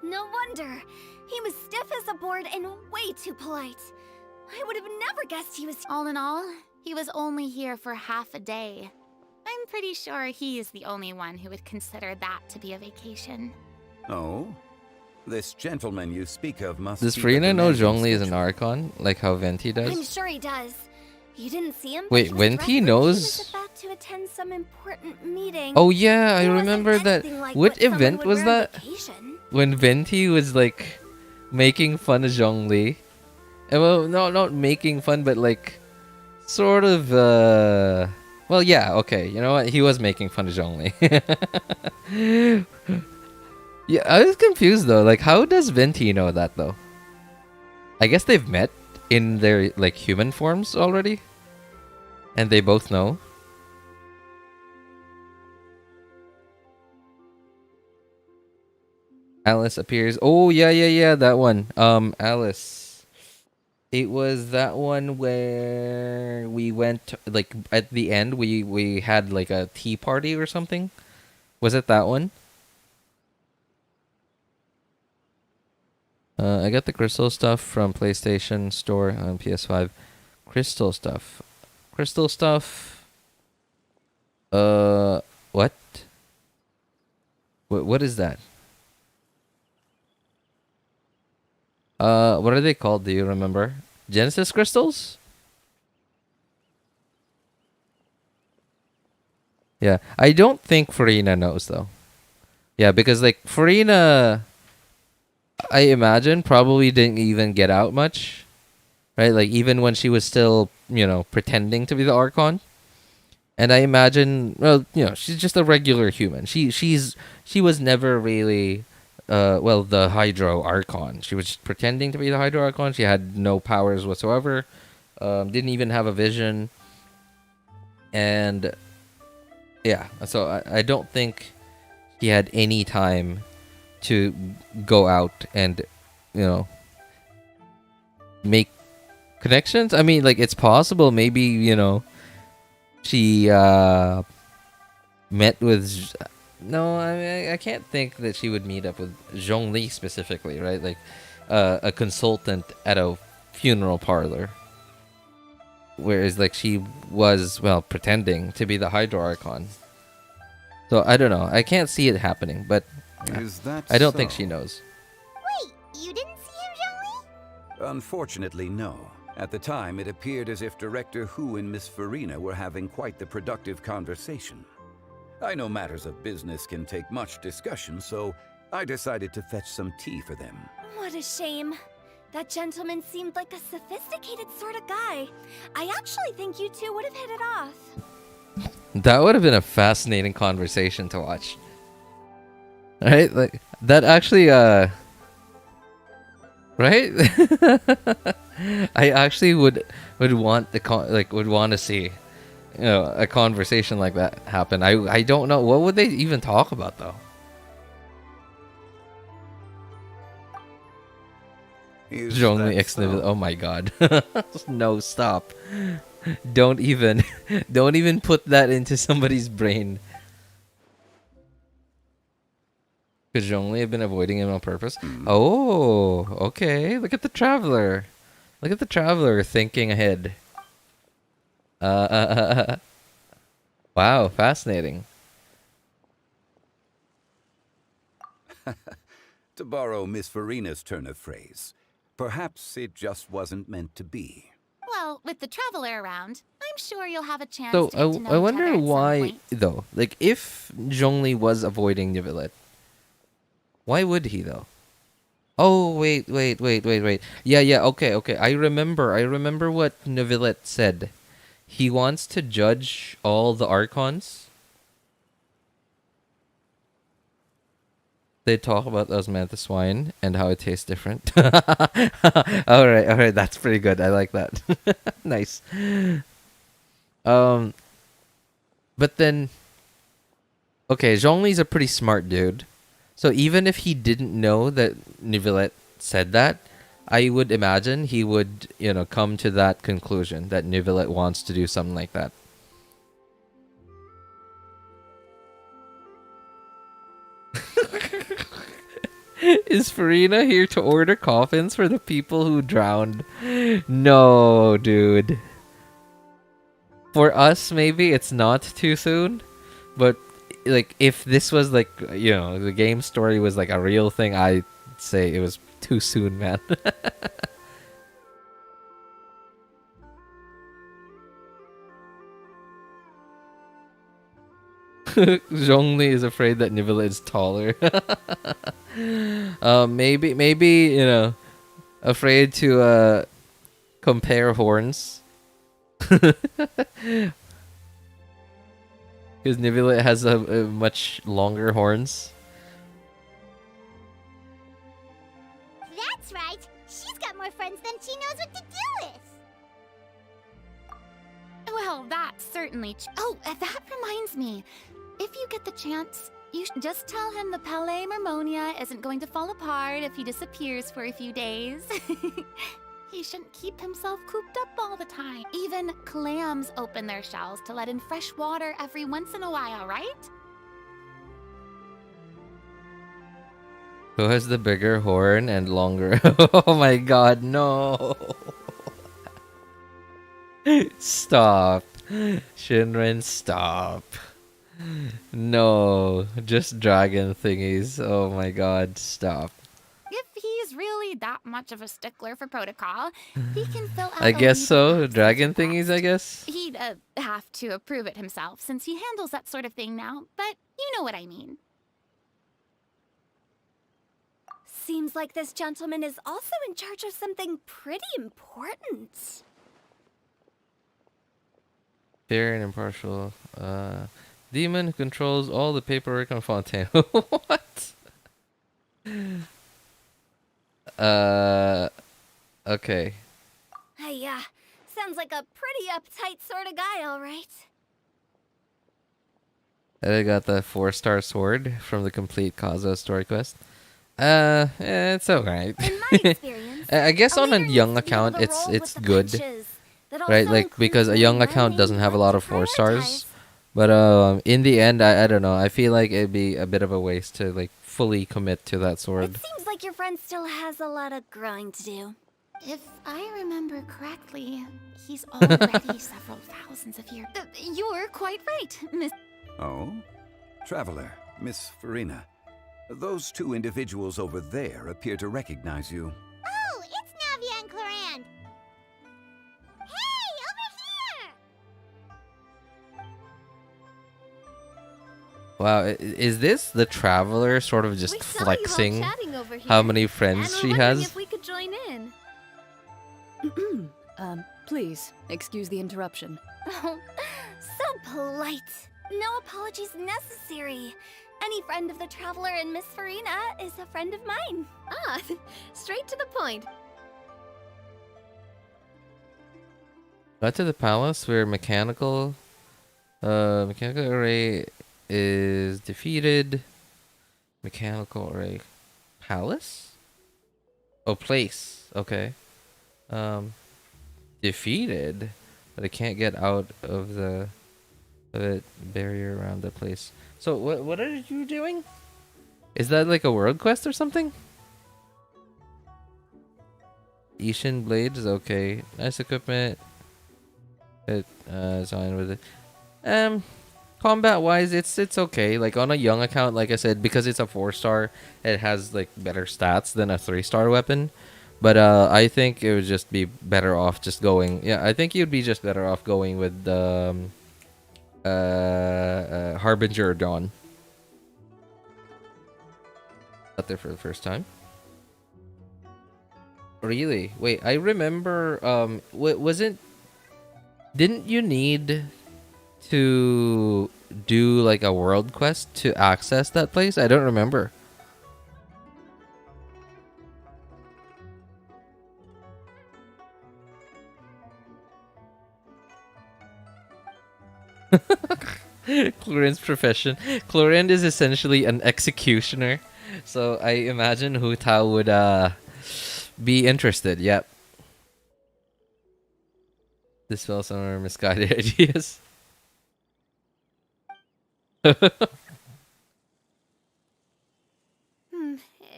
No wonder. He was stiff as a board and way too polite. I would have never guessed he was... All in all, he was only here for half a day. I'm pretty sure he is the only one who would consider that to be a vacation. Oh? This gentleman you speak of must Does be Furina know demanding Zhongli is an schedule. Archon, like how Venti I'm does? sure he does. You didn't see him? Wait, He was Venti dressed like knows? He was about to attend some important meeting. Oh yeah, I It wasn't remember that. anything like What someone event would was wear on that? vacation. When Venti was like making fun of Zhongli. Well, no, not making fun, but like sort of. Well, yeah, okay. You know what? He was making fun of Zhongli. Yeah, I was confused though. Like, how does Venti know that though? I guess they've met in their like human forms already, and they both know. Alice appears. Oh yeah, that one. Alice. It was that one where we went like at the end we had like a tea party or something. Was it that one? I got the crystal stuff from PlayStation Store on PS5. Crystal stuff. What? What is that? What are they called? Do you remember? Genesis crystals? Yeah, I don't think Furina knows though. Yeah, because like Furina, I imagine probably didn't even get out much, right? Like even when she was still, pretending to be the Archon. And I imagine, well, she's just a regular human. She was never really, the Hydro Archon. She was just pretending to be the Hydro Archon. She had no powers whatsoever. Didn't even have a vision. And yeah, so I don't think he had any time to go out and, you know, make connections. I mean, like, it's possible. Maybe, you know, she met with. No, I mean, I can't think that she would meet up with Zhongli specifically, right? Like, a consultant at a funeral parlor. Whereas, like, she was, well, pretending to be the Hydro Archon. So, I don't know. I can't see it happening, but I don't think she knows. Wait, you didn't see him, Zhongli? Unfortunately, no. At the time, it appeared as if Director Hu and Miss Farina were having quite the productive conversation. I know matters of business can take much discussion, so I decided to fetch some tea for them. What a shame. That gentleman seemed like a sophisticated sort of guy. I actually think you two would have hit it off. That would have been a fascinating conversation to watch. Right? Like, that actually, right? I actually would want would want to see, you know, a conversation like that happen. I don't know, what would they even talk about though? Zhongli X Nibble. Oh my god. No, stop. Don't even put that into somebody's brain. Could Zhongli have been avoiding him on purpose? Oh, okay. Look at the traveler. Look at the traveler thinking ahead. Wow, fascinating. To borrow Miss Farina's turn of phrase, perhaps it just wasn't meant to be. Well, with the traveler around, I'm sure you'll have a chance So to get to know I each wonder other at some why point. though. Like, if Zhongli was avoiding Nivellet, why would he though? Oh wait. Yeah. Okay. I remember what Nivellet said. He wants to judge all the Archons. They talk about osmanthus wine and how it tastes different. all right, that's pretty good. I like that. Nice. But then, okay, Zhongli's a pretty smart dude. So even if he didn't know that Nivellet said that, I would imagine he would, you know, come to that conclusion that Nivellet wants to do something like that. Is Farina here to order coffins for the people who drowned? No, dude. For us, maybe it's not too soon. But, like, if this was, like, you know, the game story was, like, a real thing, I'd say it was too soon, man. Zhongli is afraid that Nivellet is taller. Maybe, you know, afraid to compare horns. Because Nivellet has a much longer horns. That's right. She's got more friends than she knows what to do with. Well, that's certainly. Oh, that reminds me. If you get the chance, you should just tell him the Palais Mermonia isn't going to fall apart if he disappears for a few days. He shouldn't keep himself cooped up all the time. Even clams open their shells to let in fresh water every once in a while, right? Who has the bigger horn and longer? Oh my god, no. Stop. Shinren, stop. No, just dragon thingies. Oh my god, stop. If he's really that much of a stickler for protocol, he can fill out I a guess leave of so. absence Dragon request. thingies, I guess. He'd have to approve it himself since he handles that sort of thing now, but you know what I mean. Seems like this gentleman is also in charge of something pretty important. Fair and impartial. Demon who controls all the paperwork on Fontaine. What? Okay. Hey, sounds like a pretty uptight sort of guy, all right. I got the 4-star sword from the complete Kazuha story quest. It's alright. In my experience, I guess a on a leader young needs to be able account, to it's roll with the good, punches. That right? also Like includes because a knowing young when account and doesn't have a what lot to of 4-stars. prioritize. But in the end, I don't know. I feel like it'd be a bit of a waste to like fully commit to that sword. It seems like your friend still has a lot of growing to do. If I remember correctly, he's already several thousands of years. You're quite right, Miss. Oh? Traveler, Miss Farina. Those two individuals over there appear to recognize you. Oh, it's Navia and Cloran. Hey, over here! Wow, is this the traveler sort of just flexing how many friends she has? If we could join in. Please, excuse the interruption. Oh, so polite. No apologies necessary. Any friend of the Traveler and Miss Farina is a friend of mine. Ah, straight to the point. Got to the palace where mechanical array is defeated. Mechanical array palace? Oh, place. Okay. Defeated, but I can't get out of the barrier around the place. So what are you doing? Is that like a world quest or something? Ishin blades, okay. Nice equipment. It's on with it. Combat wise, it's okay. Like on a young account, like I said, because it's a 4-star, it has like better stats than a 3-star weapon. But I think it would just be better off just going. Yeah, I think you'd be just better off going with Harbinger Dawn. Out there for the first time. Really? Wait, I remember. Wasn't? Didn't you need to do like a world quest to access that place? I don't remember. Clorin's profession. Clorin is essentially an executioner. So I imagine Hu Tao would be interested. Yep. This fell some are misguided ideas.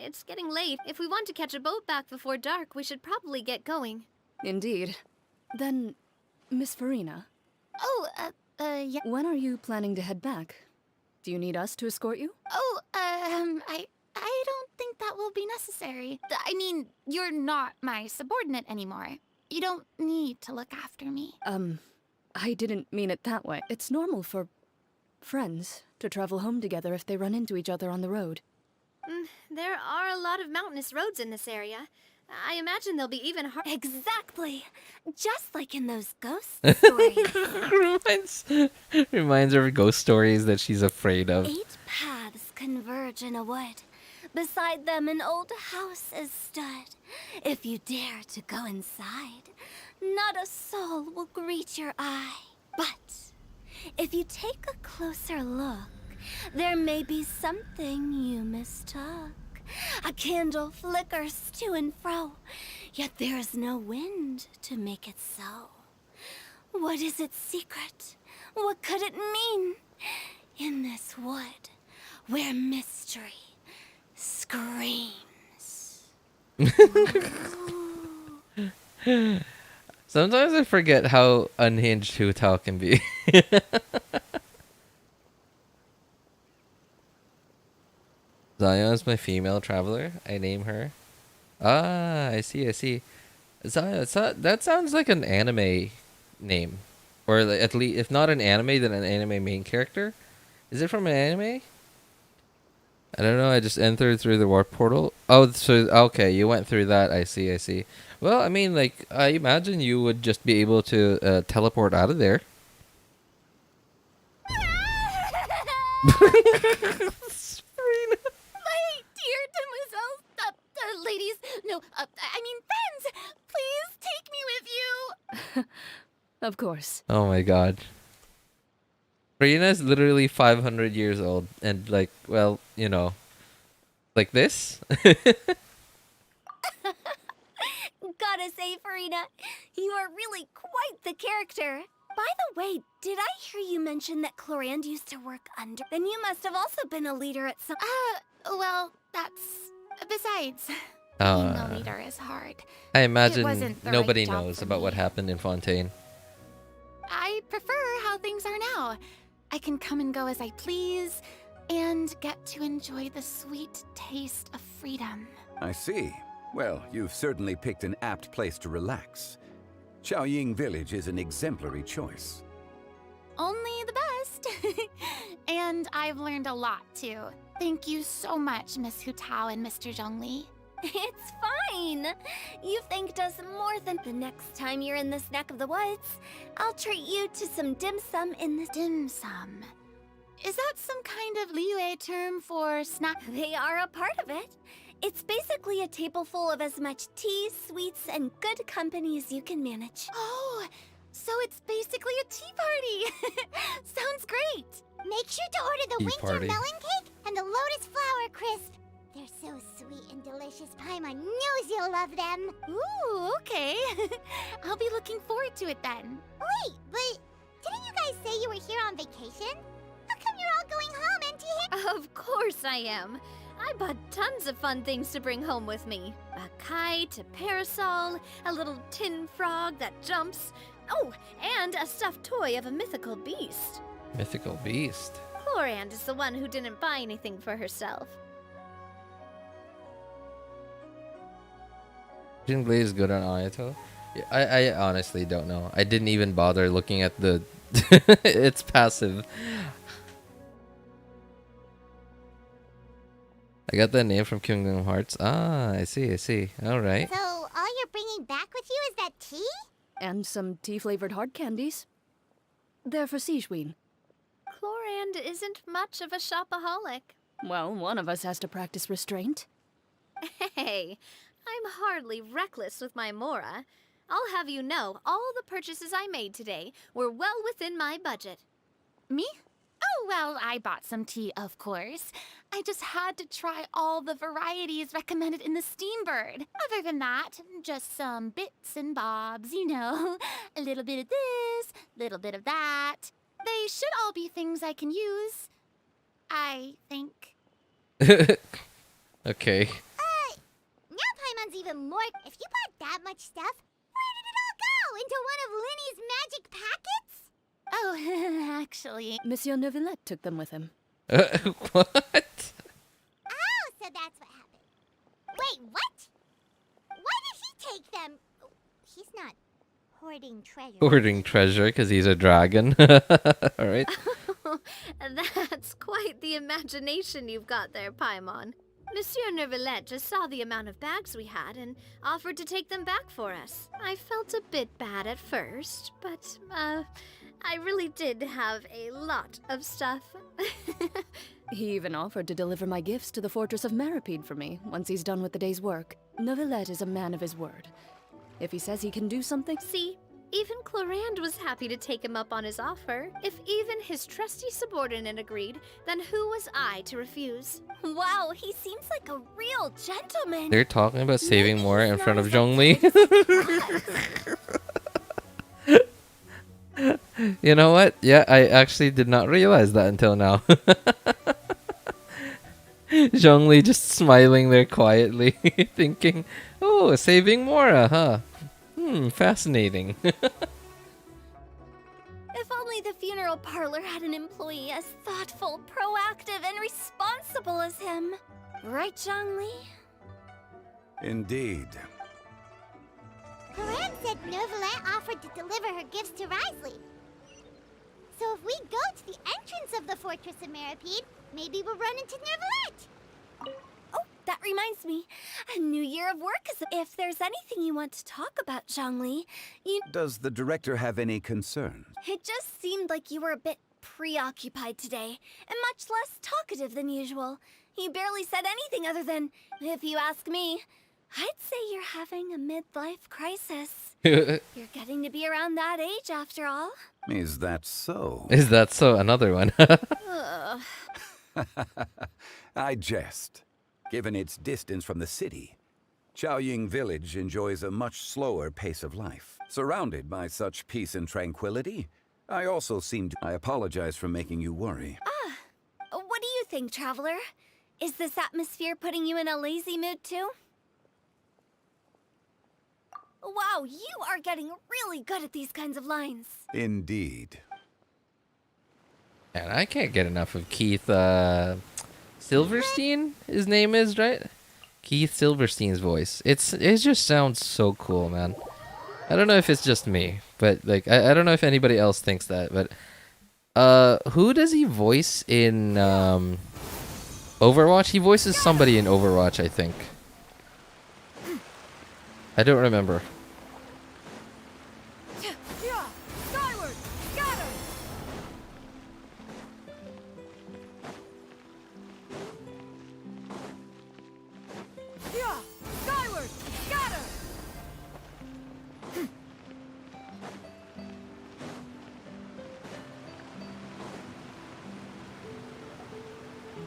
It's getting late. If we want to catch a boat back before dark, we should probably get going. Indeed. Then, Miss Farina. Oh, yeah. When are you planning to head back? Do you need us to escort you? Oh, I don't think that will be necessary. I mean, you're not my subordinate anymore. You don't need to look after me. I didn't mean it that way. It's normal for friends to travel home together if they run into each other on the road. There are a lot of mountainous roads in this area. I imagine they'll be even hard. Exactly. Just like in those ghost stories. Reminds her of ghost stories that she's afraid of. 8 paths converge in a wood. Beside them an old house is stood. If you dare to go inside, not a soul will greet your eye. But if you take a closer look, there may be something you mistook. A candle flickers to and fro, yet there is no wind to make it so. What is its secret? What could it mean? In this wood, where mystery screams. Sometimes I forget how unhinged Hu Tao can be. Zion is my female traveler. I name her. Ah, I see. Zion, that sounds like an anime name, or at least if not an anime, then an anime main character. Is it from an anime? I don't know. I just entered through the warp portal. Oh, so okay, you went through that. I see. Well, I mean, like, I imagine you would just be able to teleport out of there. Ladies, no, I mean friends, please take me with you. Of course. Oh my god. Farina is literally 500 years old, and like, well, you know, Like this? Gotta say, Farina, you are really quite the character. By the way, did I hear you mention that Clorand used to work under? Then you must have also been a leader at some... Well, that's... Besides, being a leader is hard. I imagine wasn't the nobody right job knows for about me. what happened in Fontaine. I prefer how things are now. I can come and go as I please, and get to enjoy the sweet taste of freedom. I see. Well, you've certainly picked an apt place to relax. Xiaoying Village is an exemplary choice. Only the best. And I've learned a lot, too. Thank you so much, Miss Hu Tao and Mr. Zhongli. It's fine. You thanked us more than the next time you're in this neck of the woods. I'll treat you to some dim sum in the... Dim sum. Is that some kind of Liyue term for snack? They are a part of it. It's basically a table full of as much tea, sweets, and good company as you can manage. Oh, so it's basically a tea party. Sounds great. Make sure to order the Tea winter party. melon cake and the lotus flower crisp. They're so sweet and delicious, Paimon knows you'll love them. Ooh, okay. I'll be looking forward to it then. Wait, but didn't you guys say you were here on vacation? How come you're all going home empty-handed? Of course I am. I bought tons of fun things to bring home with me. A kite, a parasol, a little tin frog that jumps. Oh, and a stuffed toy of a mythical beast. Mythical beast. Clorand is the one who didn't buy anything for herself. Jin Blaze is good on Ayato? Yeah, I honestly don't know. I didn't even bother looking at the... its passive. I got that name from Kingdom Hearts. Ah, I see. Alright. So, all you're bringing back with you is that tea? And some tea-flavored hard candies. They're for Sijuin. Clorand isn't much of a shopaholic. Well, one of us has to practice restraint. Hey, I'm hardly reckless with my Mora. I'll have you know, all the purchases I made today were well within my budget. Me? Oh, well, I bought some tea, of course. I just had to try all the varieties recommended in the Steambird. Other than that, just some bits and bobs, you know. A little bit of this, little bit of that. They should all be things I can use, I think. Okay. Now Paimon's even more... If you bought that much stuff, where did it all go? Into one of Linny's magic packets? Oh, actually... Monsieur Neuvillette took them with him. What? Oh, so that's what happened. Wait, what? Why did he take them? He's not hoarding treasure. Hoarding treasure because he's a dragon. Alright. That's quite the imagination you've got there, Paimon. Monsieur Neuvillette just saw the amount of bags we had and offered to take them back for us. I felt a bit bad at first, but, I really did have a lot of stuff. He even offered to deliver my gifts to the Fortress of Meripede for me once he's done with the day's work. Neuvillette is a man of his word. If he says he can do something... See, even Clorand was happy to take him up on his offer. If even his trusty subordinate agreed, then who was I to refuse? Wow, he seems like a real gentleman. They're talking about saving more in front of Zhongli. You know what? Yeah, I actually did not realize that until now. Zhongli just smiling there quietly, thinking, oh, saving Mora, huh? Fascinating. If only the funeral parlor had an employee as thoughtful, proactive, and responsible as him. Right, Zhongli? Indeed. Clorand said Neuvillette offered to deliver her gifts to Risley. So if we go to the entrance of the Fortress of Meripede, maybe we'll run into Neuvillette. Oh, that reminds me. A new year of work is... If there's anything you want to talk about, Zhongli, you... Does the director have any concerns? It just seemed like you were a bit preoccupied today, and much less talkative than usual. You barely said anything other than, if you ask me, I'd say you're having a midlife crisis. You're getting to be around that age after all. Is that so? Is that so? Another one. I jest. given its distance from the city. Xiaoying village enjoys a much slower pace of life. Surrounded by such peace and tranquility, I also seem to... I apologize for making you worry. What do you think, Traveler? Is this atmosphere putting you in a lazy mood too? Wow, you are getting really good at these kinds of lines. Indeed. And I can't get enough of Keith Silverstein, his name is, right? Keith Silverstein's voice. It just sounds so cool, man. I don't know if it's just me, but like I don't know if anybody else thinks that, but who does he voice in Overwatch? He voices somebody in Overwatch, I think. I don't remember.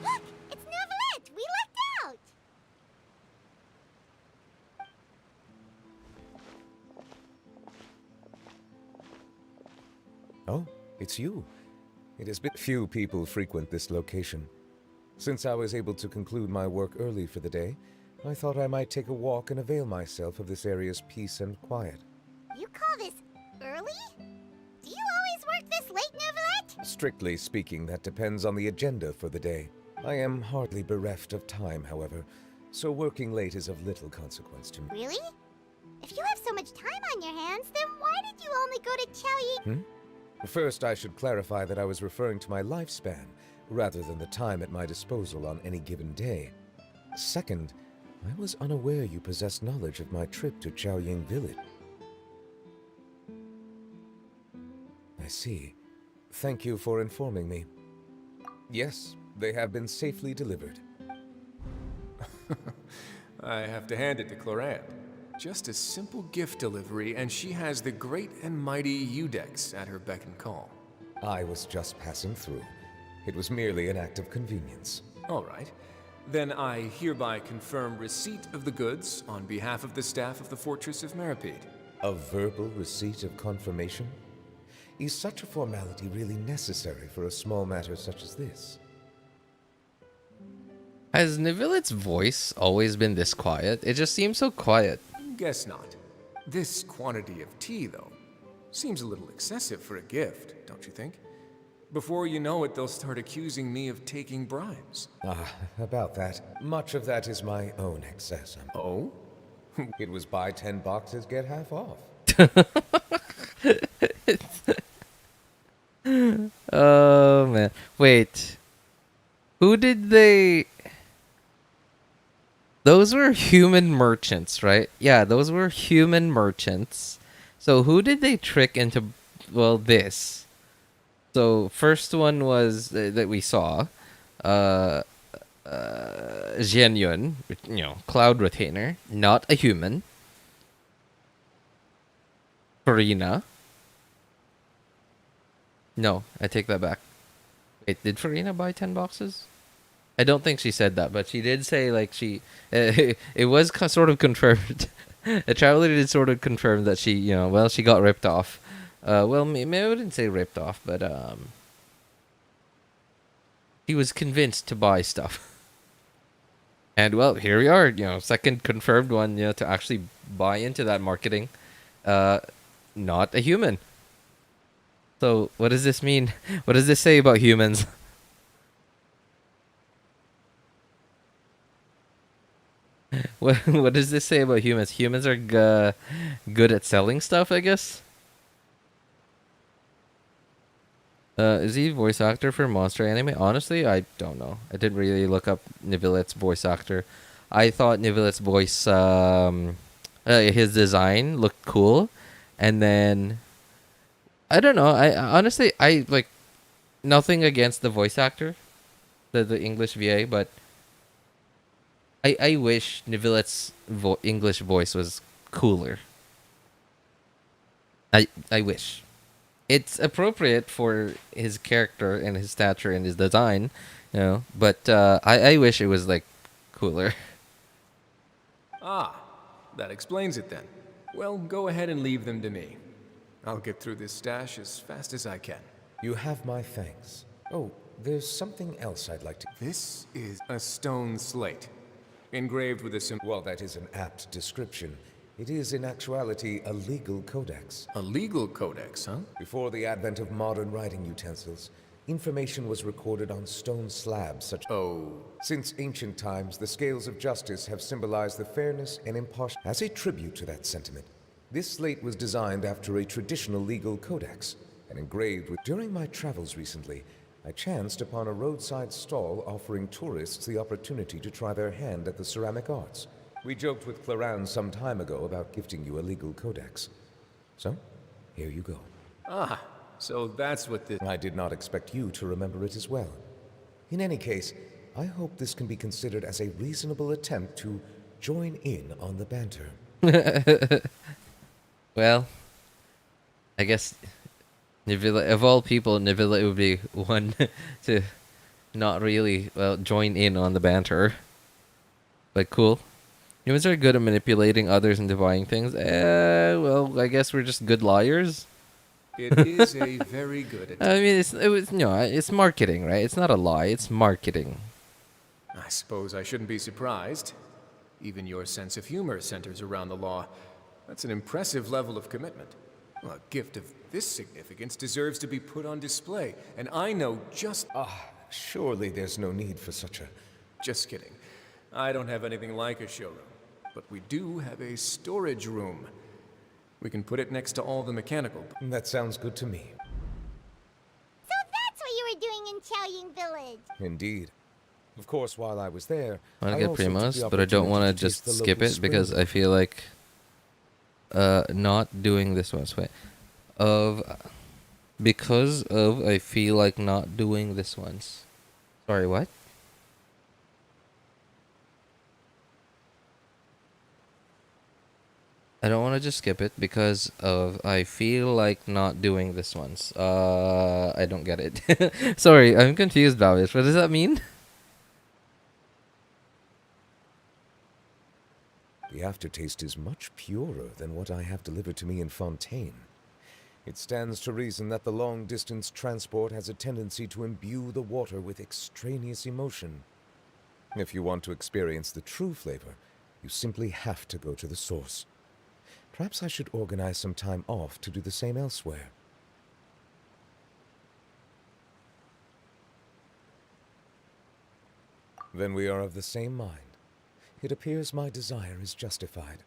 Look, it's Novelette. We lucked out. Oh, it's you. It has been few people frequent this location. Since I was able to conclude my work early for the day, I thought I might take a walk and avail myself of this area's peace and quiet. You call this early? Do you always work this late, Novelette? Strictly speaking, that depends on the agenda for the day. I am hardly bereft of time, however, so working late is of little consequence to me. Really? If you have so much time on your hands, then why did you only go to Xiaoying? First, I should clarify that I was referring to my lifespan, rather than the time at my disposal on any given day. Second, I was unaware you possessed knowledge of my trip to Xiaoying Village. I see. Thank you for informing me. Yes, they have been safely delivered. I have to hand it to Clorant. Just a simple gift delivery, and she has the great and mighty Udex at her beck and call. I was just passing through. It was merely an act of convenience. All right. Then I hereby confirm receipt of the goods on behalf of the staff of the Fortress of Meripede. A verbal receipt of confirmation? Is such a formality really necessary for a small matter such as this? Has Nivellet's voice always been this quiet? It just seems so quiet. Guess not. This quantity of tea, though, seems a little excessive for a gift, don't you think? Before you know it, they'll start accusing me of taking bribes. About that. Much of that is my own excess. Oh? It was buy 10 boxes, get half off. Oh, man. Wait. Who did they... Those were human merchants, right? Yeah, those were human merchants. So who did they trick into, well, this? So first one was that we saw, Xianyun, Cloud Retainer, not a human. Farina. No, I take that back. Wait, did Farina buy 10 boxes? I don't think she said that, but she did say, like, she... it was sort of confirmed. The Traveler did sort of confirm that she, well, she got ripped off. Well, maybe I wouldn't say ripped off, but, he was convinced to buy stuff. And, well, here we are, second confirmed one, to actually buy into that marketing. Not a human. So, what does this mean? What does this say about humans? What does this say about humans? Humans are good at selling stuff, I guess? Is he voice actor for Monster Anime? Honestly, I don't know. I didn't really look up Nivellet's voice actor. I thought Nivellet's voice, his design looked cool. And then, I don't know. I honestly, like, nothing against the voice actor, the English VA, but I wish Nivellet's English voice was cooler. I wish. It's appropriate for his character and his stature and his design, but I wish it was, like, cooler. Ah, that explains it then. Well, go ahead and leave them to me. I'll get through this stash as fast as I can. You have my thanks. Oh, there's something else I'd like to... This is a stone slate, engraved with a symbol. Well, that is an apt description. It is, in actuality, a legal codex. A legal codex, huh? Before the advent of modern writing utensils, information was recorded on stone slabs such... Oh. Since ancient times, the scales of justice have symbolized the fairness and impartiality. As a tribute to that sentiment, this slate was designed after a traditional legal codex and engraved with... During my travels recently, I chanced upon a roadside stall offering tourists the opportunity to try their hand at the ceramic arts. We joked with Claran some time ago about gifting you a legal codex. So, here you go. Ah, so that's what this... I did not expect you to remember it as well. In any case, I hope this can be considered as a reasonable attempt to join in on the banter. Well, I guess Nivilla, of all people, Nivilla would be one to not really, well, join in on the banter. But cool. Humans are good at manipulating others into buying things. Well, I guess we're just good liars. It is a very good attempt. I mean, it's marketing, right? It's not a lie. It's marketing. I suppose I shouldn't be surprised. Even your sense of humor centers around the law. That's an impressive level of commitment. Well, a gift of this significance deserves to be put on display, and I know just... surely there's no need for such a... Just kidding. I don't have anything like a showroom, but we do have a storage room. We can put it next to all the mechanical... That sounds good to me. So that's what you were doing in Xianyun Village. Indeed. Of course, while I was there, I want to get also took Primos, the but I don't want to opportunity just taste the skip local it because spring I feel like not doing this one. Because of I feel like not doing this once. Sorry, what? I don't want to just skip it because of I feel like not doing this once. I don't get it. Sorry, I'm confused about it. What does that mean? The aftertaste is much purer than what I have delivered to me in Fontaine. It stands to reason that the long-distance transport has a tendency to imbue the water with extraneous emotion. If you want to experience the true flavor, you simply have to go to the source. Perhaps I should organize some time off to do the same elsewhere. Then we are of the same mind. It appears my desire is justified.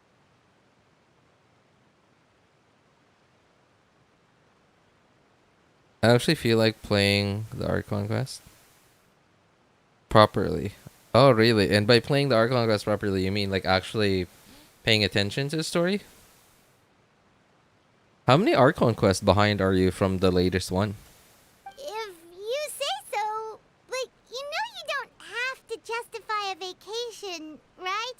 I actually feel like playing the Archon Quest properly. Oh, really? And by playing the Archon Quest properly, you mean like actually paying attention to the story? How many Archon Quests behind are you from the latest one? If you say so, but you know you don't have to justify a vacation, right?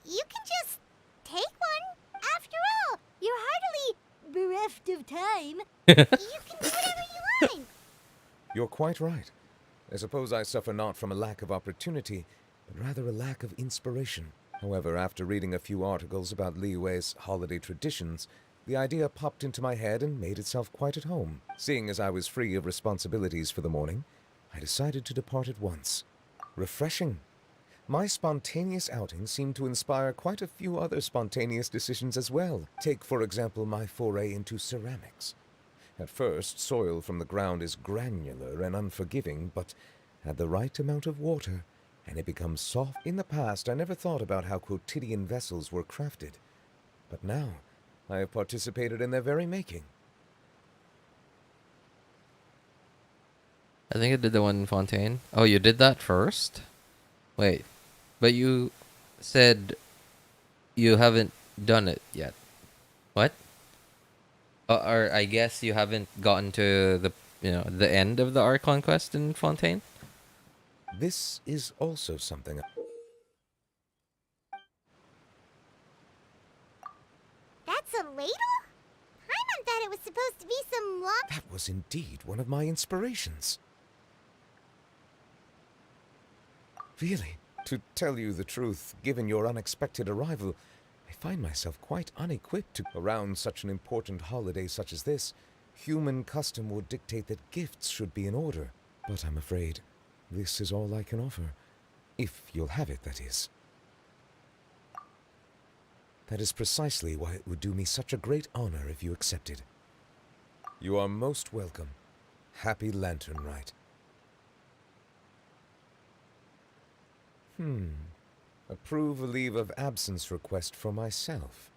You can just take one. After all, you're hardly bereft of time. You can do whatever you want. You're quite right. I suppose I suffer not from a lack of opportunity, but rather a lack of inspiration. However, after reading a few articles about Liyue's holiday traditions, the idea popped into my head and made itself quite at home. Seeing as I was free of responsibilities for the morning, I decided to depart at once. Refreshing. My spontaneous outing seemed to inspire quite a few other spontaneous decisions as well. Take, for example, my foray into ceramics. At first, soil from the ground is granular and unforgiving, but add the right amount of water, and it becomes soft. In the past, I never thought about how quotidian vessels were crafted. But now, I have participated in their very making. I think I did the one in Fontaine. Oh, you did that first? Wait. But you said you haven't done it yet. What? Or I guess you haven't gotten to the end of the Archon Quest in Fontaine? This is also something... That's a ladle? Paimon thought it was supposed to be some long... That was indeed one of my inspirations. Really, To tell you the truth, given your unexpected arrival, I find myself quite unequipped to around such an important holiday such as this. Human custom would dictate that gifts should be in order, but I'm afraid this is all I can offer. If you'll have it, that is. That is precisely why it would do me such a great honor if you accepted. You are most welcome. Happy Lantern Rite. Approve a leave of absence request for myself.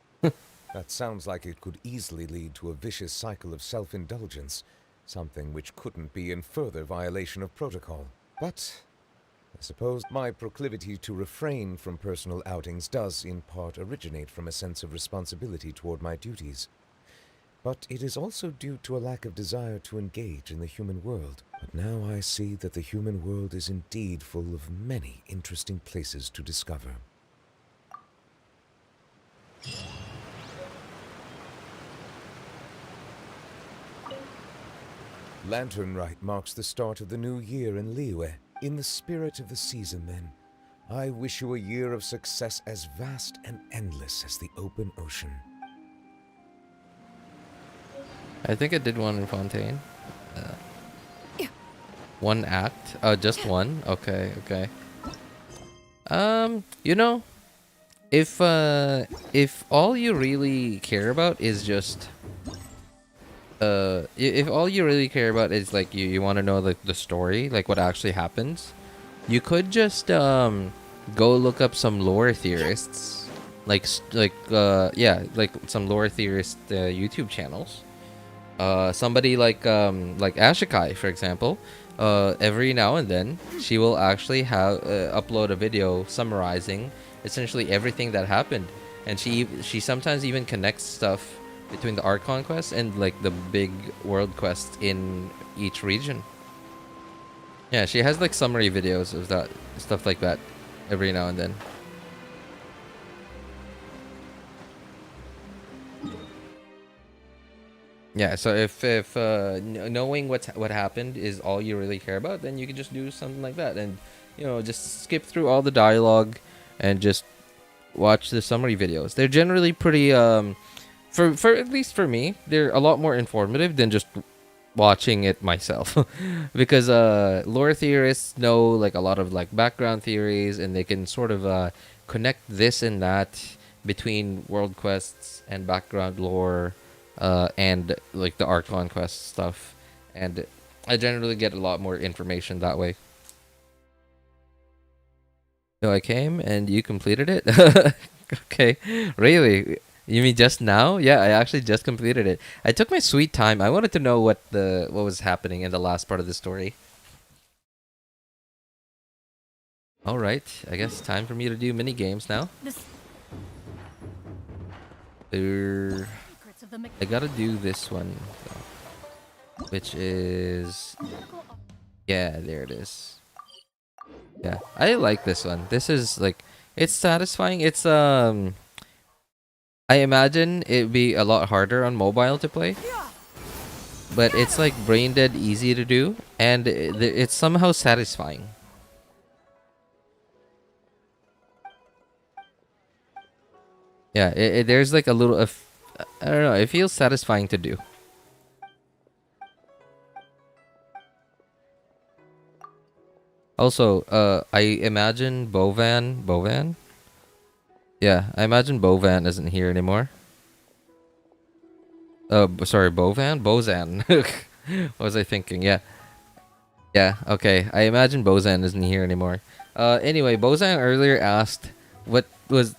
That sounds like it could easily lead to a vicious cycle of self-indulgence, something which couldn't be in further violation of protocol. But I suppose my proclivity to refrain from personal outings does in part originate from a sense of responsibility toward my duties. But it is also due to a lack of desire to engage in the human world. But now I see that the human world is indeed full of many interesting places to discover. Lantern Rite marks the start of the new year in Liyue. In the spirit of the season, then, I wish you a year of success as vast and endless as the open ocean. I think I did one in Fontaine. One act? Oh, just one? Okay, okay. You know, if all you really care about is just if all you really care about is like you want to know like the story, like what actually happens, you could just go look up some lore theorists, like some lore theorist YouTube channels. Somebody like Ashikai, for example. Every now and then she will actually have upload a video summarizing essentially everything that happened, and she sometimes even connects stuff between the Archon quests and like the big world quests in each region. Yeah, she has like summary videos of that stuff like that every now and then. Yeah, so if knowing what happened is all you really care about, then you can just do something like that, and just skip through all the dialogue and just watch the summary videos. They're generally pretty for at least for me, they're a lot more informative than just watching it myself. Because lore theorists know like a lot of like background theories, and they can sort of connect this and that between world quests and background lore. And like the Archon quest stuff, and I generally get a lot more information that way. So I came and you completed it? Okay, really? You mean just now? Yeah, I actually just completed it. I took my sweet time. I wanted to know what was happening in the last part of the story. All right, I guess time for me to do mini games now. I gotta do this one, though, which is, yeah, there it is. Yeah, I like this one. This is like, it's satisfying. It's I imagine it'd be a lot harder on mobile to play, but it's like brain dead easy to do, and it's somehow satisfying. Yeah, there's like a little I don't know, it feels satisfying to do. Also, I imagine Bovan? Yeah, I imagine Bovan isn't here anymore. Sorry, Bozan. What was I thinking? Yeah. Yeah, okay. I imagine Bozan isn't here anymore. Anyway, Bozan earlier asked what was...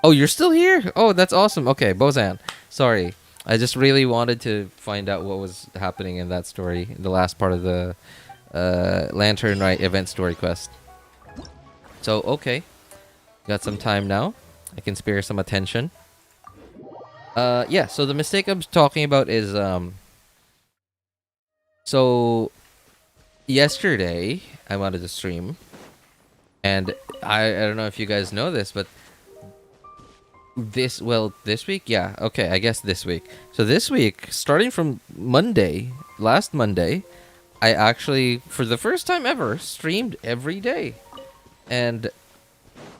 Oh, you're still here? Oh, that's awesome. Okay, Bozan. Sorry. I just really wanted to find out what was happening in that story, in the last part of the Lantern Rite event story quest. So, okay. Got some time now. I can spare some attention. Yeah, so the mistake I'm talking about is, so, yesterday, I wanted to stream. And I don't know if you guys know this, but this week, yeah, okay, I guess this week. So this week, starting from last Monday, I actually, for the first time ever, streamed every day. And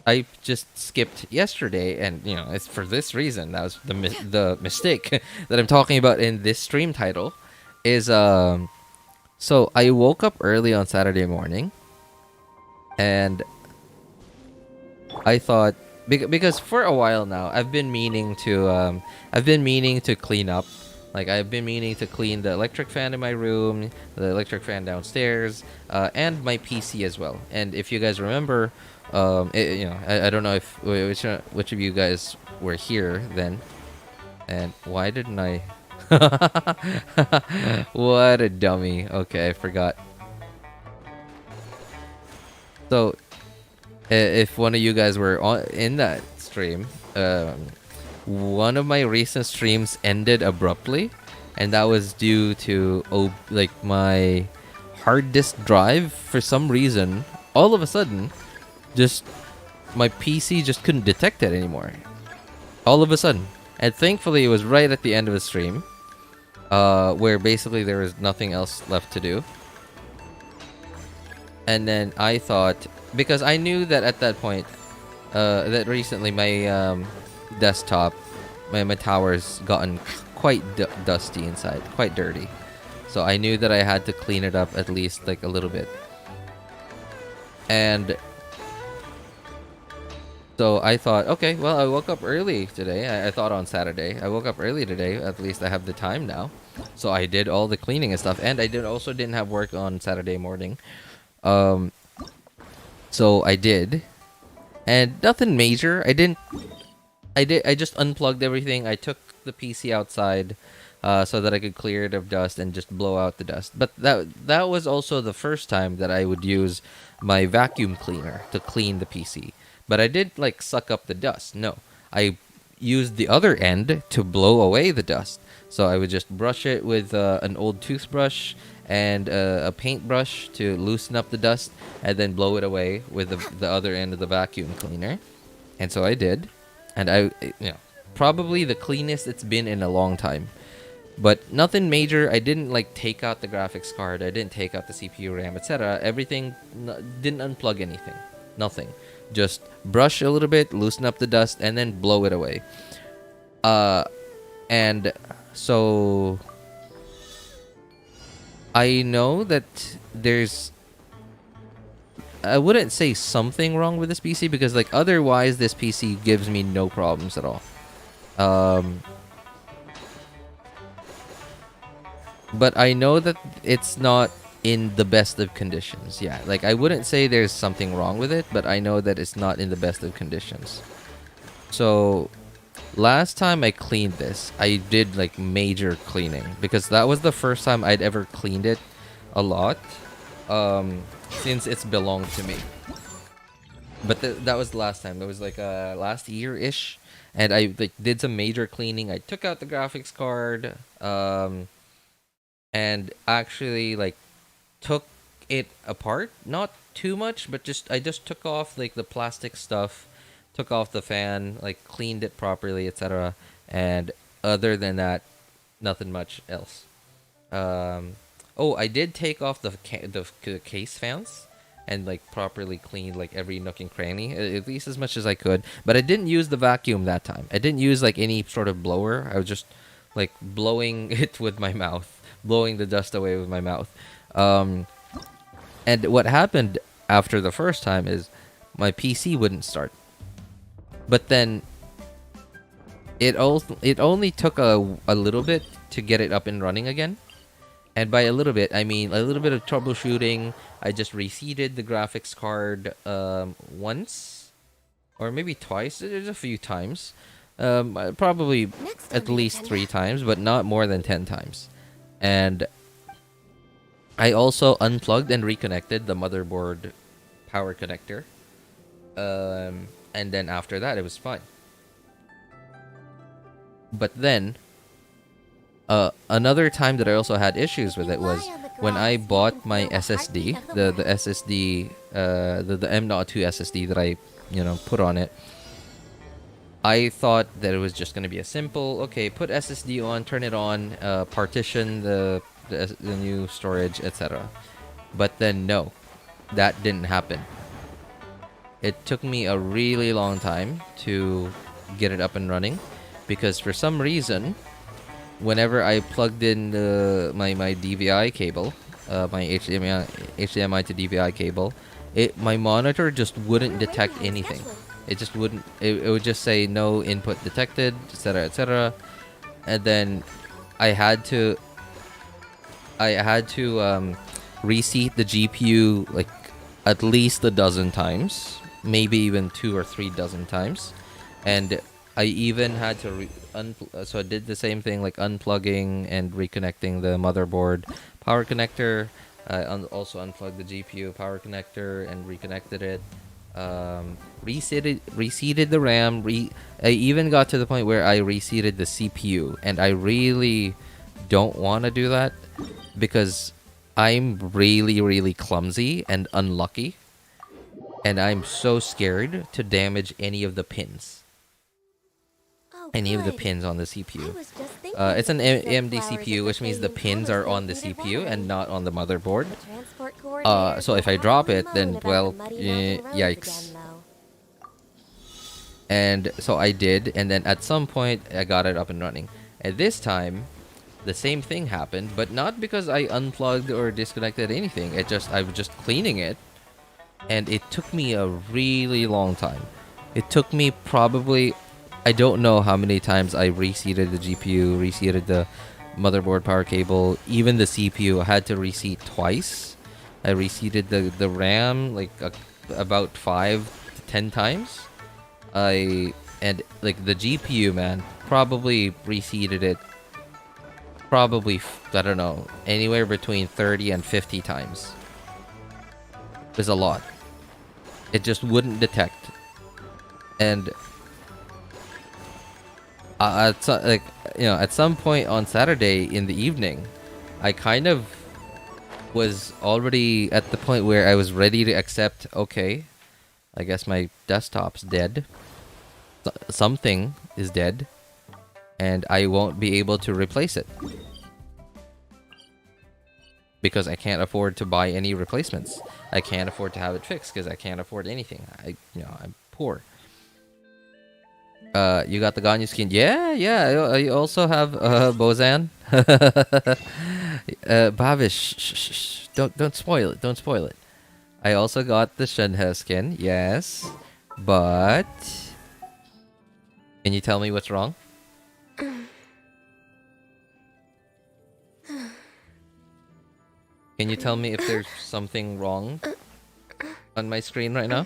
I just skipped yesterday, and you know, it's for this reason. That was the mistake that I'm talking about in this stream title. Is so I woke up early on Saturday morning, and I thought because for a while now I've been meaning to clean up. Like, I've been meaning to clean the electric fan in my room, the electric fan downstairs, and my PC as well. And if you guys remember, you know, I don't know if which of you guys were here then, and why didn't I? What a dummy. Okay, I forgot. So, if one of you guys were in that stream, one of my recent streams ended abruptly, and that was due to like my hard disk drive. For some reason, all of a sudden, just my PC just couldn't detect it anymore. All of a sudden, and thankfully it was right at the end of the stream, where basically there was nothing else left to do. And then I thought, because I knew that at that point, that recently my desktop, my tower's gotten quite dusty inside, quite dirty. So I knew that I had to clean it up at least like a little bit. And so I thought, okay, well, I woke up early today. I thought on Saturday. I woke up early today. At least I have the time now. So I did all the cleaning and stuff. And I also didn't have work on Saturday morning. So I did. And nothing major. I just unplugged everything. I took the PC outside so that I could clear it of dust and just blow out the dust. But that was also the first time that I would use my vacuum cleaner to clean the PC. But I did like suck up the dust. No, I used the other end to blow away the dust. So I would just brush it with an old toothbrush and a paintbrush to loosen up the dust, and then blow it away with the other end of the vacuum cleaner. And so I did. And probably the cleanest it's been in a long time. But nothing major. I didn't like take out the graphics card. I didn't take out the CPU, RAM, etc. Everything, didn't unplug anything. Nothing. Just brush a little bit, loosen up the dust, and then blow it away. And so I know that there's, I wouldn't say something wrong with this PC, because like otherwise this PC gives me no problems at all. But I know that it's not in the best of conditions. Yeah, like I wouldn't say there's something wrong with it, but I know that it's not in the best of conditions. So last time I cleaned this, I did like major cleaning, because that was the first time I'd ever cleaned it a lot, since it's belonged to me. But that was the last time. That was like last year-ish, and I like did some major cleaning. I took out the graphics card, and actually like took it apart, not too much, but I just took off like the plastic stuff, took off the fan, like cleaned it properly, etc. And other than that, nothing much else. Oh, I did take off the case fans and like properly cleaned like every nook and cranny, at least as much as I could. But I didn't use the vacuum that time. I didn't use like any sort of blower. I was just like blowing it with my mouth, blowing the dust away with my mouth. And what happened after the first time is my PC wouldn't start. But then it only took a little bit to get it up and running again. And by a little bit, I mean a little bit of troubleshooting. I just reseated the graphics card once, or maybe twice. There's a few times. Probably at least 3 times, but not more than 10 times. And I also unplugged and reconnected the motherboard power connector. And then after that, it was fine. But then, another time that I also had issues with it was when I bought my SSD, the SSD, the M.2 SSD that I, put on it. I thought that it was just going to be a simple, okay, put SSD on, turn it on, partition the new storage, etc. But then no, that didn't happen. it took me a really long time to get it up and running, because for some reason, whenever I plugged in my DVI cable, my HDMI to DVI cable, my monitor just wouldn't detect anything. It just wouldn't. It would just say no input detected, etc., etc. And then I had to reseat the GPU like at least a dozen times, maybe even 2 or 3 dozen times, and I even had to so I did the same thing, like unplugging and reconnecting the motherboard power connector. I also unplugged the GPU power connector and reconnected it. Reseated the RAM. I even got to the point where I reseated the CPU, and I really don't want to do that because I'm really clumsy and unlucky, and I'm so scared to damage any of the pins. Any of the pins on the CPU. It's an AMD CPU, which means the pins are on the CPU and not on the motherboard. So if I drop it, then, well, yikes. And so I did, and then at some point, I got it up and running. And this time, the same thing happened, but not because I unplugged or disconnected anything. I was just cleaning it, and it took me a really long time. It took me probably... I don't know how many times I reseated the GPU, reseated the motherboard power cable, even the CPU. I had to reseat twice. I reseated the RAM like about 5 to 10 times. And like the GPU, man, probably reseated it. Probably, I don't know, anywhere between 30 and 50 times. It was a lot. It just wouldn't detect. And at some point on Saturday in the evening, I kind of was already at the point where I was ready to accept, okay, I guess my desktop's dead. Something is dead, and I won't be able to replace it because I can't afford to buy any replacements. I can't afford to have it fixed because I can't afford anything. I'm poor. You got the Ganyu skin? Yeah. I also have Bozan. Bavish, shh. Don't spoil it. Don't spoil it. I also got the Shenhe skin. Yes, but can you tell me what's wrong? Can you tell me if there's something wrong on my screen right now?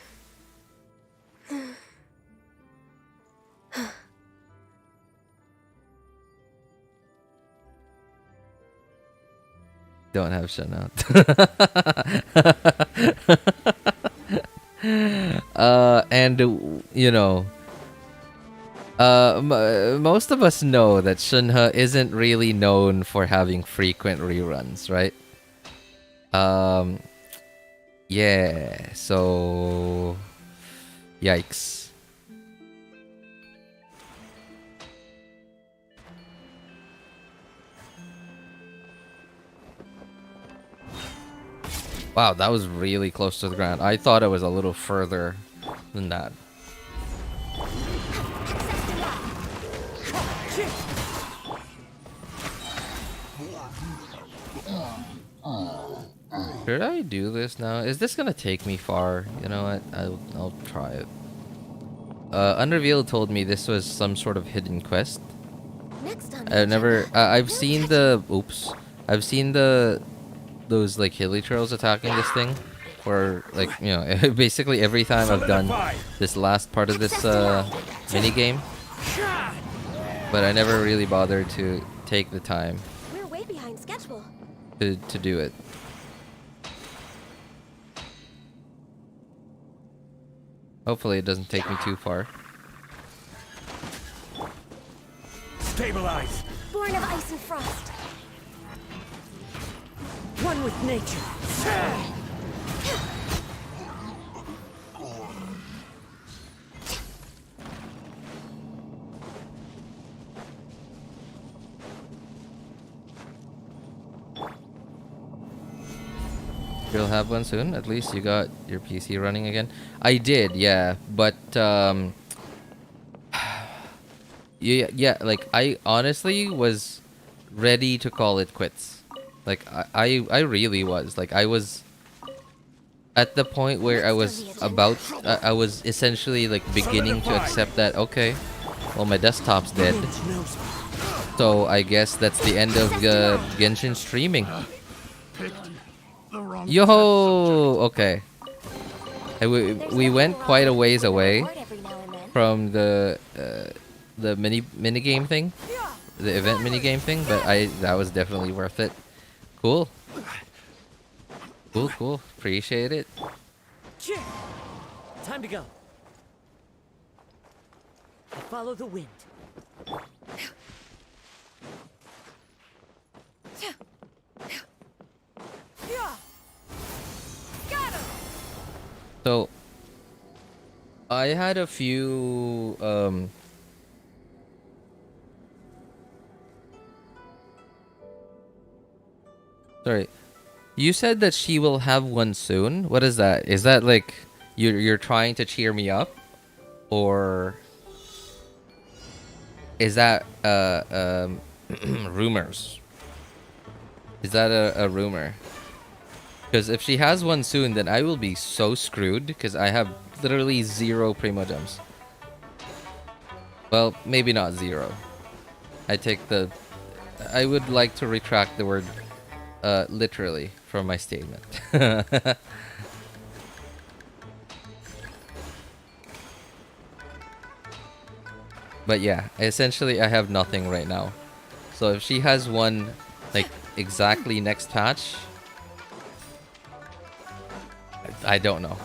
Don't have Shenhe. And you know, most of us know that Shenhe isn't really known for having frequent reruns, right? Yeah, so yikes. Wow, that was really close to the ground. I thought it was a little further than that. Should I do this now? Is this gonna take me far? You know what? I'll try it. Unrevealed told me this was some sort of hidden quest. I've never. I've seen the. Oops. I've seen those like hilichurls attacking this thing, or like, you know, basically every time I've done this last part of this mini game, but I never really bothered to take the time. We're way behind schedule. To do it. Hopefully it doesn't take me too far. Stabilize. Born of ice and frost. One with nature. You'll have one soon. At least you got your PC running again. I did, yeah, but yeah, like I honestly was ready to call it quits. Like I really was. Like I was at the point where I was about I was essentially like beginning to accept that, okay, well, my desktop's dead, so I guess that's the end of Genshin streaming. Yo, okay. We went quite a ways away from the mini game thing, the event mini game thing, but that was definitely worth it. Cool. Cool. Appreciate it. Time to go. Follow the wind. So I had a few sorry. You said that she will have one soon. What is that? Is that like you're trying to cheer me up, or is that rumors? Is that a rumor? Because if she has one soon, then I will be so screwed because I have literally 0 Primogems. Well, maybe not 0. I would like to retract the word literally from my statement. But yeah, essentially I have nothing right now. So if she has one like exactly next patch, I don't know.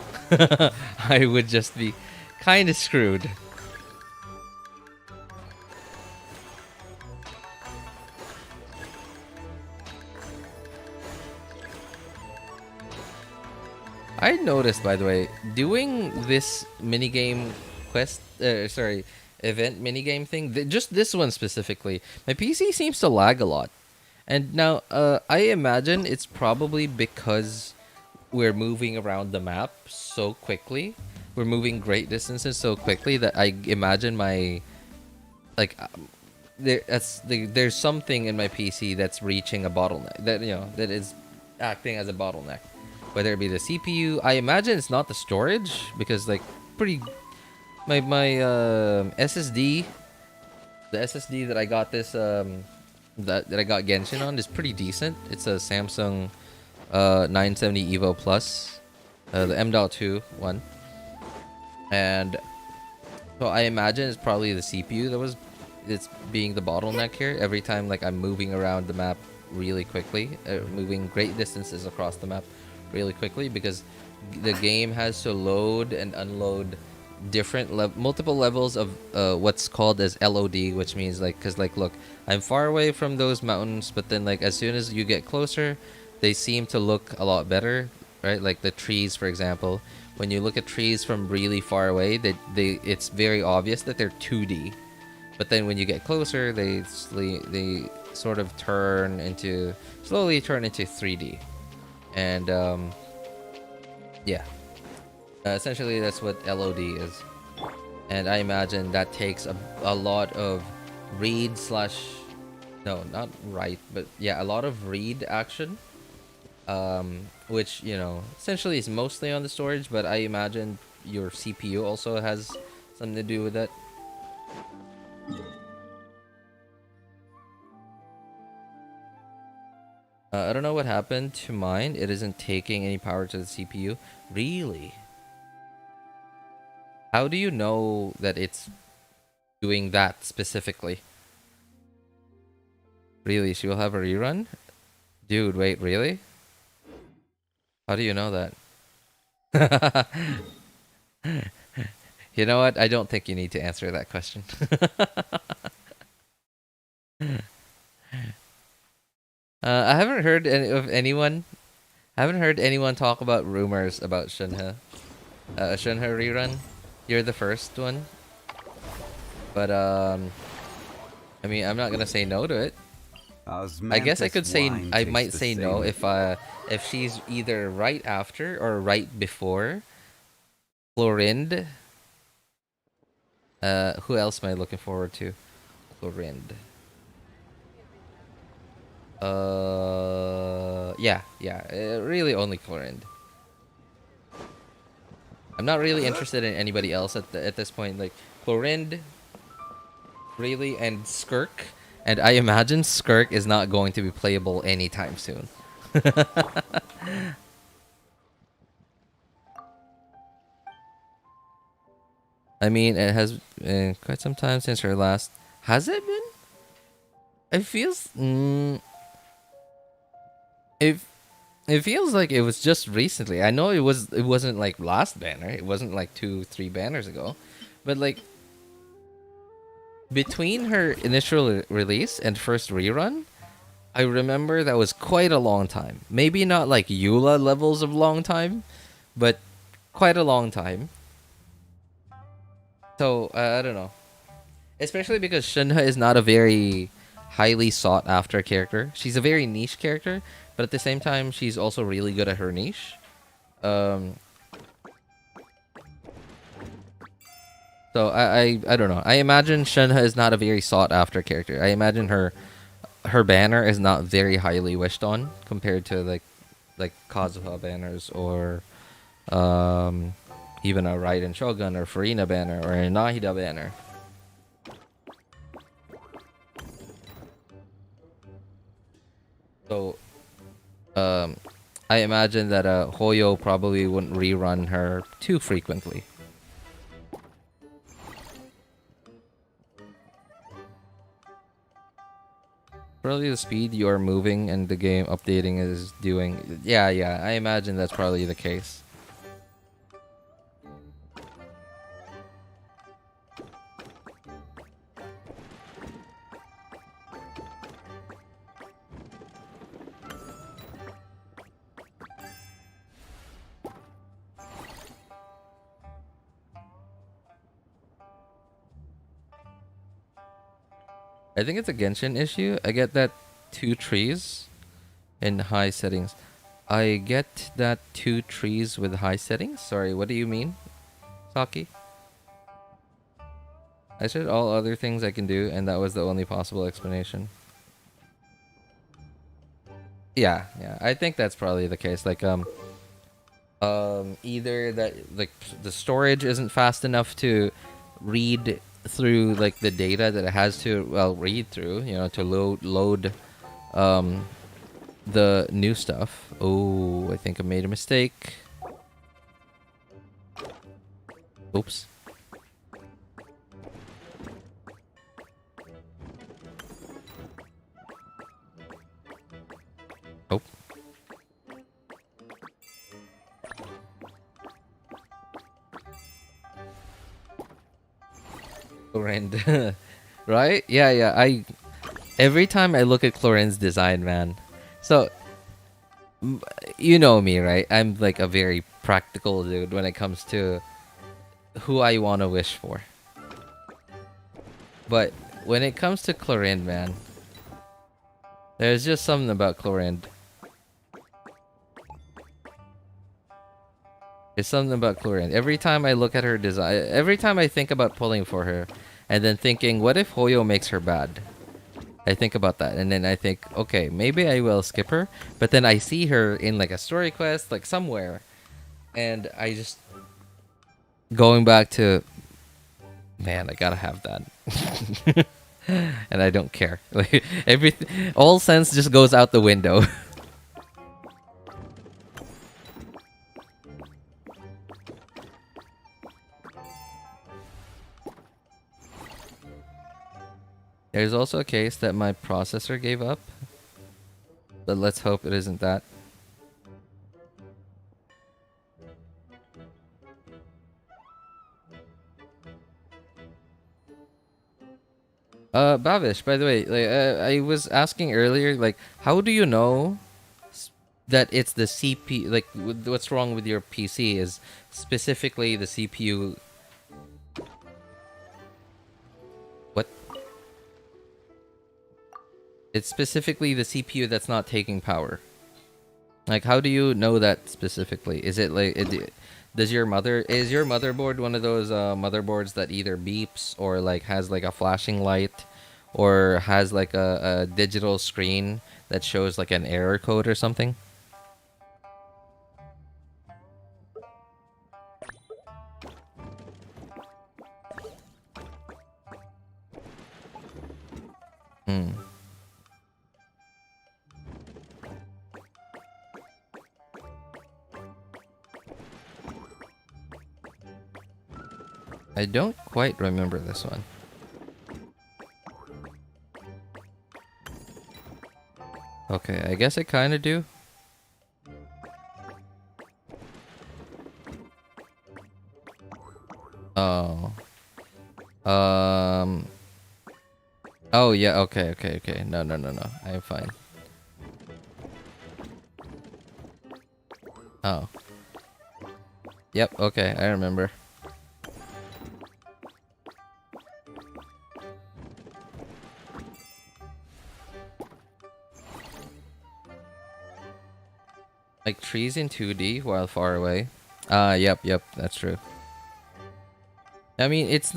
I would just be kind of screwed. I noticed, by the way, doing this minigame quest, event minigame thing, just this one specifically, my PC seems to lag a lot. And now, I imagine it's probably because we're moving around the map so quickly. We're moving great distances so quickly that I imagine my, like, there's something in my PC that's reaching a bottleneck, that is acting as a bottleneck. Whether it be the CPU, I imagine it's not the storage, because like my SSD, the SSD that I got this that I got Genshin on is pretty decent. It's a Samsung 970 Evo Plus, the M.2 one, and so I imagine it's probably the CPU it's being the bottleneck here. Every time like I'm moving around the map really quickly, moving great distances across the map really quickly, because the game has to load and unload multiple levels of what's called as LOD, which means like, because like look, I'm far away from those mountains, but then like as soon as you get closer, they seem to look a lot better, right? Like the trees, for example, when you look at trees from really far away, it's very obvious that they're 2D, but then when you get closer, they sort of slowly turn into 3D. And yeah, essentially that's what LOD is, and I imagine that takes a lot of read / no, not write, but yeah, a lot of read action, which essentially is mostly on the storage, but I imagine your CPU also has something to do with that. I don't know what happened to mine. It isn't taking any power to the CPU. Really? How do you know that it's doing that specifically? Really? She will have a rerun? Dude, wait, really? How do you know that? You know what? I don't think you need to answer that question. I haven't heard anyone talk about rumors about Shenhe. Shenhe rerun. You're the first one. But I mean, I'm not gonna say no to it. I guess I could say wine I tastes might the say no same. if she's either right after or right before Chlorinde. Who else am I looking forward to? Chlorinde. Yeah. Really only Chlorinde. I'm not really interested in anybody else at this point. Like Chlorinde, really, and Skirk. And I imagine Skirk is not going to be playable anytime soon. I mean, it has been quite some time since her last. Has it been? It feels. It feels like it was just recently. I know it was. It wasn't like last banner. It wasn't like 2-3 banners ago, but like between her initial release and first rerun, I remember that was quite a long time. Maybe not like Eula levels of long time, but quite a long time. So I don't know. Especially because Shinha is not a very highly sought after character. She's a very niche character, but at the same time, she's also really good at her niche. So I don't know. I imagine Shinha is not a very sought after character. I imagine her banner is not very highly wished on compared to like Kazuha banners or even a Rite and Shogun or Farina banner or a Nahida banner. So I imagine that Hoyo probably wouldn't rerun her too frequently. Probably the speed you are moving and the game updating is doing. Yeah, I imagine that's probably the case. I think it's a Genshin issue. I get that 2 trees in high settings. I get that 2 trees with high settings? Sorry, what do you mean, Saki? I said all other things I can do, and that was the only possible explanation. Yeah. I think that's probably the case. Like, either that, like, the storage isn't fast enough to read through like the data that it has to read through, you know, to load the new stuff. Oh, I think I made a mistake. Oops. Oh. Chlorinde. Right? Yeah. Every time I look at Chlorine's design, man. So, you know me, right? I'm like a very practical dude when it comes to who I want to wish for. But when it comes to Chlorinde, man, there's just something about Chlorinde. There's something about Chlorinde. Every time I look at her design, every time I think about pulling for her, and then thinking, what if Hoyo makes her bad? I think about that, and then I think, okay, maybe I will skip her. But then I see her in like a story quest, like somewhere, and I just going back to, man, I gotta have that, and I don't care. Like everything, all sense just goes out the window. There's also a case that my processor gave up, but let's hope it isn't that. Bavish, by the way, like, I was asking earlier, like, how do you know that it's the CPU? Like, what's wrong with your PC is specifically the CPU. What? It's specifically the CPU that's not taking power. Like, how do you know that specifically? Is it like, is your motherboard one of those motherboards that either beeps or like has like a flashing light, or has like a digital screen that shows like an error code or something? Hmm. I don't quite remember this one. Okay, I guess I kind of do. Oh. Oh, yeah, okay. No. I am fine. Oh. Yep, okay, I remember. Like trees in 2D while far away. Yep, that's true. I mean, it's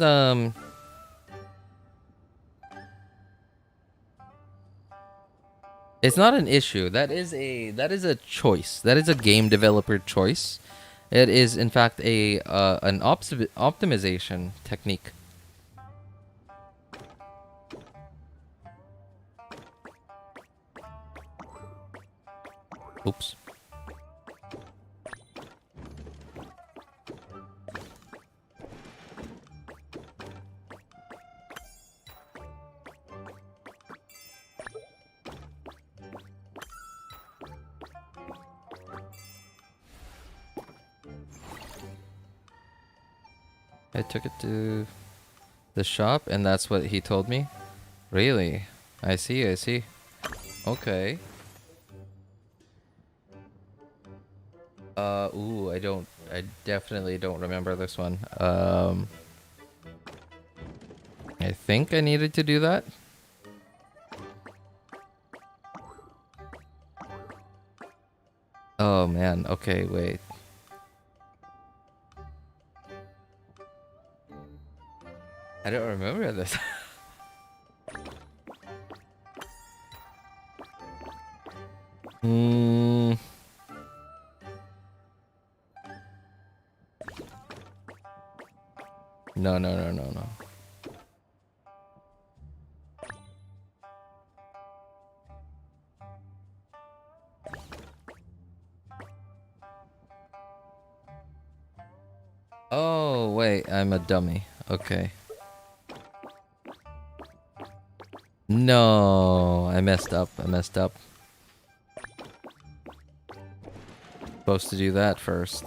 it's not an issue. That is a choice. That is a game developer choice. It is in fact an optimization technique. Oops. I took it to the shop, and that's what he told me. Really? I see. Okay. Ooh, I definitely don't remember this one. I think I needed to do that. Oh man, okay, wait. I don't remember this. No. Oh, wait, I'm a dummy. Okay. No, I messed up. Supposed to do that first.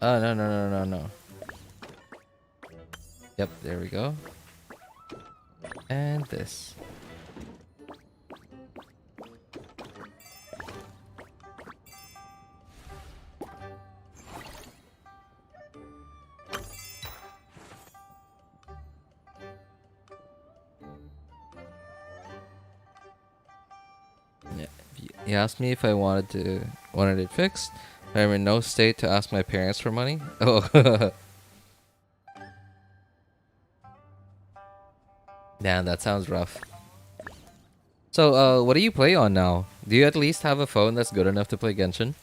Oh, no. Yep, there we go. And this. Yeah, he asked me if I wanted it fixed. I am in no state to ask my parents for money. Oh. Damn, that sounds rough. So, what do you play on now? Do you at least have a phone that's good enough to play Genshin?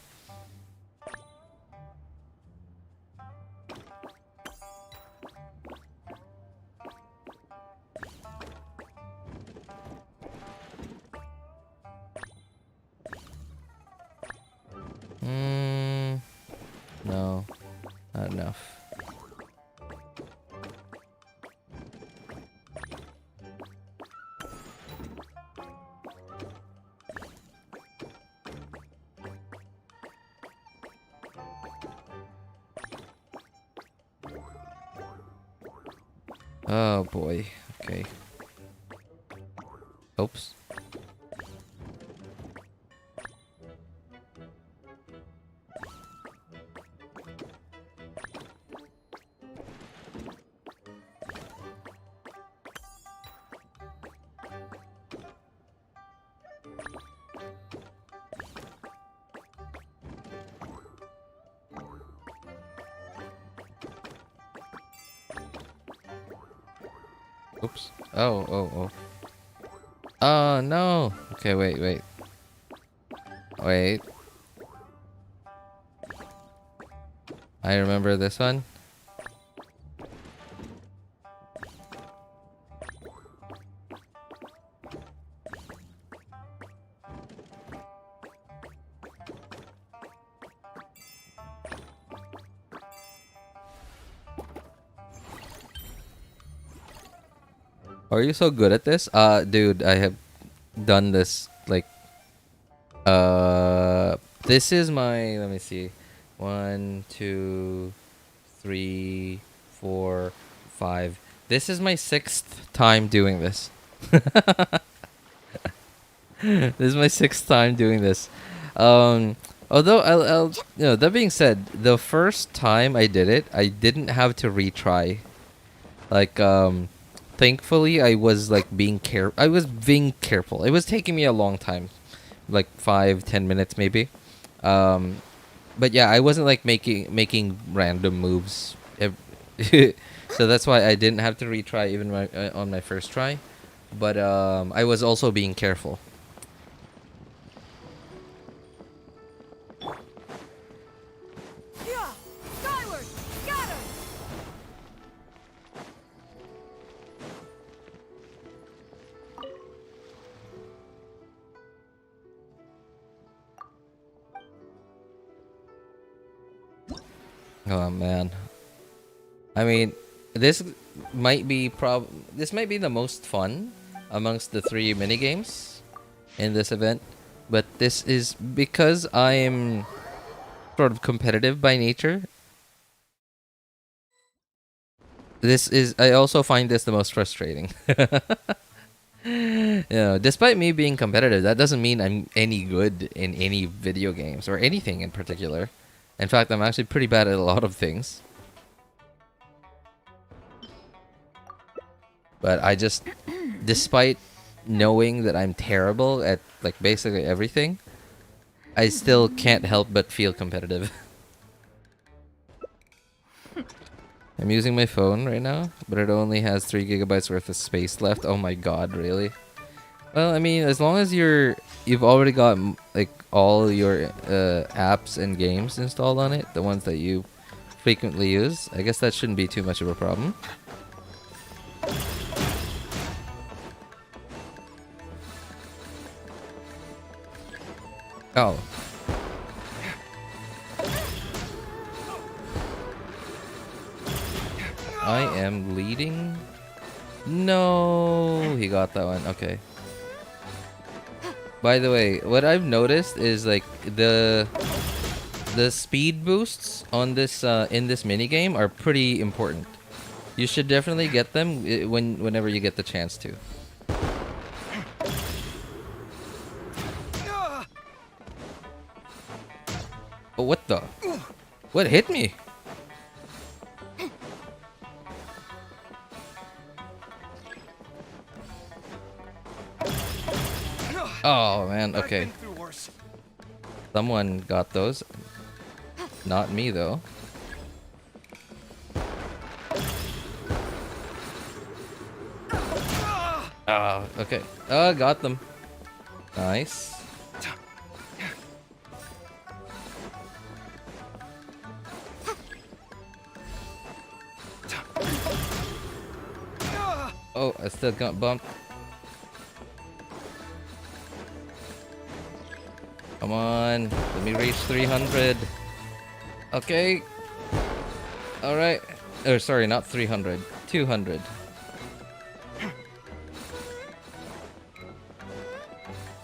No, not enough. Oh boy. Okay. Oops. Oops. Oh. Oh, no. Okay, wait. Wait. I remember this one. Are you so good at this? Dude, I have done this like this is my, let me see. 1, 2, 3, 4, 5. This is my 6th time doing this. This is my 6th time doing this. Although I'll that being said, the first time I did it, I didn't have to retry. Like thankfully I was like being careful. It was taking me a long time. Like 5-10 minutes maybe. But yeah, I wasn't like making random moves. So that's why I didn't have to retry even on my first try. But I was also being careful. Oh man. I mean, this might be the most fun amongst the 3 minigames in this event, but this is because I am sort of competitive by nature. I also find this the most frustrating. Despite me being competitive, that doesn't mean I'm any good in any video games or anything in particular. In fact, I'm actually pretty bad at a lot of things. But I just, despite knowing that I'm terrible at like basically everything, I still can't help but feel competitive. I'm using my phone right now, but it only has 3 gigabytes worth of space left. Oh my god, really? Well, I mean, as long as you've already got like all your apps and games installed on it, the ones that you frequently use, I guess that shouldn't be too much of a problem. Oh. I am leading? No, he got that one. Okay. By the way, what I've noticed is like the speed boosts on this in this minigame are pretty important. You should definitely get them whenever you get the chance to. Oh, what the? What hit me? Oh man, okay. Someone got those. Not me though. Oh, okay. Oh, got them. Nice. Oh, I still got bumped. Come on, let me reach 300. Okay. Alright. Oh, sorry, not 300. 200.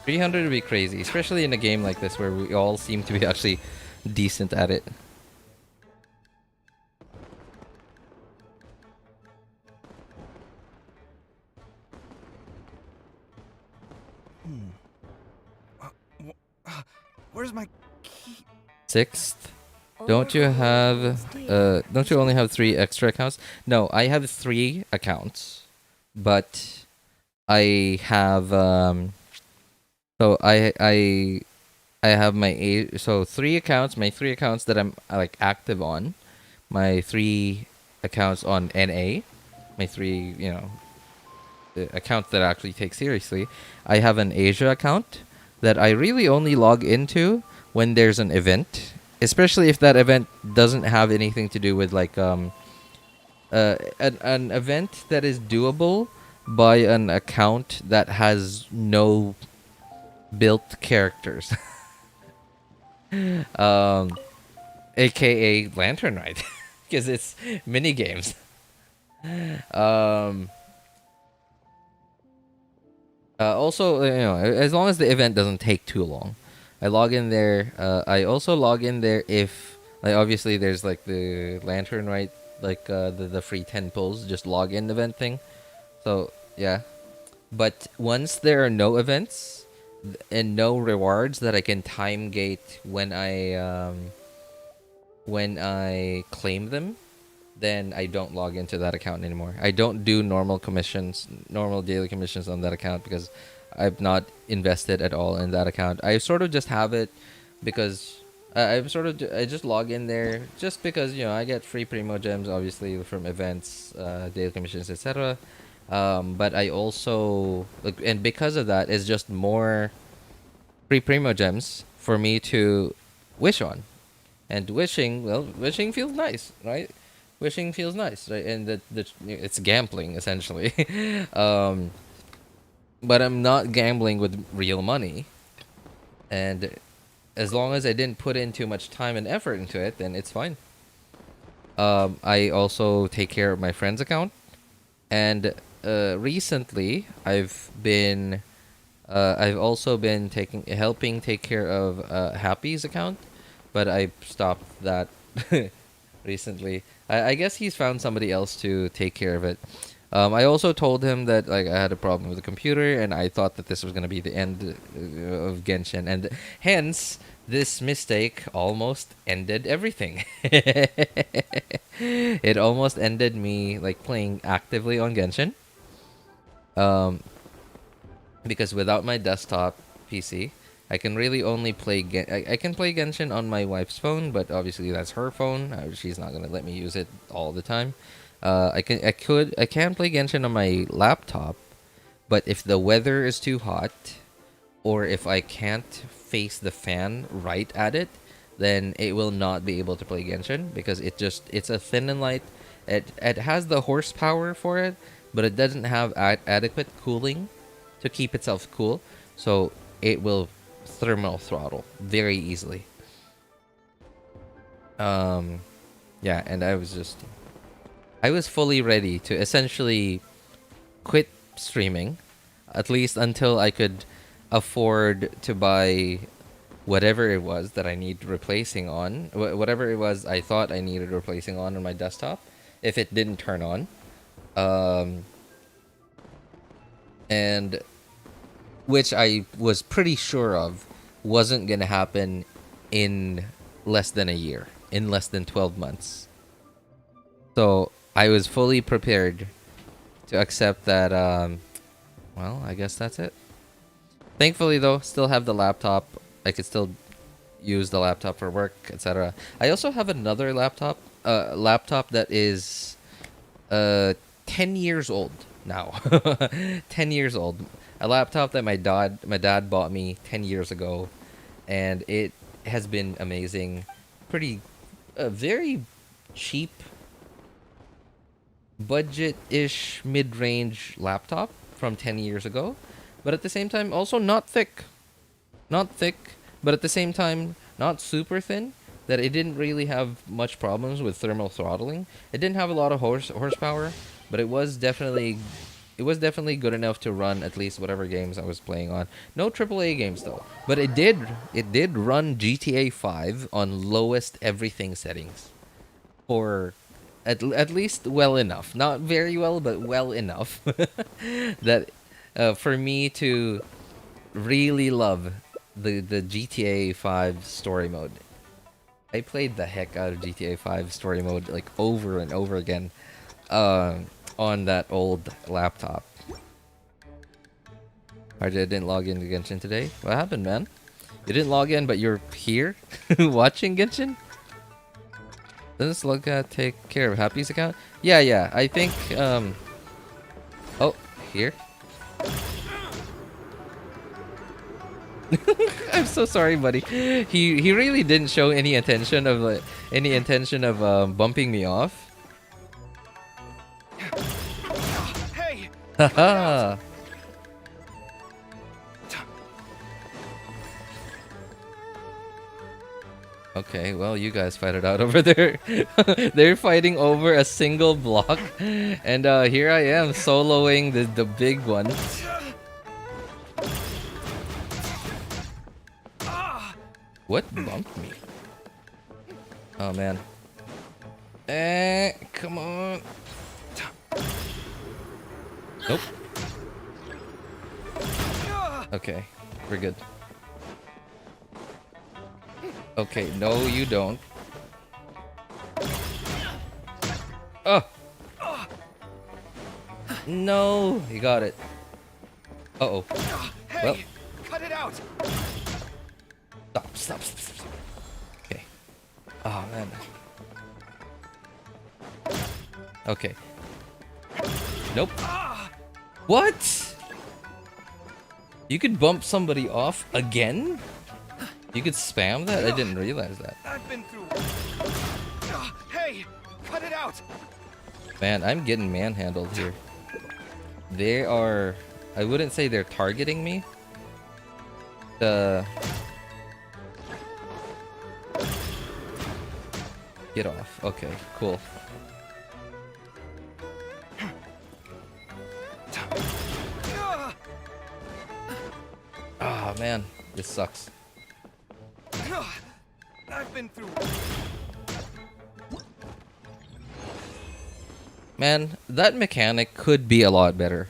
$300 would be crazy, especially in a game like this where we all seem to be actually decent at it. Where's my key? 6th. Don't you have don't you only have 3 extra accounts? No, I have 3 accounts. But I have so I have my 3 accounts, my 3 accounts that I'm like active on. My 3 accounts on NA, my 3, accounts that I actually take seriously. I have an Asia account that I really only log into when there's an event, especially if that event doesn't have anything to do with like an event that is doable by an account that has no built characters. AKA Lantern Rite, because it's mini games. Also, as long as the event doesn't take too long, I log in there. I also log in there if, like, obviously there's like the Lantern Rite, like the free 10 pulls, just log in event thing. So yeah, but once there are no events and no rewards that I can time gate when I claim them, then I don't log into that account anymore. I don't do normal daily commissions on that account because I've not invested at all in that account. I sort of just have it because I just log in there just because I get free Primo gems obviously from events, daily commissions, etc. But I also and because of that, it's just more free Primo gems for me to wish on. And wishing feels nice, right? Wishing feels nice, right? And it's gambling essentially. But I'm not gambling with real money. And as long as I didn't put in too much time and effort into it, then it's fine. I also take care of my friend's account, and recently I've also been helping take care of Happy's account, but I stopped that recently. I guess he's found somebody else to take care of it. I also told him that I had a problem with the computer, and I thought that this was going to be the end of Genshin, and hence this mistake almost ended everything. It almost ended me playing actively on Genshin. Because without my desktop PC, I can really only play I can play Genshin on my wife's phone, but obviously that's her phone. She's not gonna let me use it all the time. I can play Genshin on my laptop, but if the weather is too hot, or if I can't face the fan right at it, then it will not be able to play Genshin because it's a thin and light. It has the horsepower for it, but it doesn't have adequate cooling to keep itself cool, so it will thermal throttle very easily. Yeah, and I was fully ready to essentially quit streaming, at least until I could afford to buy whatever it was that I need replacing on, whatever it was I thought I needed replacing on my desktop, if it didn't turn on. And which I was pretty sure of wasn't going to happen in less than a year, in less than 12 months. So I was fully prepared to accept that, well, I guess that's it. Thankfully, though, still have the laptop. I could still use the laptop for work, etc. I also have another laptop that is 10 years old now. 10 years old. A laptop that my dad bought me 10 years ago, and it has been amazing. Very cheap, budget-ish, mid-range laptop from 10 years ago, but at the same time also not thick, but at the same time not super thin, that it didn't really have much problems with thermal throttling. It didn't have a lot of horsepower, but it was definitely good enough to run at least whatever games I was playing on. No AAA games though, but it did run GTA 5 on lowest everything settings, or at least well enough. Not very well, but well enough that for me to really love the GTA 5 story mode. I played the heck out of GTA 5 story mode like over and over again on that old laptop. I didn't log into Genshin today. What happened, man? You didn't log in, but you're here watching Genshin? Does look at take care of Happy's account? Yeah. I think oh, here. I'm so sorry, buddy. He really didn't show any intention of bumping me off. Hey! Haha. Okay, well, you guys fight it out over there. They're fighting over a single block, and here I am soloing the big one. What bumped me? Oh man. Come on. Nope. Okay, we're good. Okay, no you don't. Oh! No! You got it. Uh-oh. Hey, well. cut it out. Stop. Okay. Oh, man. Okay. Nope. What? You could bump somebody off again? You could spam that? I didn't realize that. I've been through. Hey, cut it out. Man, I'm getting manhandled here. They are... I wouldn't say they're targeting me. Get off. Okay, cool. Ah, man. This sucks. I've been through. Man, that mechanic could be a lot better.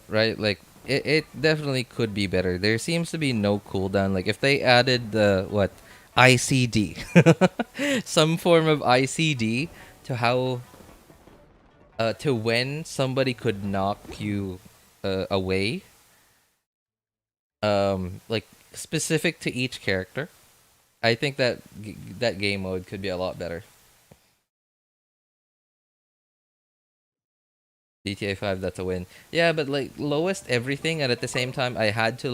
Right? Like, it definitely could be better. There seems to be no cooldown. Like, if they added the, what? ICD. Some form of ICD to how... to when somebody could knock you away. Like, specific to each character. I think that that game mode could be a lot better. GTA 5, that's a win. Yeah, but like lowest everything, and at the same time I had to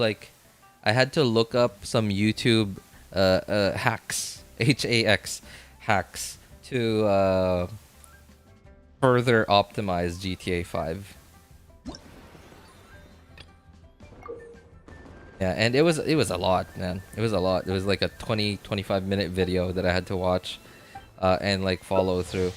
look up some YouTube hacks, hacks to further optimize GTA 5. Yeah, and it was a lot, man. It was a lot. It was like a 20-25 minute video that I had to watch and like follow through.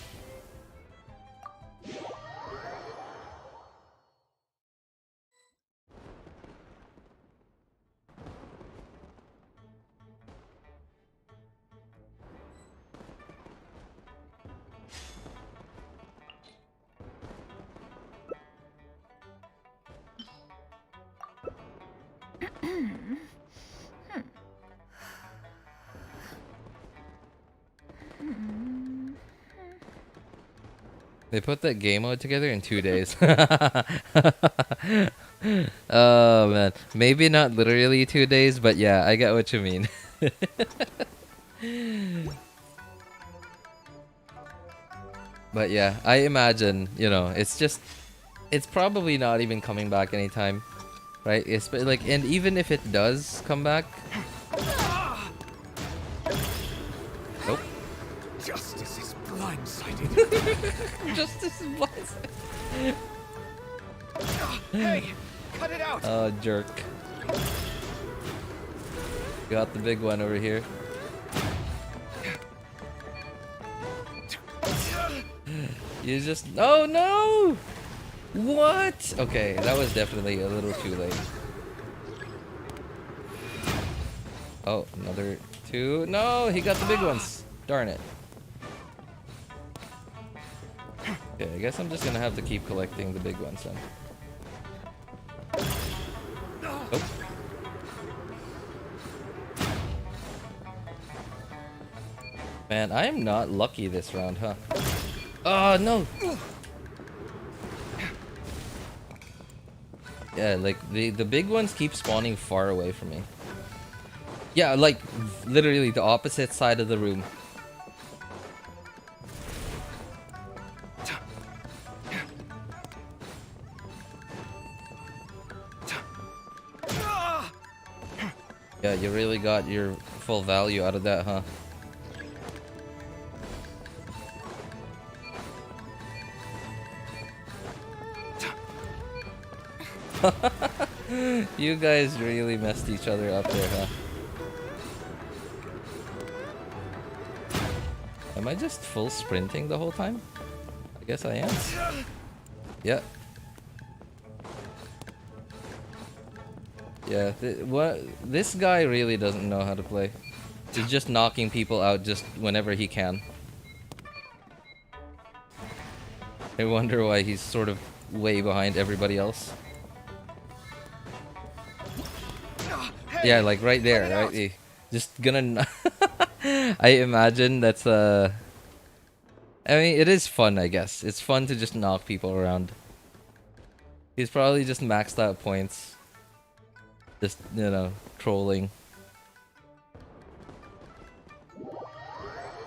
They put that game mode together in 2 days. Oh man, maybe not literally 2 days, but yeah, I get what you mean. But yeah, I imagine, you know, it's probably not even coming back anytime, right? It's like, and even if it does come back, nope. Justice is blindsided. Justice is blindsided. Hey, cut it out. Oh, jerk. Got the big one over here. You just... Oh, no! What? Okay, that was definitely a little too late. Oh, another two. No, he got the big ones. Darn it. Okay, I guess I'm just gonna have to keep collecting the big ones then. Oh. Man, I am not lucky this round, huh? Oh, no! Yeah, like, the big ones keep spawning far away from me. Yeah, like, literally the opposite side of the room. Yeah, you really got your full value out of that, huh? You guys really messed each other up there, huh? Am I just full sprinting the whole time? I guess I am. Yeah. Yeah, this guy really doesn't know how to play. He's just knocking people out just whenever he can. I wonder why he's sort of way behind everybody else. Yeah, like right there, right? Just gonna... I imagine that's I mean, it is fun, I guess. It's fun to just knock people around. He's probably just maxed out points. Just, you know, trolling.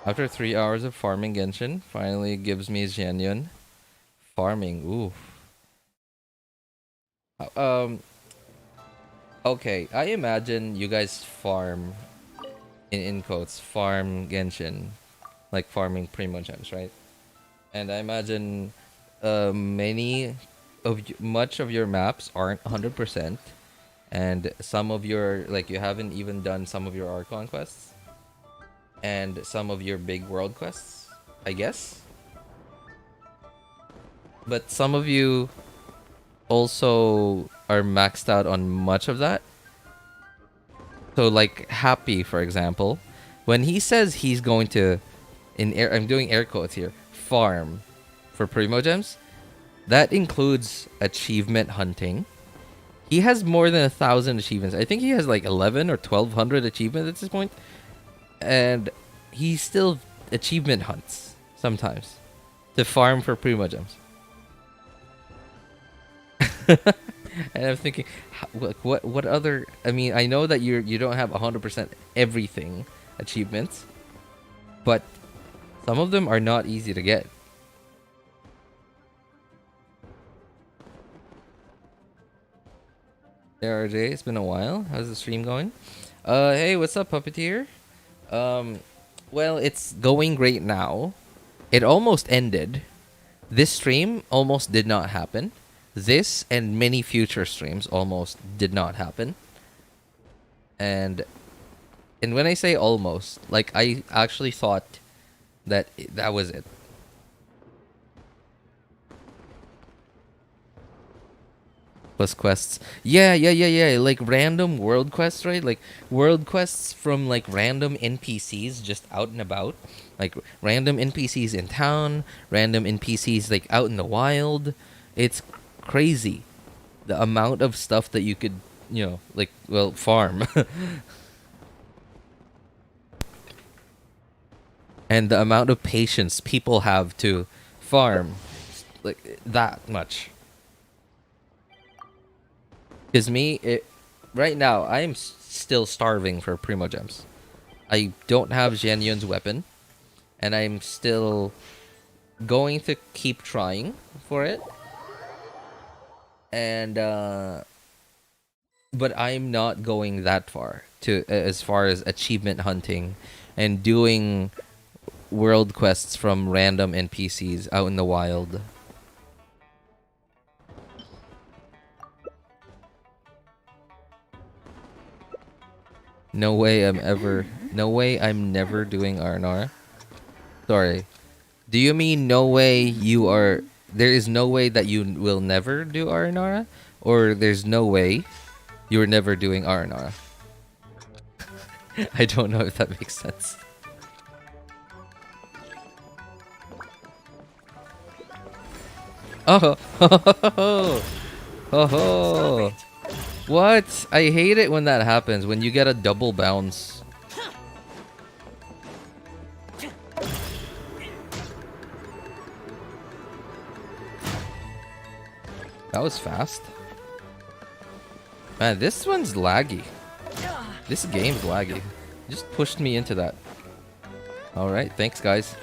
After 3 hours of farming Genshin, finally gives me Xianyun. Farming, ooh. Okay, I imagine you guys farm, in quotes, farm Genshin. Like farming Primogems, right? And I imagine much of your maps aren't 100%. And some of your, like, you haven't even done some of your Archon quests. And some of your big world quests, I guess. But some of you also are maxed out on much of that. So, like, Happy, for example, when he says he's going to, I'm doing air quotes here, farm for Primogems, that includes achievement hunting. He has more than 1,000 achievements. I think he has like 11 or 1,200 achievements at this point. And he still achievement hunts sometimes to farm for Primogems. And I'm thinking, what other... I mean, I know that you don't have 100% everything achievements. But some of them are not easy to get. RJ, it's been a while. How's the stream going? Hey, what's up, Puppeteer? Well, it's going great now. It almost ended. This stream almost did not happen. This and many future streams almost did not happen. And when I say almost, like, I actually thought that that was it. Plus quests. Yeah. Like random world quests, right? Like world quests from like random NPCs just out and about. Like random NPCs in town, random NPCs like out in the wild. It's crazy. The amount of stuff that you could, you know, like, well, farm. And the amount of patience people have to farm. Like that much. Because right now, I'm still starving for Primogems. I don't have Xianyun's weapon. And I'm still going to keep trying for it. And, but I'm not going that far as far as achievement hunting and doing world quests from random NPCs out in the wild. No way I'm never doing R&R. Sorry. Do you mean no way there is no way that you will never do R&R? Or there's no way you're never doing R&R? I don't know if that makes sense. Oh, oh, what? I hate it when that happens, when you get a double bounce. That was fast. Man, this one's laggy. This game's laggy. Just pushed me into that. Alright, thanks guys.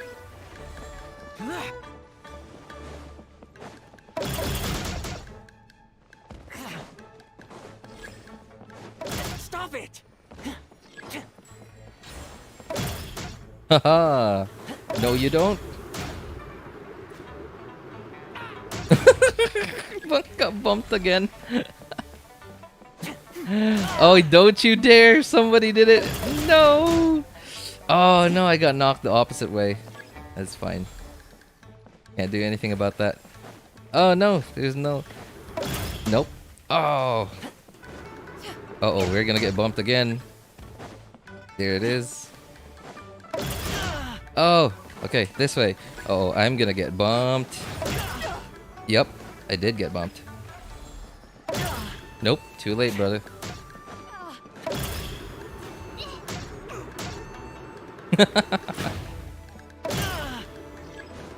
Stop it! Haha. No, you don't. Got bumped again. Oh, don't you dare! Somebody did it. No. Oh no, I got knocked the opposite way. That's fine. Can't do anything about that. Oh no, there's no. Nope. Oh. Uh-oh, we're gonna get bumped again. There it is. Oh, okay, this way. Oh, I'm gonna get bumped. Yep, I did get bumped. Nope, too late, brother.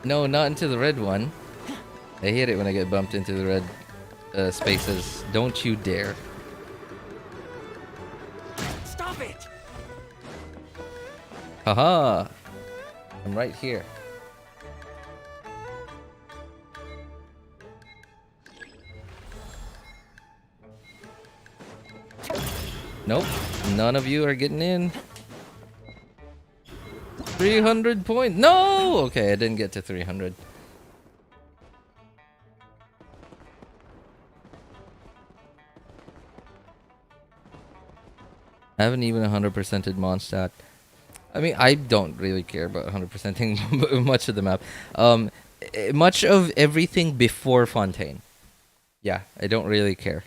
No, not into the red one. I hate it when I get bumped into the red spaces. Don't you dare. Stop it! Haha! I'm right here. Nope, none of you are getting in. 300 points. No! Okay, I didn't get to 300. I haven't even 100%ed Mondstadt. I mean, I don't really care about 100%ing much of the map. Much of everything before Fontaine. Yeah, I don't really care.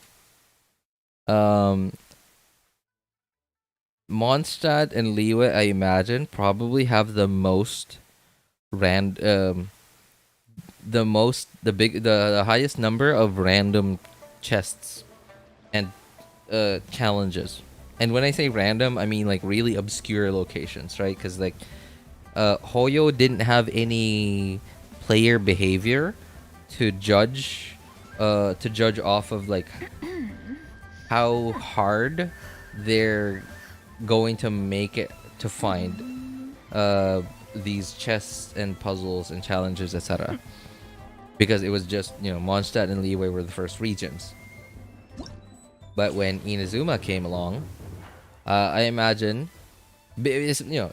Mondstadt and Liyue, I imagine, probably have the most the highest number of random chests and challenges. And when I say random, I mean like really obscure locations, right? Because like Hoyo didn't have any player behavior to judge off of like how hard they're going to make it to find these chests and puzzles and challenges, etc. Because it was just, you know, Mondstadt and Liyue were the first regions. But when Inazuma came along, I imagine, you know,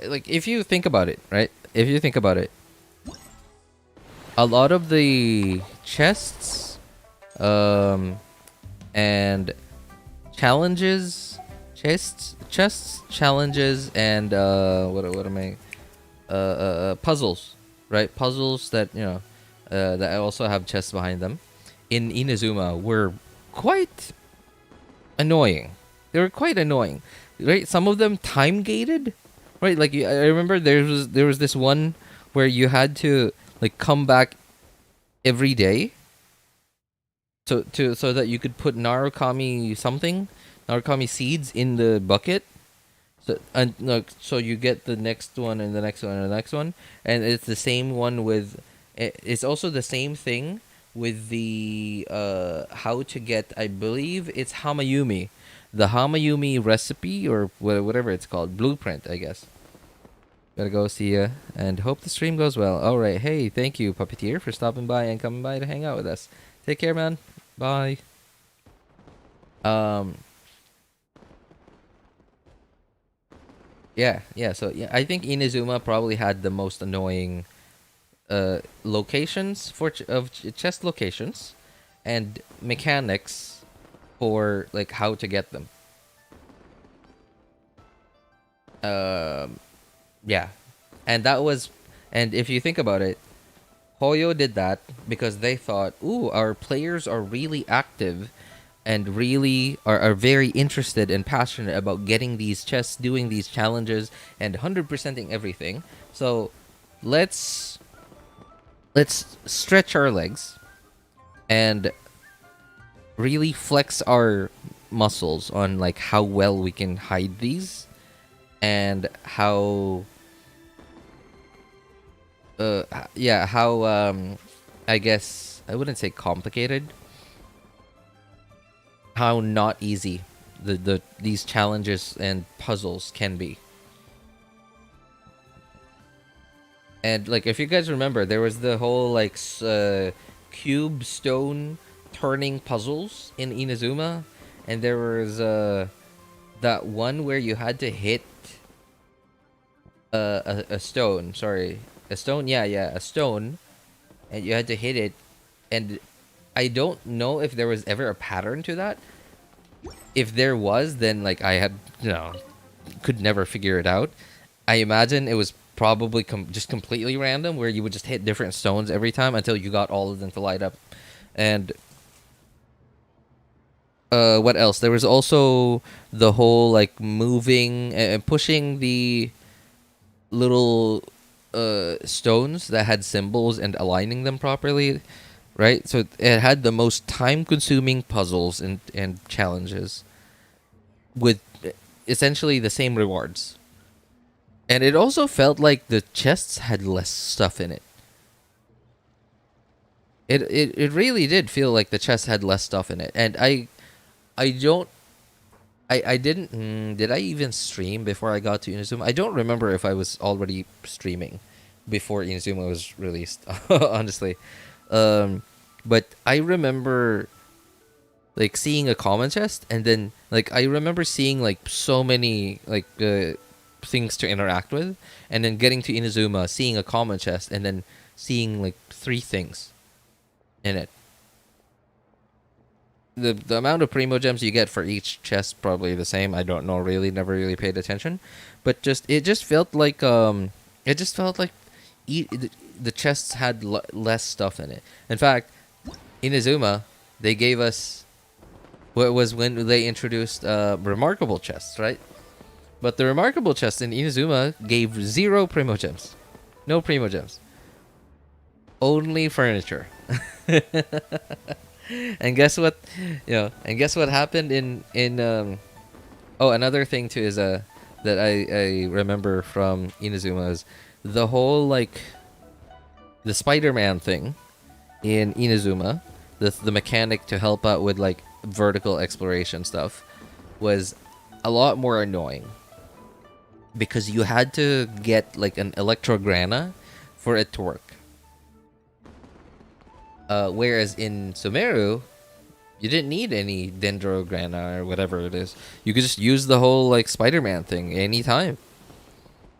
like if you think about it, right? If you think about it, a lot of the chests, and challenges, challenges, and what am I? Puzzles, right? Puzzles that, you know, that also have chests behind them. In Inazuma, were quite annoying. They were quite annoying, right? Some of them time gated, right? Like I remember there was this one where you had to like come back every day, so that you could put Narukami seeds in the bucket, so you get the next one and the next one and the next one, and it's the same one with. It's also the same thing with the how to get, I believe it's Hamayumi. The Hamayumi recipe, or whatever it's called, blueprint, I guess. Gotta go, see ya, and hope the stream goes well. Alright, hey, thank you, Puppeteer, for stopping by and coming by to hang out with us. Take care, man. Bye. Yeah, so yeah, I think Inazuma probably had the most annoying locations of chest locations and mechanics for like how to get them. Yeah, and if you think about it, Hoyo did that because they thought, ooh, our players are really active and really are very interested and passionate about getting these chests, doing these challenges, and 100%ing everything. So let's stretch our legs and really flex our muscles on like how well we can hide these, and how I guess I wouldn't say complicated, how not easy these challenges and puzzles can be. And like, if you guys remember, there was the whole like cube stone turning puzzles in Inazuma, and there was that one where you had to hit a stone. Sorry, a stone. Yeah, a stone, and you had to hit it. And I don't know if there was ever a pattern to that. If there was, then like I had, could never figure it out. I imagine it was probably just completely random, where you would just hit different stones every time until you got all of them to light up. And what else? There was also the whole like moving and pushing the little stones that had symbols and aligning them properly, right? So it had the most time-consuming puzzles and challenges with essentially the same rewards. And it also felt like the chests had less stuff in it. It really did feel like the chest had less stuff in it. And I didn't did I even stream before I got to Inazuma? I don't remember if I was already streaming before Inazuma was released, honestly. But I remember like seeing a common chest, and then like I remember seeing like so many like things to interact with, and then getting to Inazuma, seeing a common chest, and then seeing like 3 things in it. The amount of primo gems you get for each chest probably the same. I don't know, really, never really paid attention, but it just felt like the chests had less stuff in it. In fact, Inazuma, they gave us what was when they introduced remarkable chests, right? But the remarkable chest in Inazuma gave 0 primo gems, no primo gems, only furniture. And guess what? And guess what happened in oh, another thing too is that I remember from Inazuma is the whole like the Spider-Man thing in Inazuma, the mechanic to help out with like vertical exploration stuff was a lot more annoying, because you had to get like an Electrograna for it to work. Whereas in Sumeru, you didn't need any Dendrograna or whatever it is. You could just use the whole like Spider-Man thing anytime.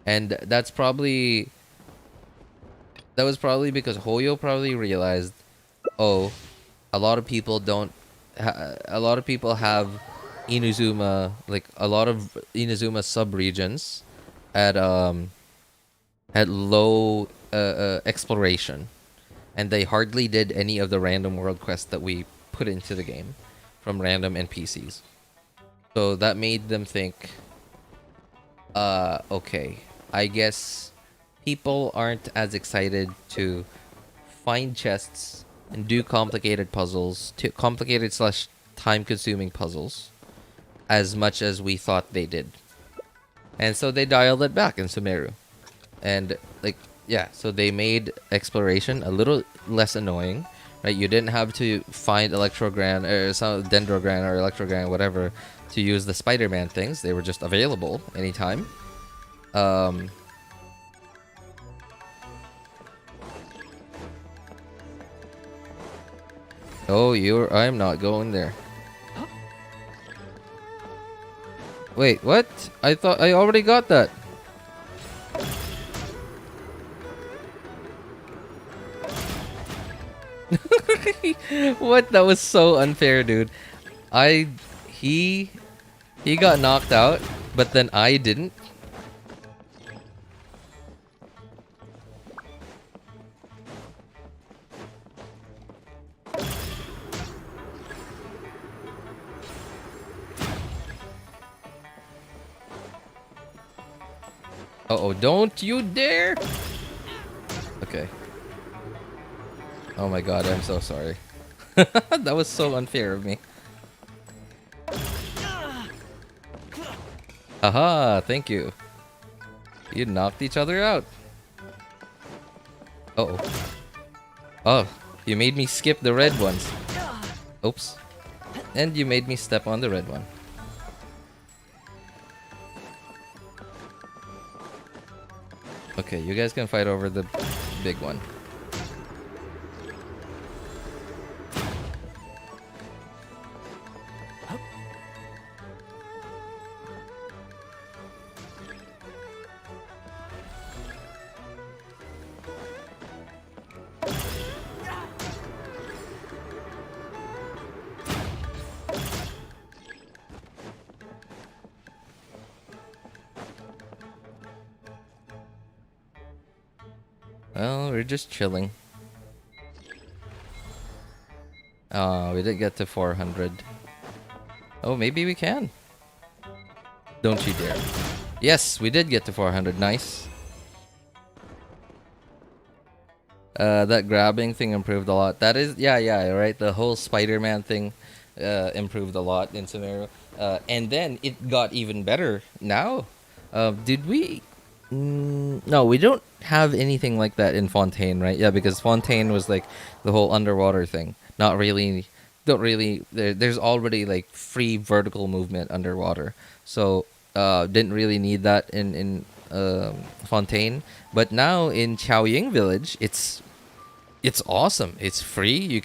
And that was probably because Hoyo probably realized, oh, a lot of people have Inazuma, like a lot of Inazuma sub-regions at low exploration. And they hardly did any of the random world quests that we put into the game from random NPCs. So that made them think, okay, I guess people aren't as excited to find chests and do complicated puzzles, complicated / time-consuming puzzles, as much as we thought they did. And so they dialed it back in Sumeru. And like, yeah, so they made exploration a little less annoying, right? You didn't have to find Electrogran or some Dendrogran or Electrogran, whatever, to use the Spider-Man things. They were just available anytime. Oh, I'm not going there. Wait, what? I thought I already got that. What? That was so unfair, dude. He got knocked out, but then I didn't. Uh-oh, don't you dare! Okay. Oh my god, I'm so sorry. That was so unfair of me. Haha, thank you. You knocked each other out. Uh-oh. Oh, you made me skip the red ones. Oops. And you made me step on the red one. Okay, you guys can fight over the big one. Well, we're just chilling. Oh, we didn't get to 400. Oh, maybe we can. Don't you dare. Yes, we did get to 400. Nice. That grabbing thing improved a lot. That is, yeah, right. The whole Spider-Man thing improved a lot in Sumeru. And then it got even better now. Did we? No, we don't have anything like that in Fontaine, right? Yeah, because Fontaine was like the whole underwater thing. Not really. Don't really. There's already like free vertical movement underwater, so didn't really need that in Fontaine. But now in Xiaoying Village, it's awesome. It's free.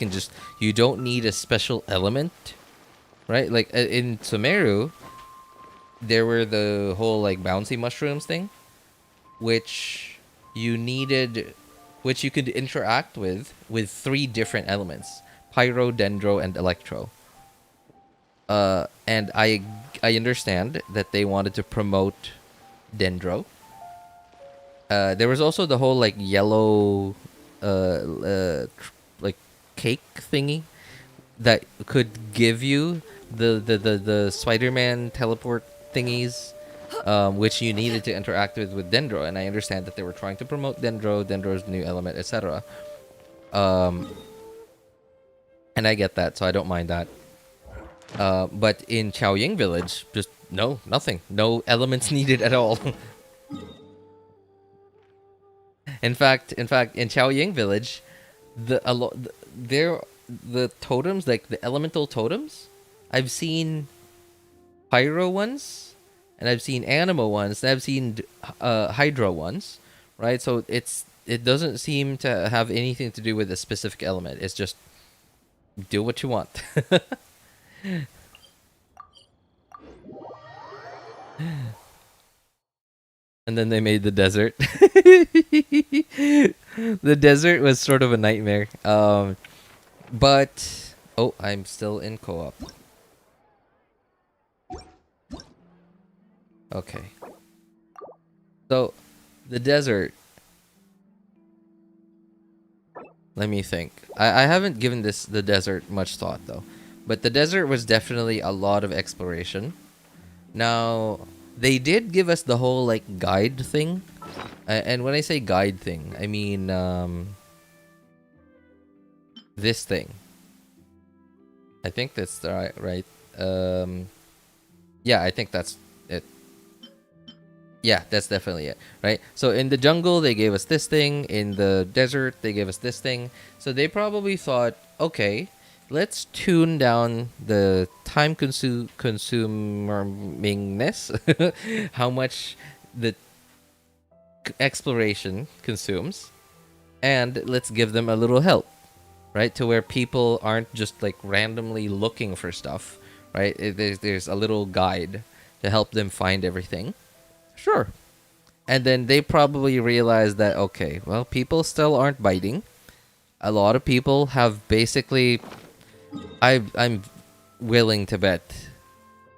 You don't need a special element, right? Like in Sumeru, there were the whole like bouncy mushrooms thing, which you could interact with 3 different elements: pyro, dendro, and electro. And I understand that they wanted to promote dendro. There was also the whole like yellow like cake thingy that could give you the Spider-Man teleport thingies, which you needed to interact with Dendro. And I understand that they were trying to promote Dendro's new element, etc. And I get that, so I don't mind that. But in Xiaoying Village, just nothing. No elements needed at all. In fact, in Xiaoying Village, the totems, like the elemental totems, I've seen pyro ones, and I've seen animo ones, and I've seen hydro ones, right? So it doesn't seem to have anything to do with a specific element. It's just do what you want. And then they made the desert. The desert was sort of a nightmare. But oh, I'm still in co-op. Okay. So the desert. Let me think. I haven't given the desert much thought though. But the desert was definitely a lot of exploration. Now, they did give us the whole like guide thing. And when I say guide thing, I mean this thing. I think that's the right. Yeah, I think that's it. Yeah, that's definitely it, right? So in the jungle, they gave us this thing. In the desert, they gave us this thing. So they probably thought, okay, let's tune down the time consumingness, how much the exploration consumes, and let's give them a little help, right? To where people aren't just like randomly looking for stuff, right? There's a little guide to help them find everything. Sure. And then they probably realized that, okay, well, people still aren't biting. A lot of people have basically, I'm willing to bet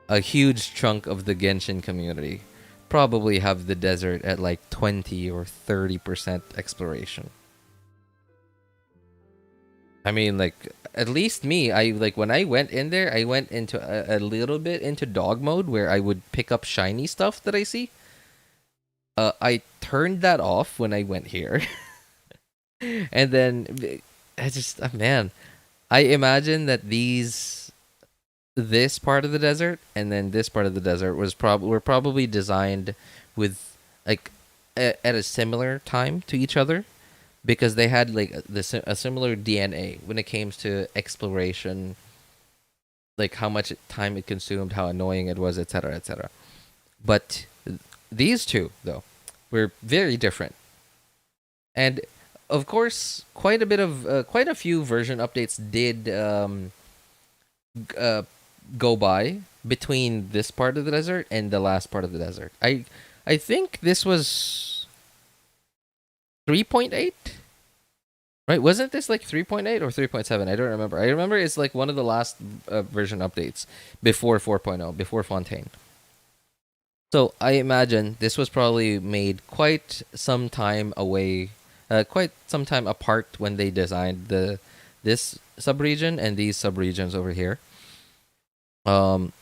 a huge chunk of the Genshin community probably have the desert at like 20 or 30% exploration. I mean, like, at least me, I like when I went in there, I went into a little bit into dog mode where I would pick up shiny stuff that I see. I turned that off when I went here. And then I just, man, I imagine that this part of the desert and then this part of the desert were probably designed with like at a similar time to each other, because they had like a similar DNA when it came to exploration like how much time it consumed, how annoying it was, etc., etc. But these two, though, were very different. And of course, quite a few version updates did go by between this part of the desert and the last part of the desert. I think this was 3.8, right? Wasn't this like 3.8 or 3.7? I don't remember. I remember it's like one of the last version updates before 4.0, before Fontaine. So I imagine this was probably made quite some time away, quite some time apart when they designed this subregion and these subregions over here.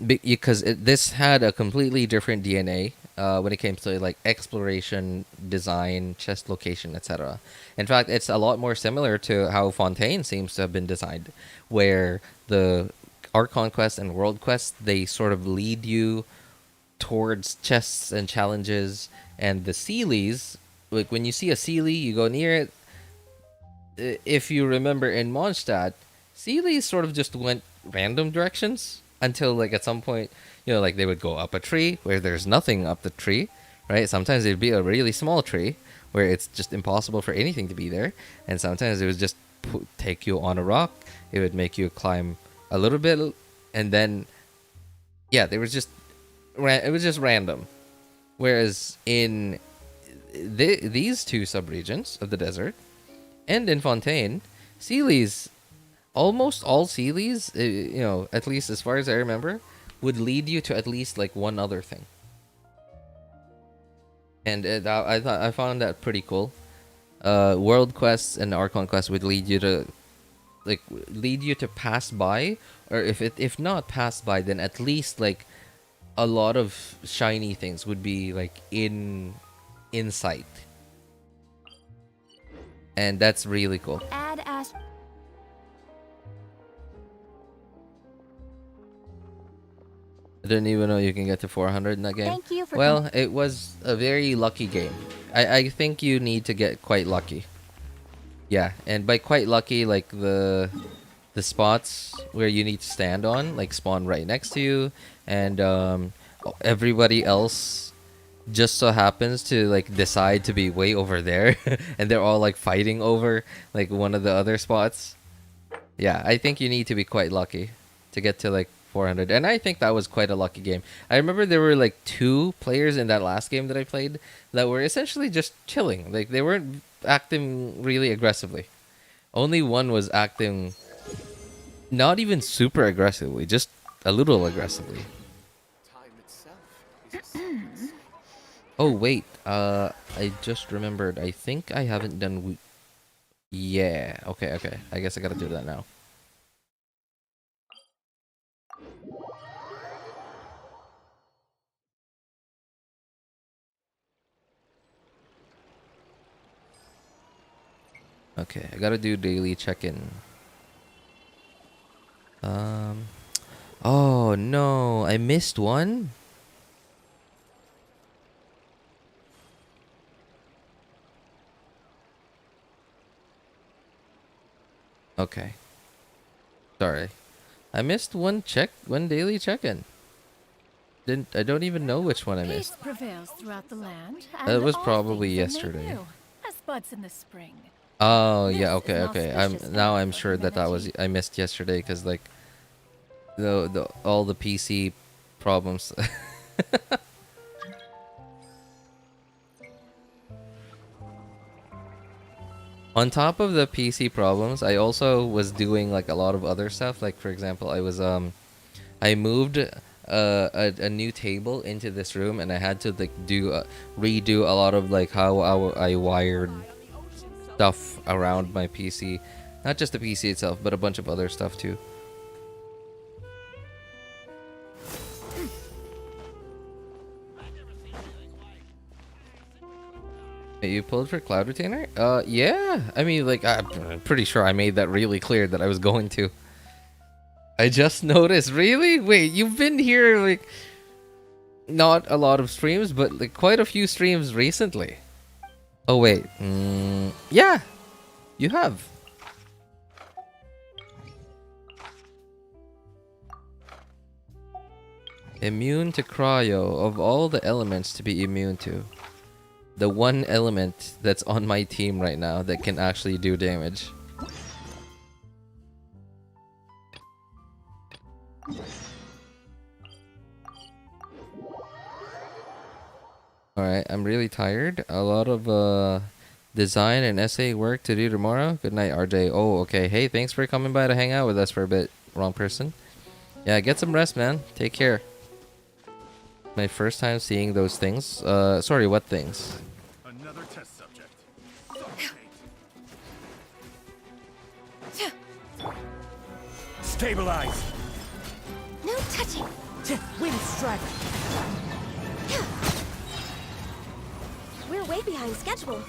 Because this had a completely different DNA when it came to like exploration, design, chest location, etc. In fact, it's a lot more similar to how Fontaine seems to have been designed, where the Archon quest and World quest, they sort of lead you towards chests and challenges, and the Sealies, like when you see a Sealy, you go near it. If you remember in Mondstadt, Sealies sort of just went random directions until like at some point, you know, like they would go up a tree where there's nothing up the tree, right? Sometimes it'd be a really small tree where it's just impossible for anything to be there, and sometimes it would just take you on a rock. It would make you climb a little bit, and then yeah, it was just random. Whereas in these two subregions of the desert and in Fontaine, Sealies, almost all Sealies, you know, at least as far as I remember, would lead you to at least like one other thing. And I found that pretty cool. World quests and Archon quests would lead you to pass by, or if not pass by, then at least like a lot of shiny things would be like in sight. And that's really cool. Add as I didn't even know you can get to 400 in that game. Thank you for well, it was a very lucky game. I think you need to get quite lucky. Yeah, and by quite lucky, like the spots where you need to stand on, like spawn right next to you, and everybody else just so happens to like decide to be way over there, and they're all like fighting over like one of the other spots. Yeah, I think you need to be quite lucky to get to like 400, and I think that was quite a lucky game. I remember there were like 2 players in that last game that I played that were essentially just chilling. Like they weren't acting really aggressively. Only one was acting not even super aggressively, just a little aggressively. Oh wait, I just remembered. I think I haven't done. Yeah. Okay. I guess I gotta do that now. Okay, I gotta do daily check-in. Oh no, I missed one. Okay. Sorry. I missed one daily check-in. I don't even know which one I missed. Peace prevails throughout the land. That was all probably things are made yesterday. new, as buds in the spring. Oh yeah, This is okay. auspicious I'm time for sure that was I missed yesterday because like the all the PC problems. On top of the PC problems, I also was doing like a lot of other stuff. Like for example, I moved a new table into this room, and I had to like redo a lot of like how I wired stuff around my PC. Not just the PC itself, but a bunch of other stuff too. You pulled for Cloud Retainer? Yeah. I mean, like, I'm pretty sure I made that really clear that I was going to. I just noticed. Really? Wait, you've been here, like, not a lot of streams, but, like, quite a few streams recently. Oh, wait. Yeah. You have. Immune to cryo. Of all the elements to be immune to, the one element that's on my team right now that can actually do damage. Alright, I'm really tired. A lot of design and essay work to do tomorrow. Good night, RJ. Oh, okay. Hey, thanks for coming by to hang out with us for a bit. Wrong person. Yeah, get some rest, man. Take care. My first time seeing those things. Sorry, what things? Another test subject. Stabilize. No touching. Wind strike. We're way behind schedule.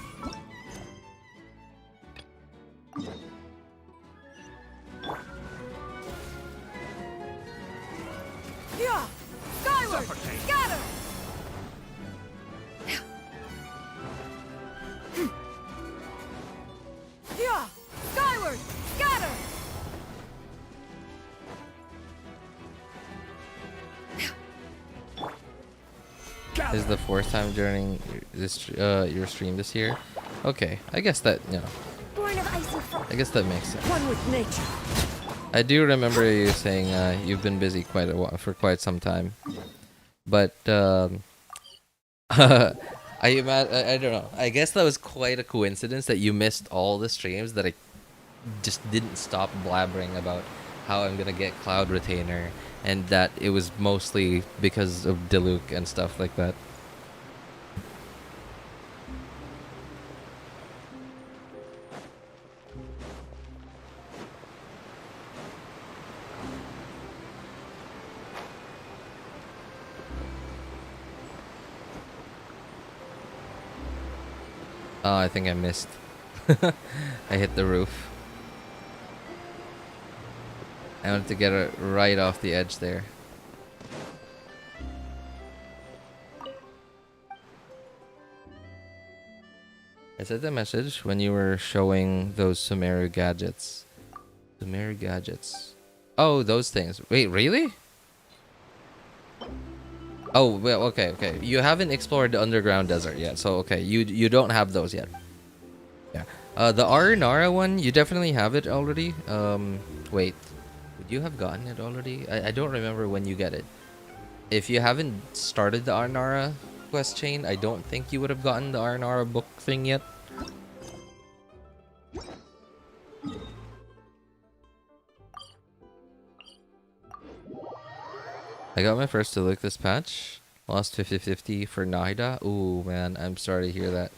Yeah. Skyward. Scatter. Yeah. Skyward. Scatter. This is the fourth time during this your stream this year. Okay, I guess that, you know, Born of icy frost. I guess that makes sense. One with nature. I do remember you saying you've been busy quite a while, for quite some time, but I don't know. I guess that was quite a coincidence that you missed all the streams that I just didn't stop blabbering about how I'm gonna get Cloud Retainer, and that it was mostly because of Diluc and stuff like that. Oh, I think I missed. I hit the roof. I wanted to get it right off the edge there. I sent a message when you were showing those Sumeru gadgets. Sumeru gadgets. Oh, those things. Wait, really? Oh, well, okay. You haven't explored the underground desert yet, so okay, you don't have those yet. Yeah. The Aranara one, you definitely have it already. Wait. Would you have gotten it already? I don't remember when you get it. If you haven't started the Aranara quest chain, I don't think you would have gotten the Aranara book thing yet. I got my first Diluc this patch. Lost 50-50 for Nahida. Ooh, man, I'm sorry to hear that.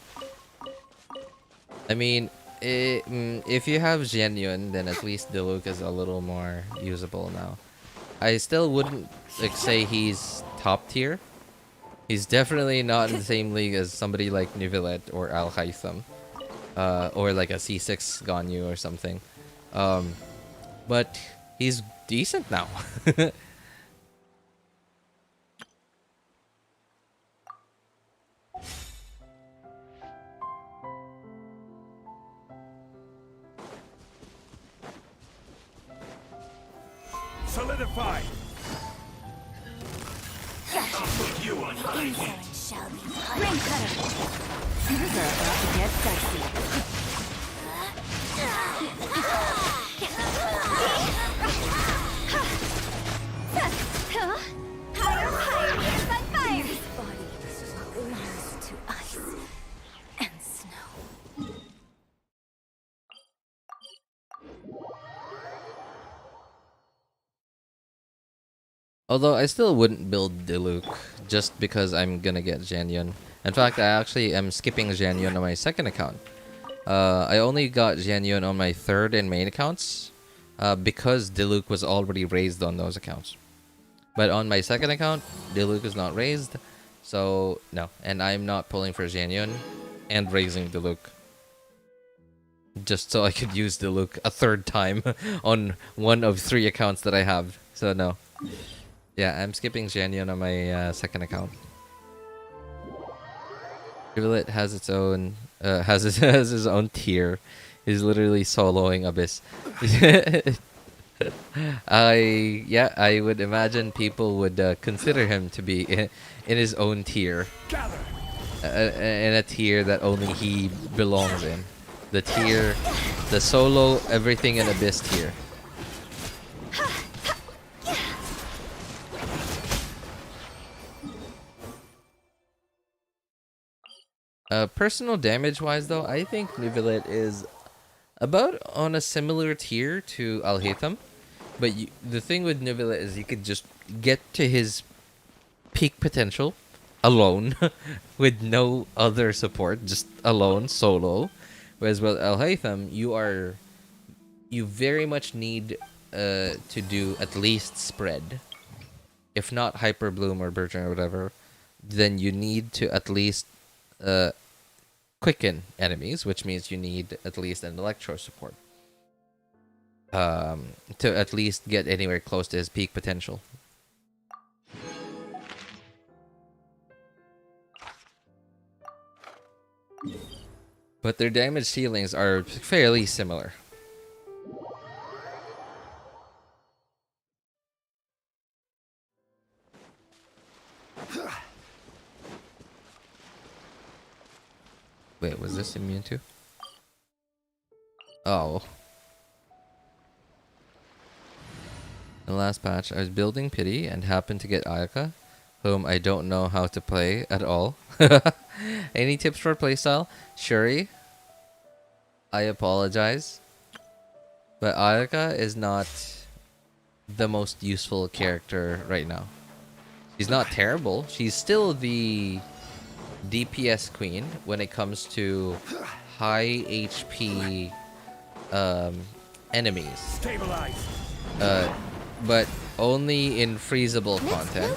I mean, if you have Xianyun, then at least Diluc is a little more usable now. I still wouldn't say he's top tier. He's definitely not in the same league as somebody like Nivelette or Al Haitham. Or like a C6 Ganyu or something. But he's decent now. Solidify. You on high shall be Ring cutter. Things are about to get dicey. Higher, here's my fire. This body belongs to ice and snow. Although I still wouldn't build Diluc just because I'm gonna get Xianyun. In fact, I actually am skipping Xianyun on my second account. I only got Xianyun on my third and main accounts because Diluc was already raised on those accounts. But on my second account, Diluc is not raised, so no. And I'm not pulling for Xianyun and raising Diluc. Just so I could use Diluc a third time on one of 3 accounts that I have. So no. Yeah, I'm skipping Xianyun on my second account. Rivulet has its own has his own tier. He's literally soloing Abyss. I would imagine people would consider him to be in his own tier, in a tier that only he belongs in. The tier, the solo everything in Abyss tier. Personal damage wise though, I think Neuvillette is about on a similar tier to Alhaitham. But the thing with Neuvillette is you could just get to his peak potential alone with no other support, just alone, solo. Whereas with Alhaitham, you very much need to do at least spread. If not Hyper Bloom or Bertrand or whatever, then you need to at least quicken enemies, which means you need at least an Electro support to at least get anywhere close to his peak potential. But their damage ceilings are fairly similar. Wait, was this immune to? Oh. In the last patch, I was building Pity and happened to get Ayaka, whom I don't know how to play at all. Any tips for playstyle? Shuri, I apologize, but Ayaka is not the most useful character right now. She's not terrible. She's still the DPS queen when it comes to high HP enemies. Stabilize. But only in freezable content.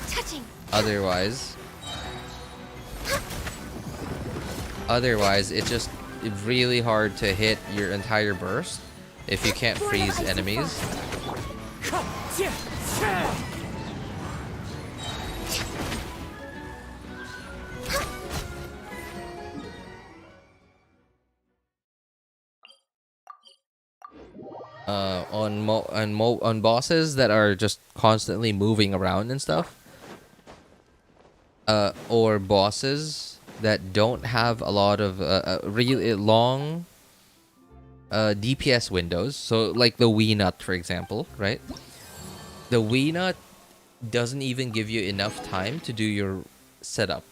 Otherwise, it's just really hard to hit your entire burst if you can't freeze enemies. On bosses that are just constantly moving around and stuff, or bosses that don't have a lot of really long DPS windows. So like the Wee Nut, for example, right? The Wee Nut doesn't even give you enough time to do your setup,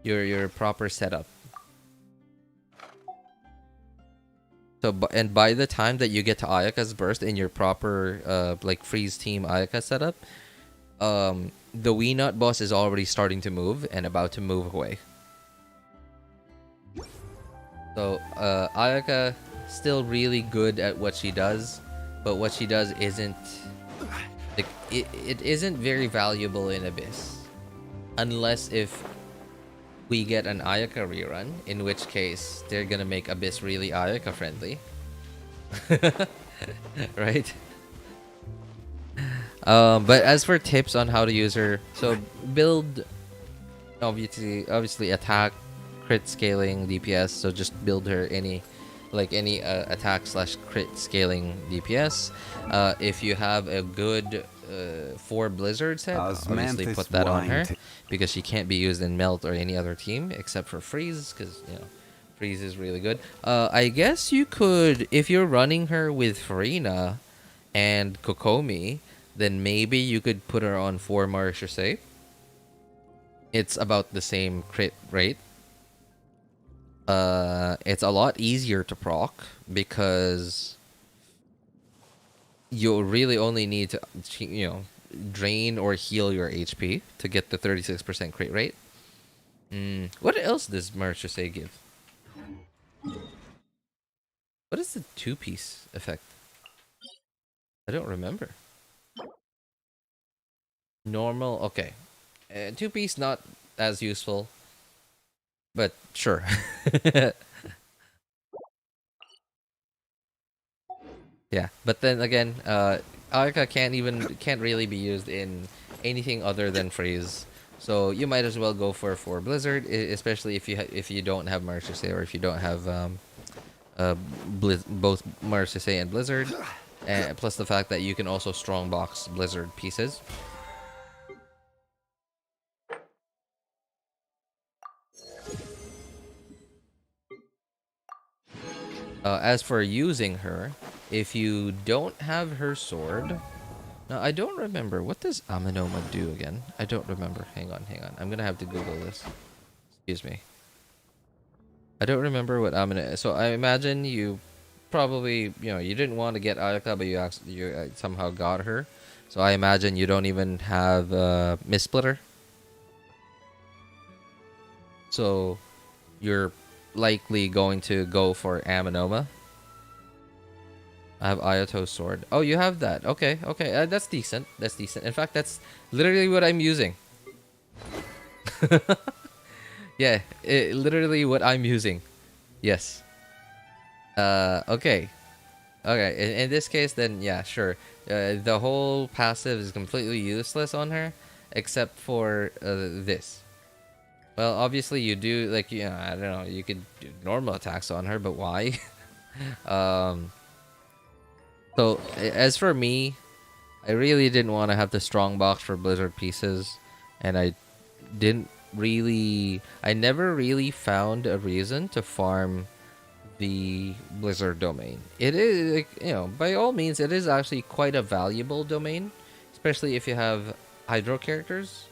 your proper setup. So, and by the time that you get to Ayaka's burst in your proper like freeze team Ayaka setup, the Wee Nut boss is already starting to move and about to move away. So Ayaka still really good at what she does, but what she does isn't like it isn't very valuable in Abyss, unless if we get an Ayaka rerun, in which case they're gonna make Abyss really Ayaka friendly. Right? But as for tips on how to use her, so build obviously attack, crit scaling, DPS, so just build her any attack / crit scaling DPS. If you have a good 4 Blizzard set, obviously put that on her, because she can't be used in Melt or any other team except for Freeze, because Freeze is really good. I guess you could, if you're running her with Farina and Kokomi, then maybe you could put her on 4 Marechaussee. It's about the same crit rate. It's a lot easier to proc because you really only need to, drain or heal your HP to get the 36% crit rate. What else does Marechaussee give? What is the 2-piece effect? I don't remember. Normal, okay. 2-piece not as useful, but sure. Yeah, but then again, Ayaka can't really be used in anything other than Freeze. So you might as well go for Blizzard, especially if you don't have Marechaussee, or if you don't have both Marechaussee and Blizzard. and plus the fact that you can also strongbox Blizzard pieces. As for using her, if you don't have her sword... Now, I don't remember. What does Amenoma do again? I don't remember. Hang on. I'm gonna have to Google this. Excuse me. I don't remember what Amenoma... So I imagine you probably, you didn't want to get Ayaka, but you somehow got her. So I imagine you don't even have Miss Splitter. So you're likely going to go for Amenoma. I have Ayato's sword. Oh, you have that. Okay. That's decent. In fact, that's literally what I'm using. Yeah, literally what I'm using. Yes. Okay. In this case, then yeah, sure. The whole passive is completely useless on her, except for this. Well, obviously you do, like, I don't know, you could do normal attacks on her, but why? So, as for me, I really didn't want to have the strong box for Blizzard pieces, and I never really found a reason to farm the Blizzard domain. It is, like, by all means, it is actually quite a valuable domain, especially if you have Hydro characters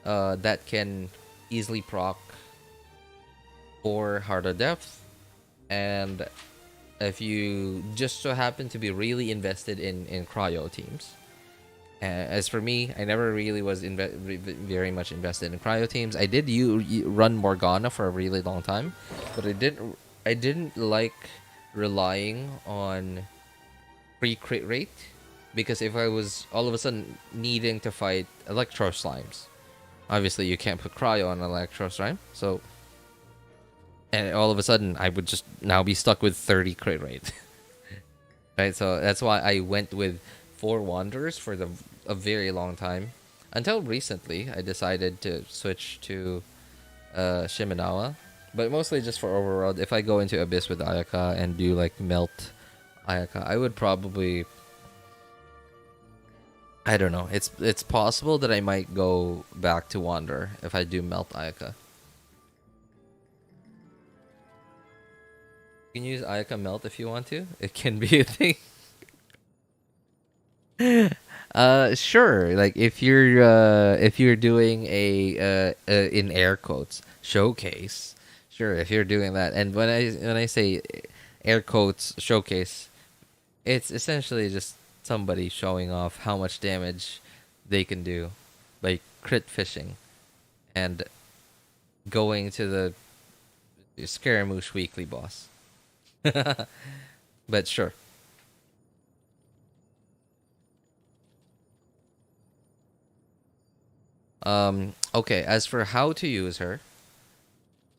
that can easily proc for Heart of Depth, and if you just so happen to be really invested in cryo teams. As for me, I never really was very much invested in cryo teams. I did run Morgana for a really long time, but I didn't like relying on free crit rate, because if I was all of a sudden needing to fight Electro Slimes, obviously you can't put cryo on Electro Slime, so... And all of a sudden, I would just now be stuck with 30 crit rate. Right, so that's why I went with 4 Wanderers for a very long time. Until recently, I decided to switch to Shimenawa. But mostly just for Overworld. If I go into Abyss with Ayaka and do, like, Melt Ayaka, I would probably... I don't know. It's possible that I might go back to Wanderer if I do Melt Ayaka. You can use Ayaka Melt if you want to. It can be a thing. Sure. Like if you're doing a in air quotes showcase. Sure, if you're doing that. And when I say air quotes showcase, it's essentially just somebody showing off how much damage they can do by crit fishing and going to the Scaramouche weekly boss. But sure. Okay, as for how to use her,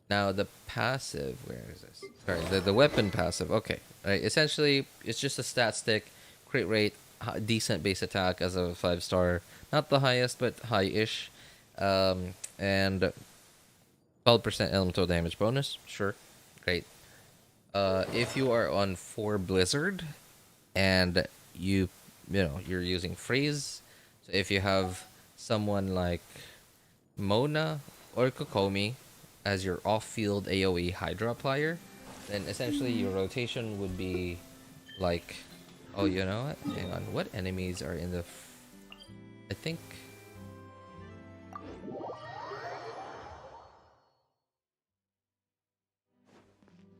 now the passive, where is this? Sorry, the weapon passive. Okay, right. Essentially, it's just a stat stick, crit rate, decent base attack as a 5-star, not the highest but high-ish, and 12% elemental damage bonus. Sure, great. If you are on 4 Blizzard and you're using freeze, so if you have someone like Mona or Kokomi as your off-field AoE Hydra applier, then essentially your rotation would be like, oh, you know what? Hang on, what enemies are in the? I think.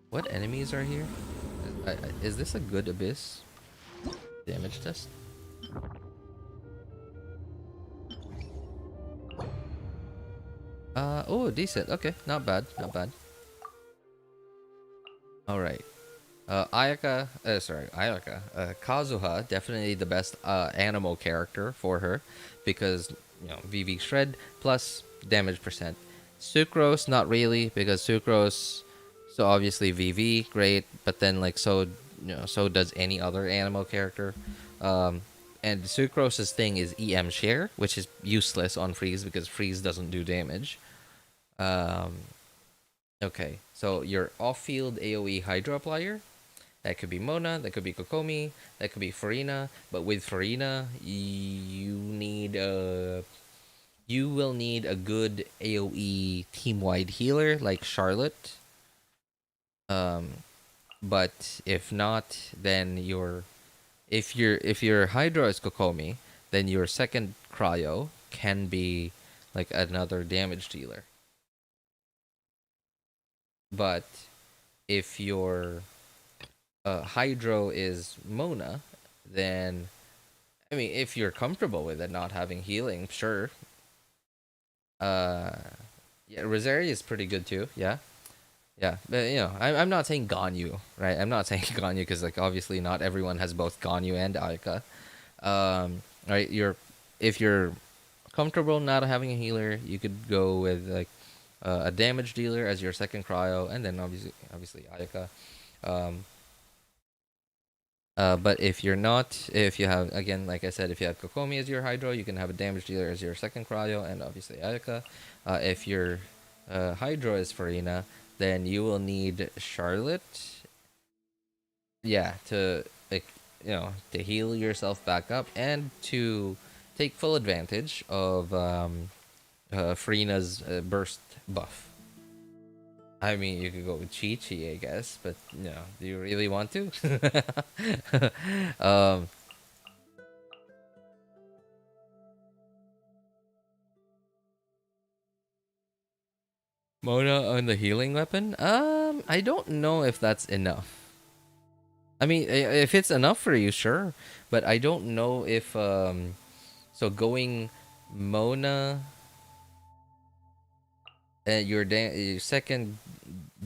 What enemies are here? Is this a good Abyss damage test? Oh, decent. Okay, not bad, not bad. All right. Ayaka, Kazuha, definitely the best animal character for her because VV Shred plus damage percent. Sucrose, not really, because Sucrose, so obviously VV, great, but then like so does any other animal character. And Sucrose's thing is EM share, which is useless on freeze because freeze doesn't do damage. Okay, so your off-field AoE Hydro applier, That could be Mona, that could be Kokomi, that could be Farina. But with Farina, you will need a good AoE team-wide healer like Charlotte. But if not, then if your Hydra is Kokomi, then your second cryo can be like another damage dealer. But if your Hydro is Mona, then I mean, if you're comfortable with it not having healing, sure. Yeah, Rosaria is pretty good too. Yeah, yeah, but you know, I'm not saying Ganyu, right? I'm not saying Ganyu because like obviously not everyone has both Ganyu and Ayaka. Right? If you're comfortable not having a healer, you could go with like a damage dealer as your second cryo, and then obviously Ayaka. But if you're not, if you have, again, like I said, if you have Kokomi as your Hydro, you can have a damage dealer as your second cryo, and obviously Ayaka. If your Hydro is Farina, then you will need Charlotte. Yeah, to like to heal yourself back up and to take full advantage of Farina's burst buff. I mean, you could go with Chi-Chi, I guess, but no, do you really want to? Mona on the healing weapon? I don't know if that's enough. I mean, if it's enough for you, sure, but I don't know if so going Mona and your second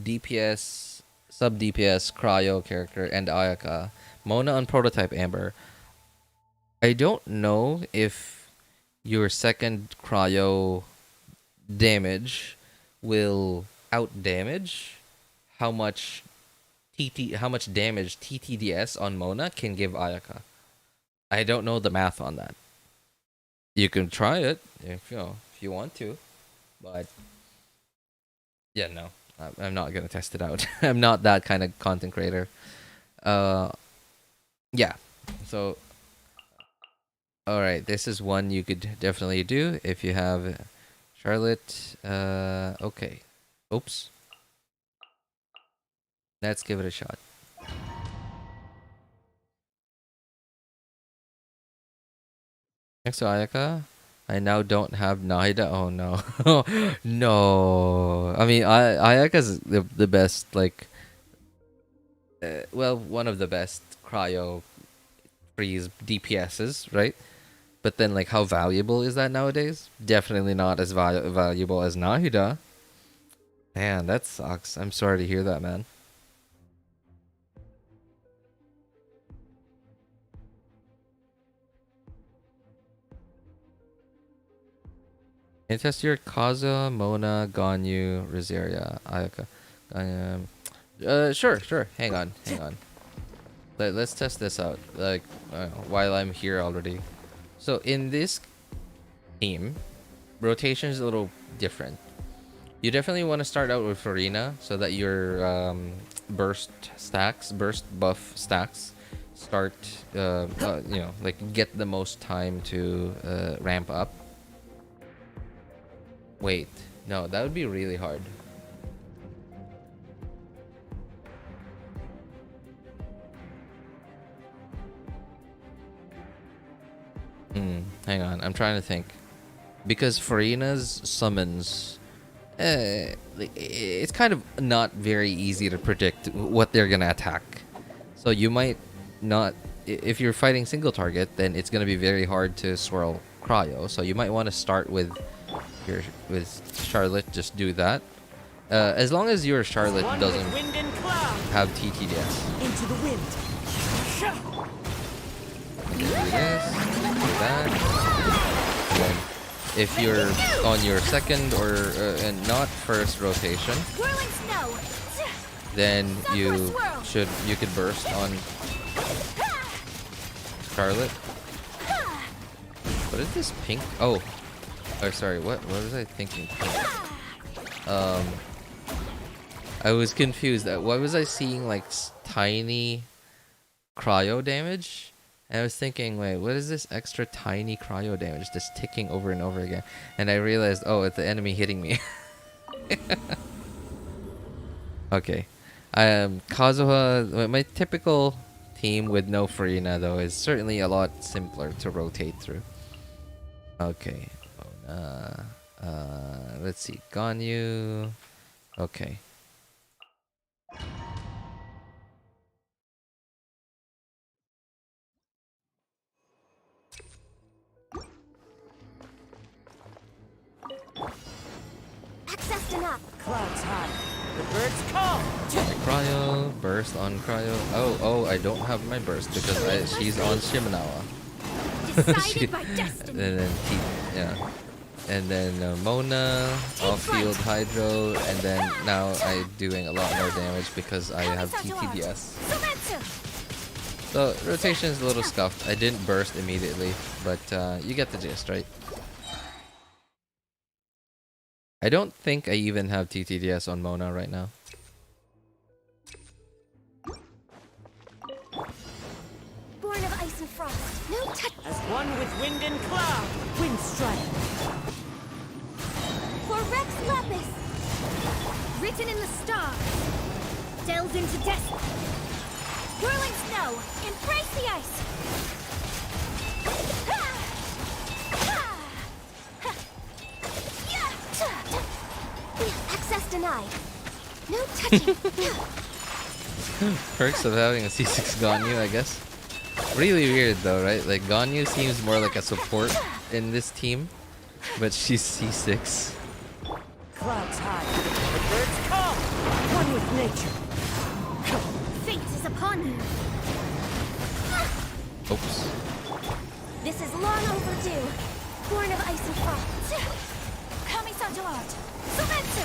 DPS, sub DPS cryo character and Ayaka, Mona on prototype Amber. I don't know if your second cryo damage will out damage how much damage TTDS on Mona can give Ayaka. I don't know the math on that. You can try it if you want to, but yeah, no, I'm not gonna test it out. I'm not that kind of content creator. Yeah. So, all right, this is one you could definitely do if you have Charlotte. Okay. Oops. Let's give it a shot. Next to Ayaka, I now don't have Nahida. Oh no, no. I mean, Ayaka's the best. Like, well, one of the best cryo freeze DPSs, right? But then, like, how valuable is that nowadays? Definitely not as valuable as Nahida. Man, that sucks. I'm sorry to hear that, man. Can you test your Kaza, Mona, Ganyu, Rosaria, Ayaka? Sure. Hang on. Let's test this out. Like, while I'm here already. So in this team, rotation is a little different. You definitely want to start out with Farina so that your burst buff stacks start, like get the most time to ramp up. Wait, no, that would be really hard. Hang on, I'm trying to think. Because Farina's summons, it's kind of not very easy to predict what they're gonna attack. So you might not, if you're fighting single target, then it's gonna be very hard to swirl cryo. So you might want to start with Charlotte. Just do that. As long as your Charlotte doesn't have TTDS. Into the wind. Do this, do that. And then if you're on your second and not first rotation, then you could burst on Charlotte. What is this pink? Oh, sorry. What was I thinking? I was confused. Why was I seeing like tiny cryo damage? And I was thinking, wait, what is this extra tiny cryo damage just ticking over and over again? And I realized, oh, it's the enemy hitting me. Okay. Kazuha, my typical team with no Farina though is certainly a lot simpler to rotate through. Okay. Let's see. Ganyu. Okay. Access enough. Clouds high. The birds call. Cryo, burst on cryo. Oh, I don't have my burst because she's on Shimenawa. And then yeah. And then Mona, off-field Hydro, and then now I'm doing a lot more damage because I have TTDS. So rotation is a little scuffed. I didn't burst immediately, but you get the gist, right? I don't think I even have TTDS on Mona right now. Born of ice and frost. No touch. As one with wind and cloud. Wind strike. For Rex Lapis. Written in the stars. Delves into destiny. Whirling snow. Embrace the ice. Access denied. No touching. Perks of having a C6 Ganyu, I guess. Really weird though, right? Like Ganyu seems more like a support in this team, but she's C6. Clouds high. The birds call. One with nature. Fate is upon you. Oops. This is long overdue. Born of ice and frost. Kami-santo art. Sumetsu.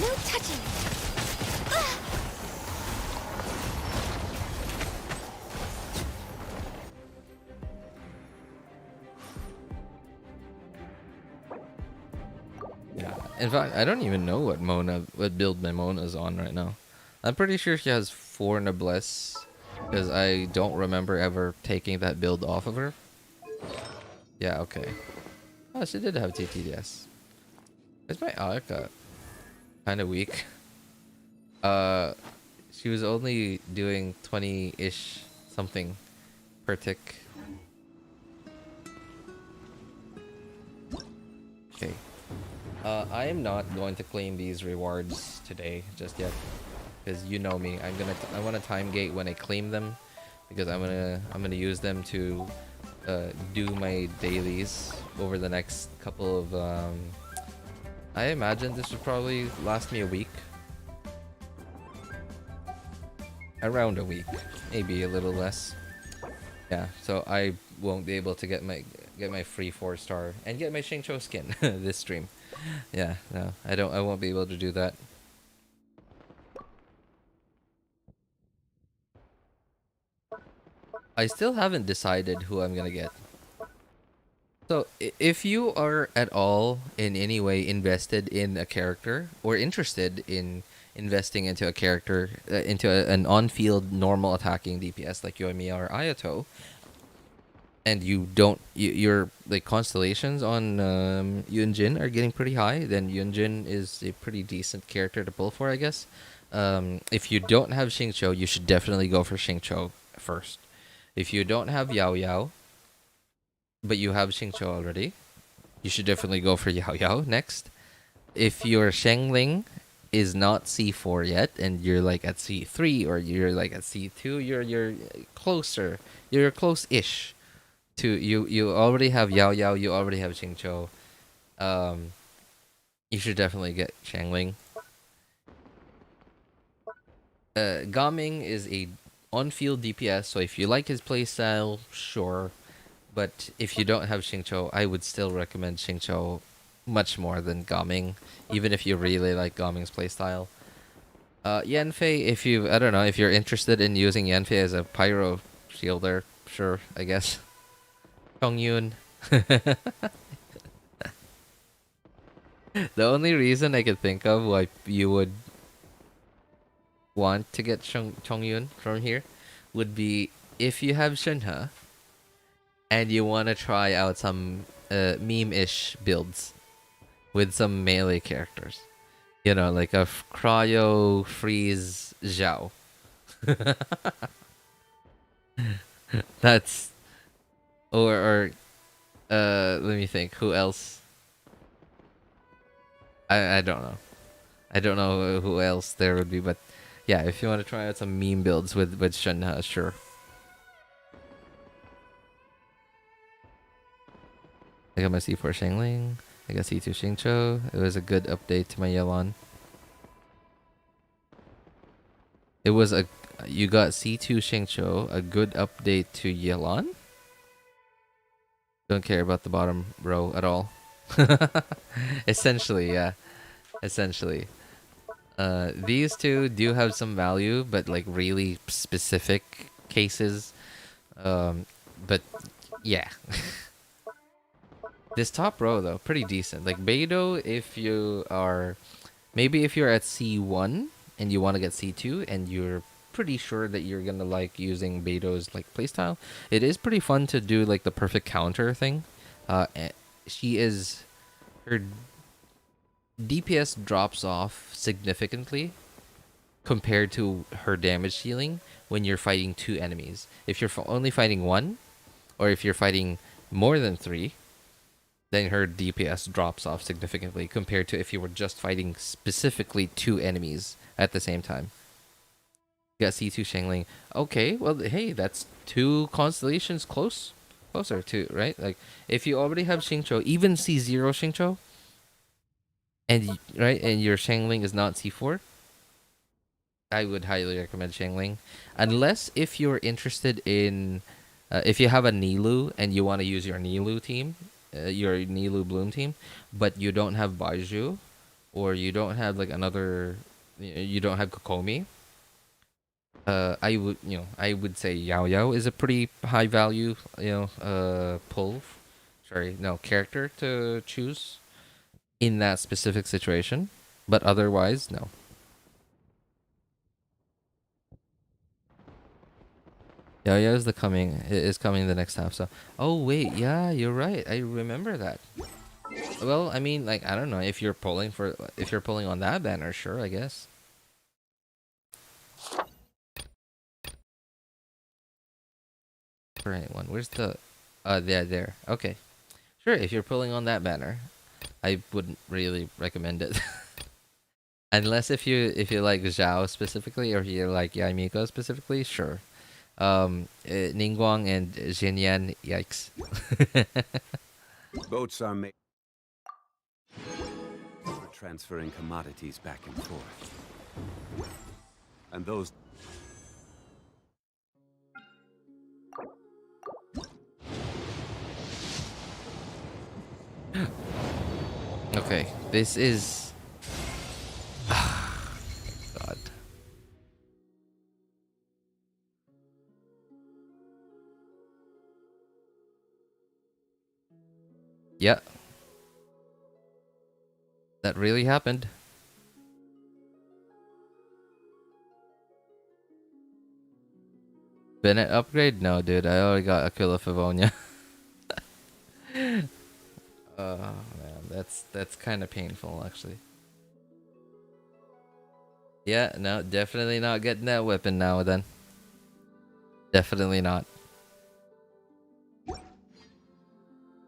No touching. Yeah. In fact, I don't even know what build my Mona's on right now. I'm pretty sure she has 4 Noblesse, because I don't remember ever taking that build off of her. Yeah, okay. Oh, she did have TTDS. Is my Ayaka kind of weak? She was only doing 20-ish something per tick. Okay. I am not going to claim these rewards today just yet, because you know me. I want to time gate when I claim them, because I'm gonna use them to do my dailies over the next couple of. I imagine this would probably last me a week, around a week, maybe a little less. Yeah, so I won't be able to get my free 4-star and get my Xingqiu skin this stream. Yeah, no, I won't be able to do that. I still haven't decided who I'm gonna get. So, if you are at all in any way invested in a character or interested in investing into a character, into an on-field normal attacking DPS like Yoimiya or Ayato, and your like constellations on Yunjin are getting pretty high, then Yunjin is a pretty decent character to pull for, I guess. If you don't have Xingqiu, you should definitely go for Xingqiu first. If you don't have Yao Yao, but you have Xingqiu already, you should definitely go for Yao Yao next. If your Shengling is not C4 yet, and you're like at C3 or you're like at C2, you're closer. You're close-ish to you already have Yao Yao, you already have Xingqiu. You should definitely get Shangling. Gaming is a on-field DPS, so if you like his playstyle, sure. But if you don't have Xingqiu, I would still recommend Xingqiu much more than Gaming, even if you really like Gaming's playstyle. Yanfei, if you're interested in using Yanfei as a pyro shielder, sure, I guess. Chongyun. The only reason I could think of why you would want to get Chongyun from here would be if you have Shenhe and you want to try out some meme-ish builds with some melee characters. You know, like a cryo freeze Xiao. That's or let me think. Who else? I don't know. I don't know who else there would be, but yeah, if you want to try out some meme builds with Shenhe, sure. I got my C4 Shangling. I got C2 Xingqiu. It was a good update to my Yelan. It was a... You got C2 Xingqiu, a good update to Yelan? Don't care about the bottom row at all. Essentially, yeah. Essentially. These two do have some value, but like really specific cases. But yeah. This top row though, pretty decent. Like Beidou, if you are... Maybe if you're at C1 and you want to get C2 and you're pretty sure that you're gonna like using Beidou's like playstyle, it is pretty fun to do like the perfect counter thing. She is... Her DPS drops off significantly compared to her damage dealing when you're fighting two enemies. If you're only fighting one, or if you're fighting more than three, then her DPS drops off significantly compared to if you were just fighting specifically two enemies at the same time. You got C2 Shangling. Okay, well, hey, that's two constellations closer to, right? Like, if you already have Xingqiu, even C0 Xingqiu, and your Shangling is not C4, I would highly recommend Shangling. Unless if you're interested in, if you have a Nilou and you want to use your Nilou team, your Nilou Bloom team, but you don't have Baizhu, or you don't have like another, you don't have Kokomi, I would say Yao Yao is a pretty high value, character to choose in that specific situation, but otherwise, no. Yao Yao is coming the next half. So, oh wait, yeah, you're right. I remember that. Well, I mean, like, I don't know if you're pulling on that banner, sure, I guess. Right one. Where's the? There. Okay, sure. If you're pulling on that banner, I wouldn't really recommend it. Unless if you like Zhao specifically, or you like Yae Miko specifically, sure. Ningguang and Xianyun, yikes. Boats are made for transferring commodities back and forth. And those... Okay, this is... God. Yeah. That really happened. Bennett upgrade? No, dude. I already got Aquila Favonia. Oh, man. That's kind of painful, actually. Yeah, no. Definitely not getting that weapon now, then. Definitely not.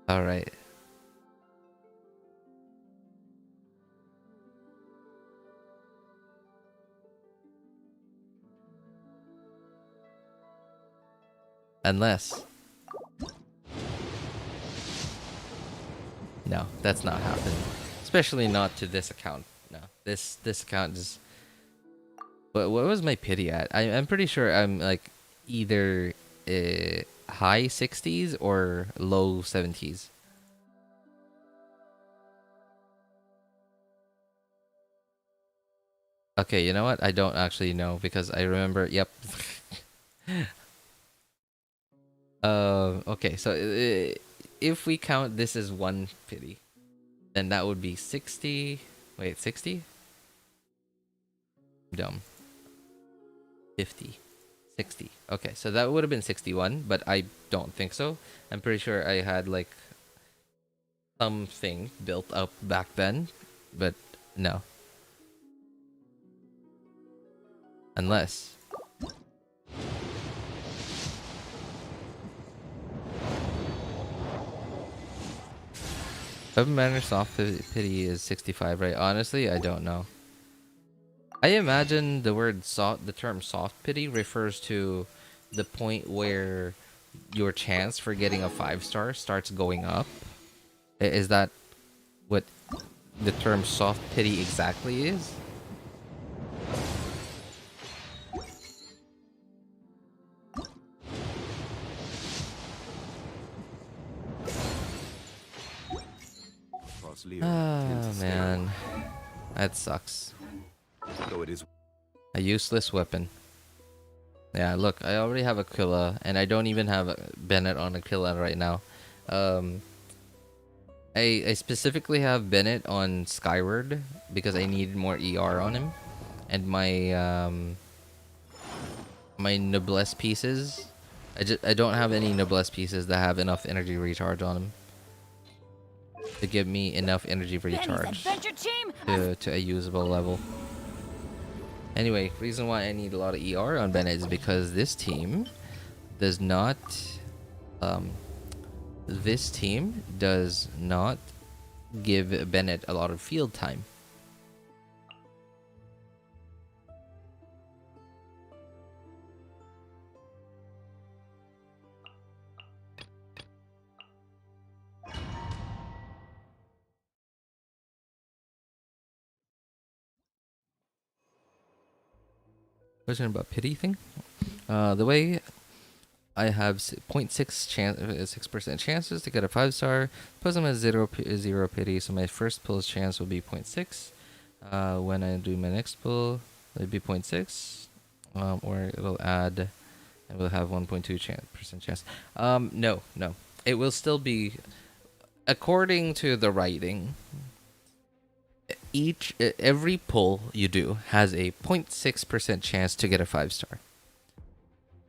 Alright. Unless... No, that's not happening. Especially not to this account. No, this account is... What was my pity at? I'm pretty sure I'm like either high 60s or low 70s. Okay, you know what? I don't actually know because I remember... Yep. Okay, so if we count this as one pity, then that would be 60. Wait, 60? Dumb. 50. 60. Okay, so that would have been 61, but I don't think so. I'm pretty sure I had like something built up back then, but no. Unless. Open Banner Soft Pity is 65, right? Honestly, I don't know. I imagine the term soft pity refers to the point where your chance for getting a 5-star starts going up. Is that what the term soft pity exactly is? Oh man, that sucks. A useless weapon. Yeah, look, I already have Aquila, and I don't even have Bennett on Aquila right now. I specifically have Bennett on Skyward because I need more ER on him, and my my noblesse pieces. I don't have any noblesse pieces that have enough energy recharge on them to give me enough energy recharge to a usable level. Anyway, reason why I need a lot of ER on Bennett is because this team does not give Bennett a lot of field time. Question about pity thing. The way I have 0.6 chance, 6% chances to get a 5-star. Plus I'm at zero pity, so my first pull's chance will be 0.6. When I do my next pull, it'll be 0.6. Or it'll add, and we'll have 1.2% chance. No. It will still be, according to the writing, every pull you do has a 0.6% chance to get a 5-star.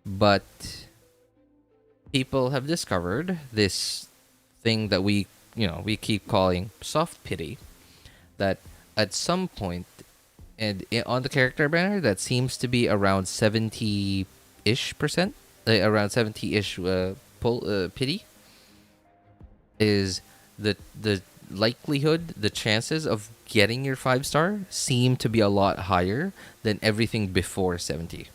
But people have discovered this thing that we keep calling soft pity, that at some point and on the character banner that seems to be around 70-ish percent, around 70-ish pull pity is the likelihood, the chances of getting your 5-star seem to be a lot higher than everything before 70.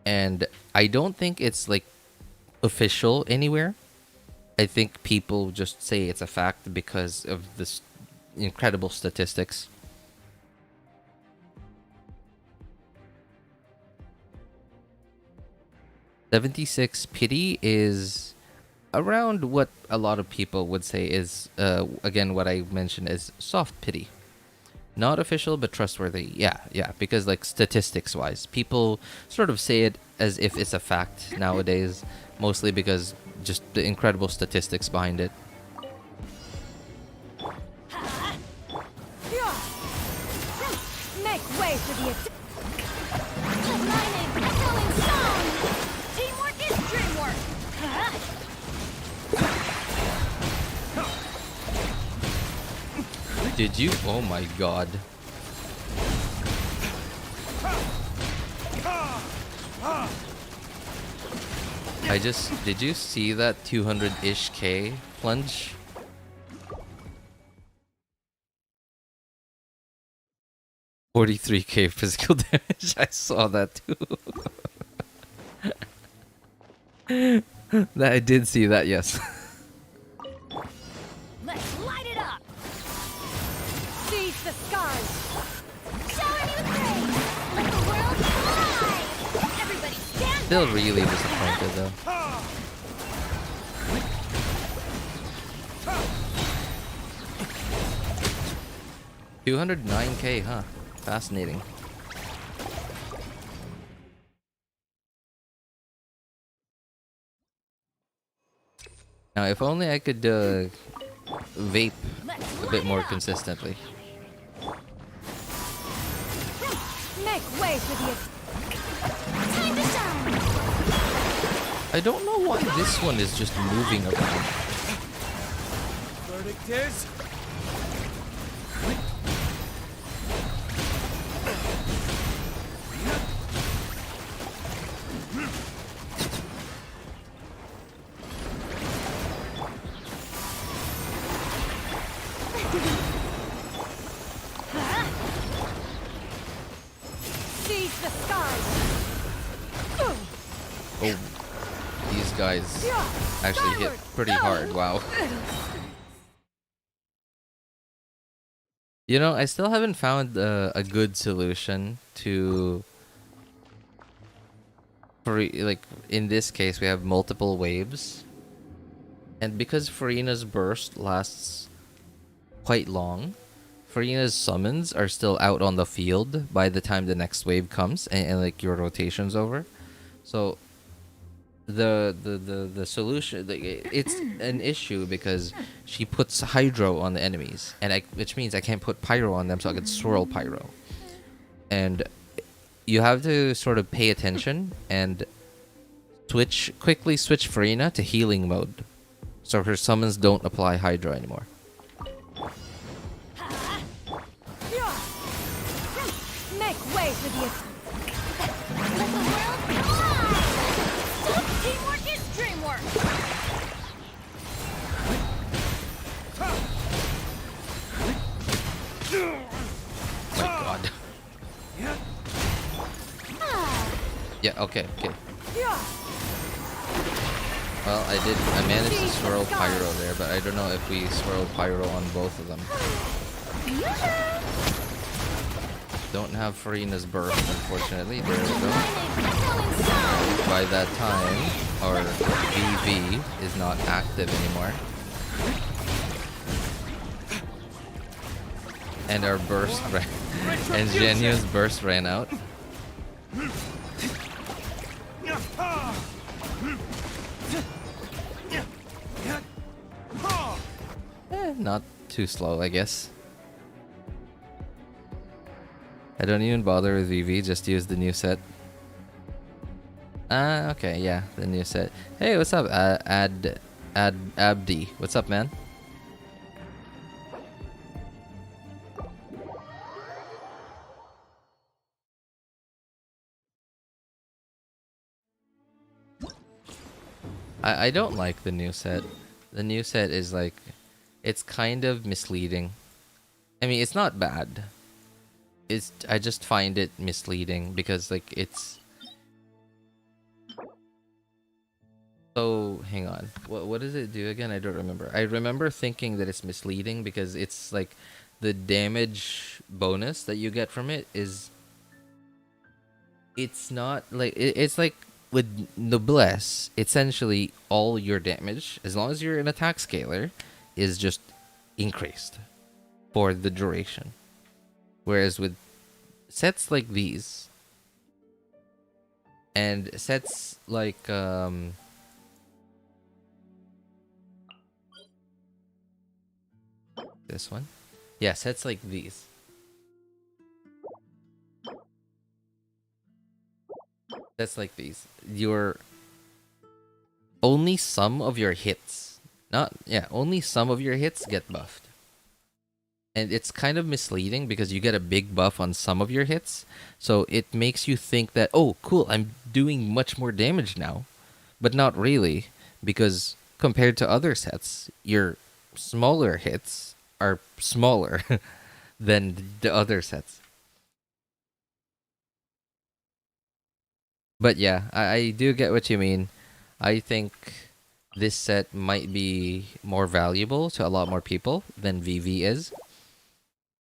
And I don't think it's like official anywhere. I think people just say it's a fact because of this incredible statistics. $76 pity is around what a lot of people would say is, again, what I mentioned is soft pity. Not official, but trustworthy. Yeah, because like statistics wise, people sort of say it as if it's a fact nowadays, mostly because just the incredible statistics behind it. Make way for the aligning, echoing song. Teamwork is dreamwork. Did you? Oh my god. Did you see that 200-ish K plunge? $43K physical damage. I saw that too. That I did see that, yes. Let's light it up. Seize the skies. Showing you grace. Let the world fly. Everybody stand. Still really disappointed though. $209K, huh? Fascinating. Now, if only I could vape a bit more consistently. Make way for the time to shine. I don't know why this one is just moving around. Verdict is... Seize the skies. Oh, these guys actually hit pretty hard. Wow. You know, I still haven't found a good solution to... like, in this case, we have multiple waves. And because Furina's burst lasts quite long, Furina's summons are still out on the field by the time the next wave comes and like your rotation's over. So the solution, it's an issue because she puts hydro on the enemies, and which means I can't put pyro on them, so I can swirl pyro. And you have to sort of pay attention and quickly switch Furina to healing mode, so her summons don't apply hydro anymore. Make way for the let the world fly. Teamwork is dreamwork. My god. Yeah, okay. Well, I managed to swirl pyro there, but I don't know if we swirled pyro on both of them. Don't have Furina's burst, unfortunately. There we go. By that time, our VV is not active anymore. And our burst and Genyu's burst ran out. Not too slow, I guess. I don't even bother with VV, just use the new set. Okay, yeah, the new set. Hey, what's up, Abdi? What's up, man? I don't like the new set. The new set is like, it's kind of misleading. I mean, it's not bad. I just find it misleading because like it's... So, hang on. What does it do again? I don't remember. I remember thinking that it's misleading because it's like the damage bonus that you get from it is... It's not like... It's like with Noblesse, essentially all your damage, as long as you're an attack scaler, is just increased for the duration. Whereas with sets like these, and sets like this one, yeah, sets like these, your only some of your hits, only some of your hits get buffed. And it's kind of misleading because you get a big buff on some of your hits. So it makes you think that, oh, cool, I'm doing much more damage now. But not really, because compared to other sets, your smaller hits are smaller than the other sets. But yeah, I do get what you mean. I think this set might be more valuable to a lot more people than VV is.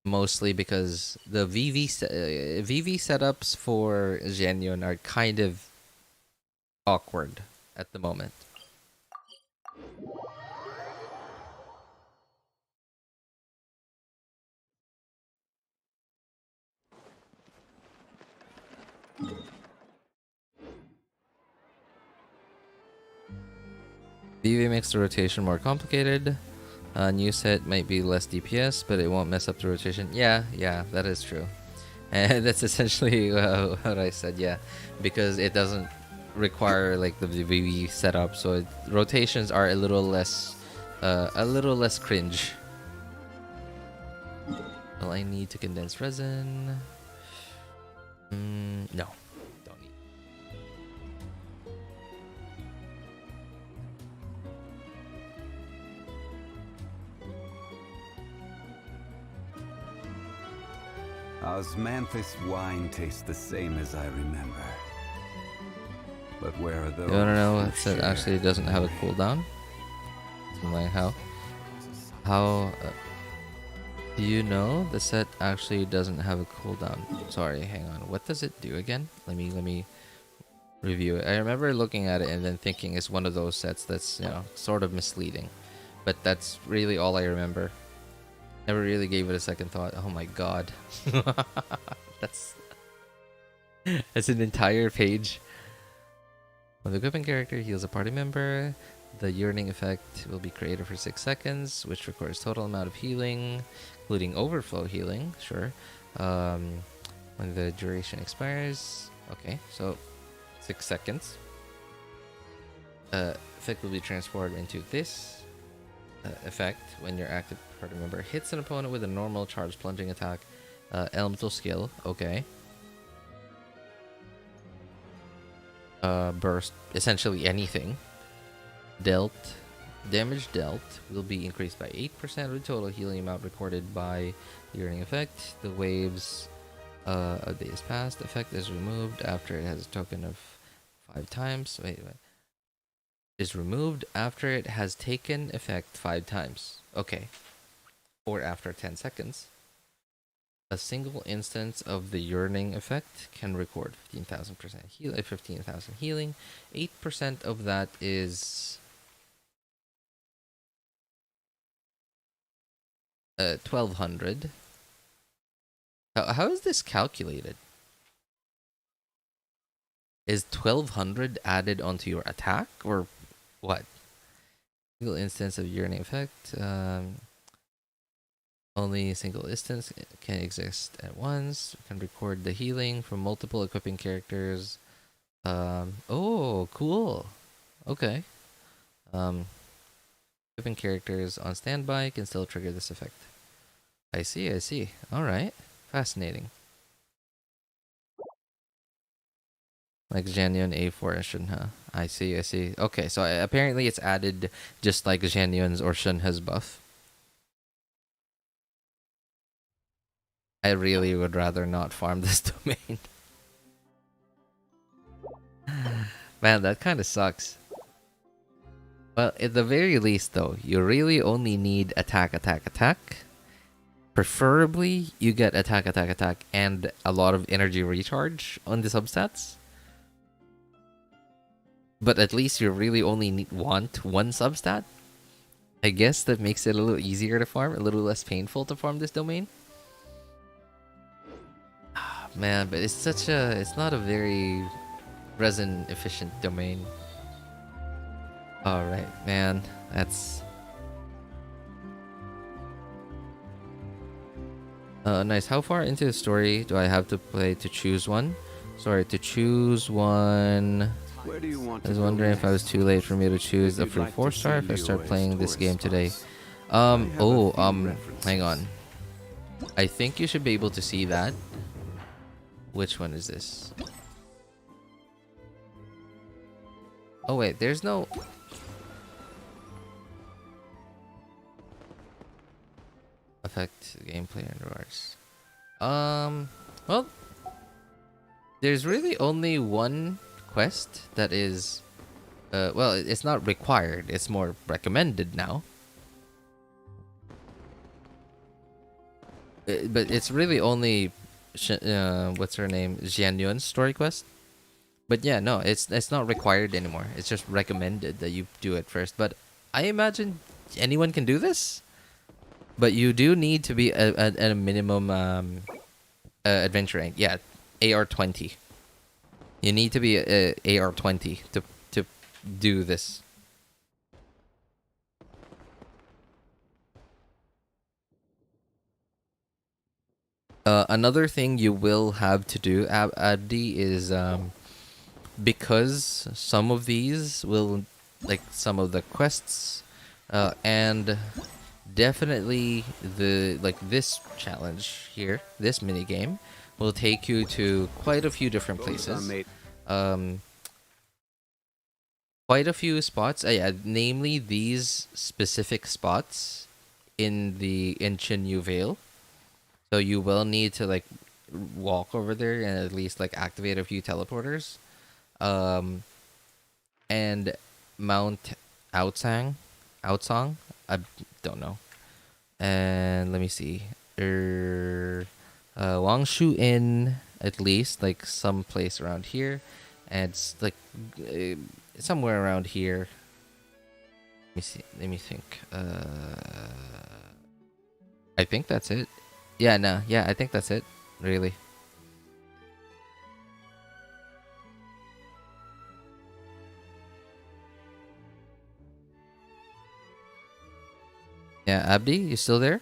Mostly because the VV setups for Xianyun are kind of awkward at the moment. VV makes the rotation more complicated. New set might be less DPS, but it won't mess up the rotation. Yeah, that is true. And that's essentially what I said, yeah. Because it doesn't require like the VV setup, so rotations are a little less cringe. Well, I need to condense resin. No, don't need. Osmanthus wine tastes the same as I remember. But where are those? You wanna know what who set share actually doesn't have a cooldown? Like how? Do you know the set actually doesn't have a cooldown? Sorry, hang on. What does it do again? Let me review it. I remember looking at it and then thinking it's one of those sets that's, you know, sort of misleading. But that's really all I remember. Never really gave it a second thought. Oh my god. That's an entire page. When the equipping character heals a party member, the yearning effect will be created for 6 seconds, which records total amount of healing, including overflow healing, sure. When the duration expires, okay, so 6 seconds. Effect will be transported into this effect when your active party member hits an opponent with a normal charged plunging attack, elemental skill, okay. Burst, essentially anything. Damage dealt will be increased by 8% of the total healing amount recorded by the yearning effect. The waves of days past effect is removed after it has a token of 5 times. Wait. Is removed after it has taken effect 5 times. Okay. Or after 10 seconds. A single instance of the yearning effect can record 15,000 healing. 8% of that is 1,200. How is this calculated? Is 1,200 added onto your attack or what? Single instance of yearning effect. Only a single instance can exist at once. Can record the healing from multiple equipping characters. Oh, cool. Okay. Equipping characters on standby can still trigger this effect. I see. Alright. Fascinating. Like Xianyun A4 and Shunha. I see. Okay, so apparently it's added just like Xianyun's or Shunha's buff. I really would rather not farm this domain. Man, that kind of sucks. Well, at the very least though, you really only need attack. Preferably, you get attack, and a lot of energy recharge on the substats. But at least you really only want one substat. I guess that makes it a little easier to farm, a little less painful to farm this domain. Man, but it's not a very resin efficient domain. Alright, man, that's nice. How far into the story do I have to play to choose one? Sorry, to choose one. Where do you want I was wondering if I was too late for me to choose the free 4-star if I start playing this game today. Hang on. I think you should be able to see that. Which one is this? Oh wait, there's no... affect gameplay and rewards. Well, there's really only one quest that is, well, it's not required. It's more recommended now. But it's really only, what's her name? Xianyun's story quest. But yeah, no, it's not required anymore. It's just recommended that you do it first. But I imagine anyone can do this. But you do need to be at a minimum adventure rank. Yeah, AR20. You need to be AR20 to do this. Another thing you will have to do, Abdi, is because some of these will, like some of the quests, and definitely this challenge here, this mini game, will take you to quite a few different places. Quite a few spots. Yeah, namely these specific spots in Chenyu Vale. So you will need to like walk over there and at least like activate a few teleporters. And Mount Outsong. I don't know. And let me see. Wangshu Inn, at least like some place around here, and it's like somewhere around here. Let me see. Let me think. I think that's it. Yeah, no, yeah, I think that's it. Really. Yeah, Abdi, you still there?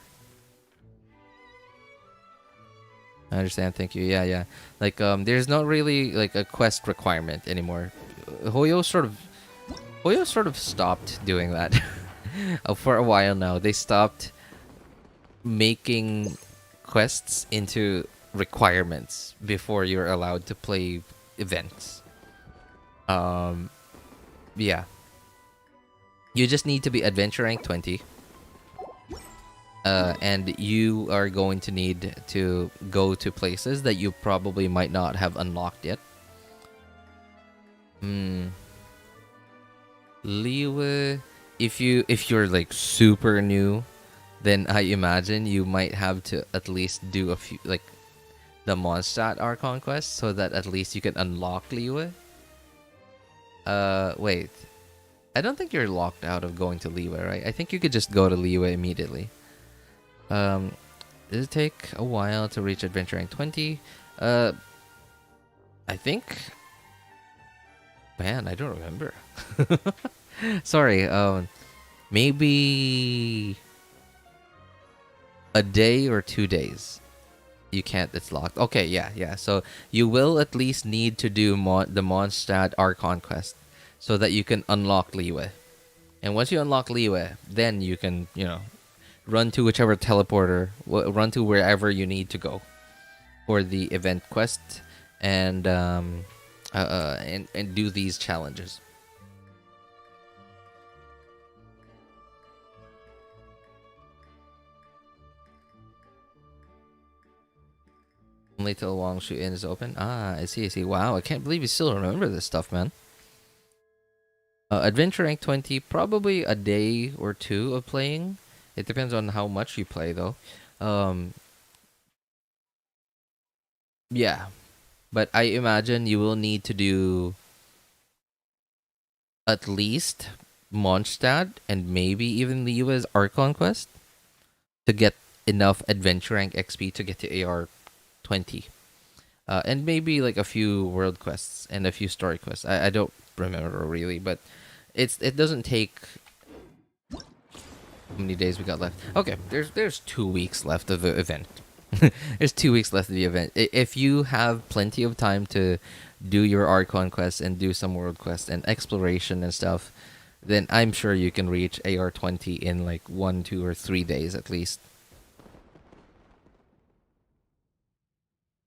I understand, thank you. Yeah. Like there's not really like a quest requirement anymore. Hoyo sort of stopped doing that. For a while now. They stopped making quests into requirements before you're allowed to play events. Yeah. You just need to be adventure rank 20. And you are going to need to go to places that you probably might not have unlocked yet. Liyue, if you're like super new, then I imagine you might have to at least do a few, like the Mondstadt Archon quest, so that at least you can unlock Liyue. Wait, I don't think you're locked out of going to Liyue, right? I think you could just go to Liyue immediately. Does it take a while to reach adventure rank 20? I think. Man, I don't remember. Sorry. Maybe a day or 2 days. You can't. It's locked. Okay, yeah. So you will at least need to do the Mondstadt Archon quest so that you can unlock Liyue. And once you unlock Liyue, then you can, run to whichever teleporter, run to wherever you need to go for the event quest, and do these challenges. Only till Wangshu Inn is open. I see. Wow, I can't believe you still remember this stuff, man. Adventure rank 20, probably a day or two of playing. It depends on how much you play, though. Yeah. But I imagine you will need to do at least Mondstadt and maybe even Liyue's Archon quest to get enough adventure rank XP to get to AR 20. And maybe like a few world quests and a few story quests. I don't remember really, but it doesn't take. How many days we got left? Okay, there's 2 weeks left of the event. There's 2 weeks left of the event. If you have plenty of time to do your Archon quest and do some world quests and exploration and stuff, then I'm sure you can reach AR 20 in like 1, 2, or 3 days at least.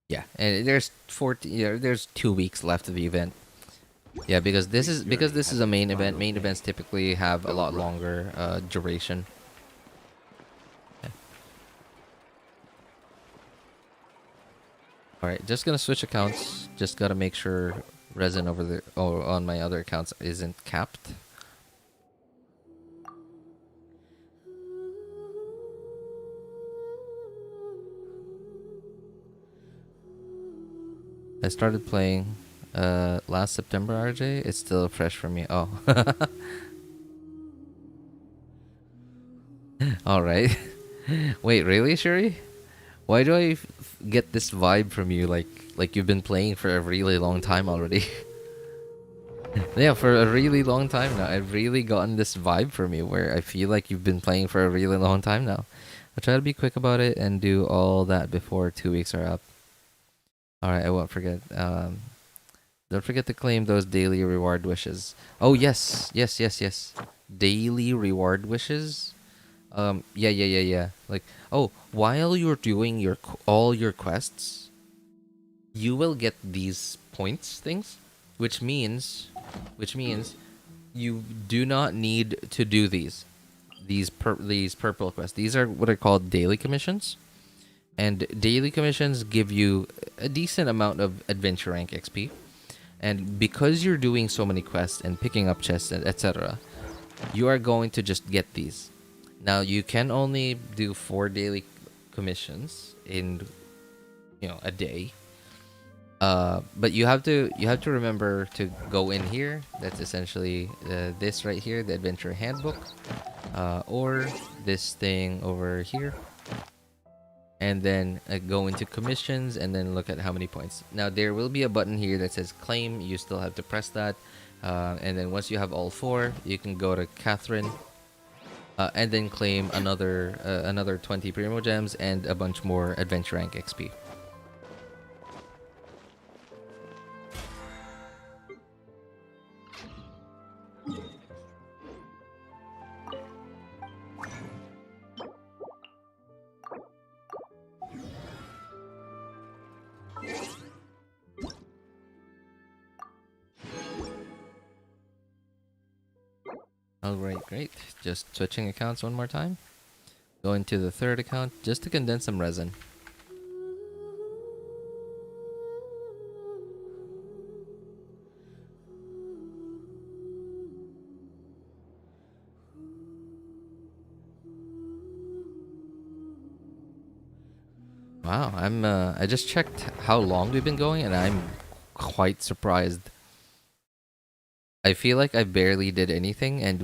Yeah, and there's 2 weeks left of the event. Yeah, because this is a main event. Main events typically have a lot longer duration. Yeah. All right, just gonna switch accounts. Just gotta make sure resin over there on my other accounts isn't capped. I started playing last September, RJ. It's still fresh for me. Oh. Alright. Wait, really, Shuri? Why do I get this vibe from you like you've been playing for a really long time already? Yeah, for a really long time now. I've really gotten this vibe from you where I feel like you've been playing for a really long time now. I'll try to be quick about it and do all that before 2 weeks are up. Alright, I won't forget. Don't forget to claim those daily reward wishes. Oh, yes. Yes. Daily reward wishes? Yeah. Like, oh, while you're doing all your quests, you will get these points things, which means you do not need to do these purple quests. These are what are called daily commissions, and daily commissions give you a decent amount of adventure rank XP. And because you're doing so many quests and picking up chests, etc., you are going to just get these. Now you can only do 4 daily commissions in a day. But you have to remember to go in here. That's essentially this right here, the adventure handbook, or this thing over here, and then go into commissions and then look at how many points. Now there will be a button here that says claim. You still have to press that, and then once you have all 4, you can go to Catherine, and then claim another 20 Primo Gems and a bunch more adventure rank XP. Alright, great. Just switching accounts one more time. Going to the 3rd account just to condense some resin. Wow, I just checked how long we've been going and I'm quite surprised. I feel like I barely did anything, and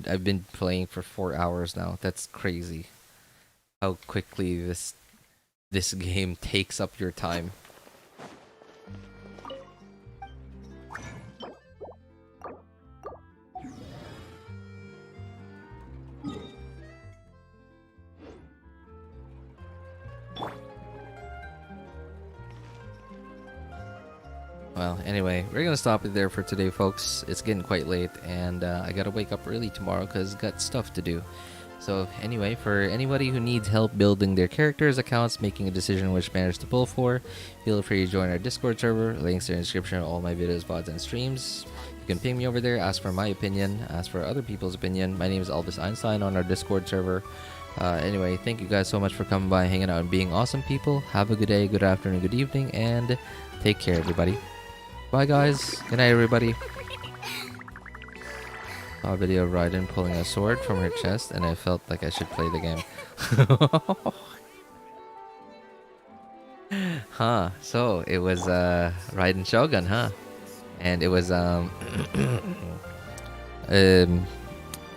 I've been playing for 4 hours now. That's crazy. How quickly this game takes up your time. Well, anyway, we're gonna stop it there for today, folks. It's getting quite late, and I gotta wake up early tomorrow because got stuff to do. So anyway, for anybody who needs help building their characters' accounts, making a decision which banners to pull for, feel free to join our Discord server. Links are in the description of all my videos, VODs, and streams. You can ping me over there, ask for my opinion, ask for other people's opinion. My name is Albus Einstein on our Discord server. Anyway, thank you guys so much for coming by, hanging out, and being awesome people. Have a good day, good afternoon, good evening, and take care, everybody. Bye, guys. Good night, everybody. Saw a video of Raiden pulling a sword from her chest, and I felt like I should play the game. Huh. So, it was Raiden Shogun, huh? And it was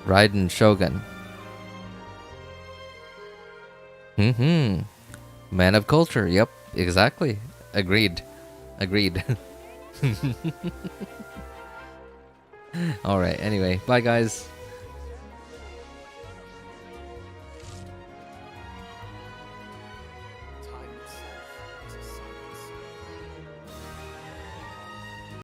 Raiden Shogun. Man of culture. Yep, exactly. Agreed. Alright, anyway, bye guys.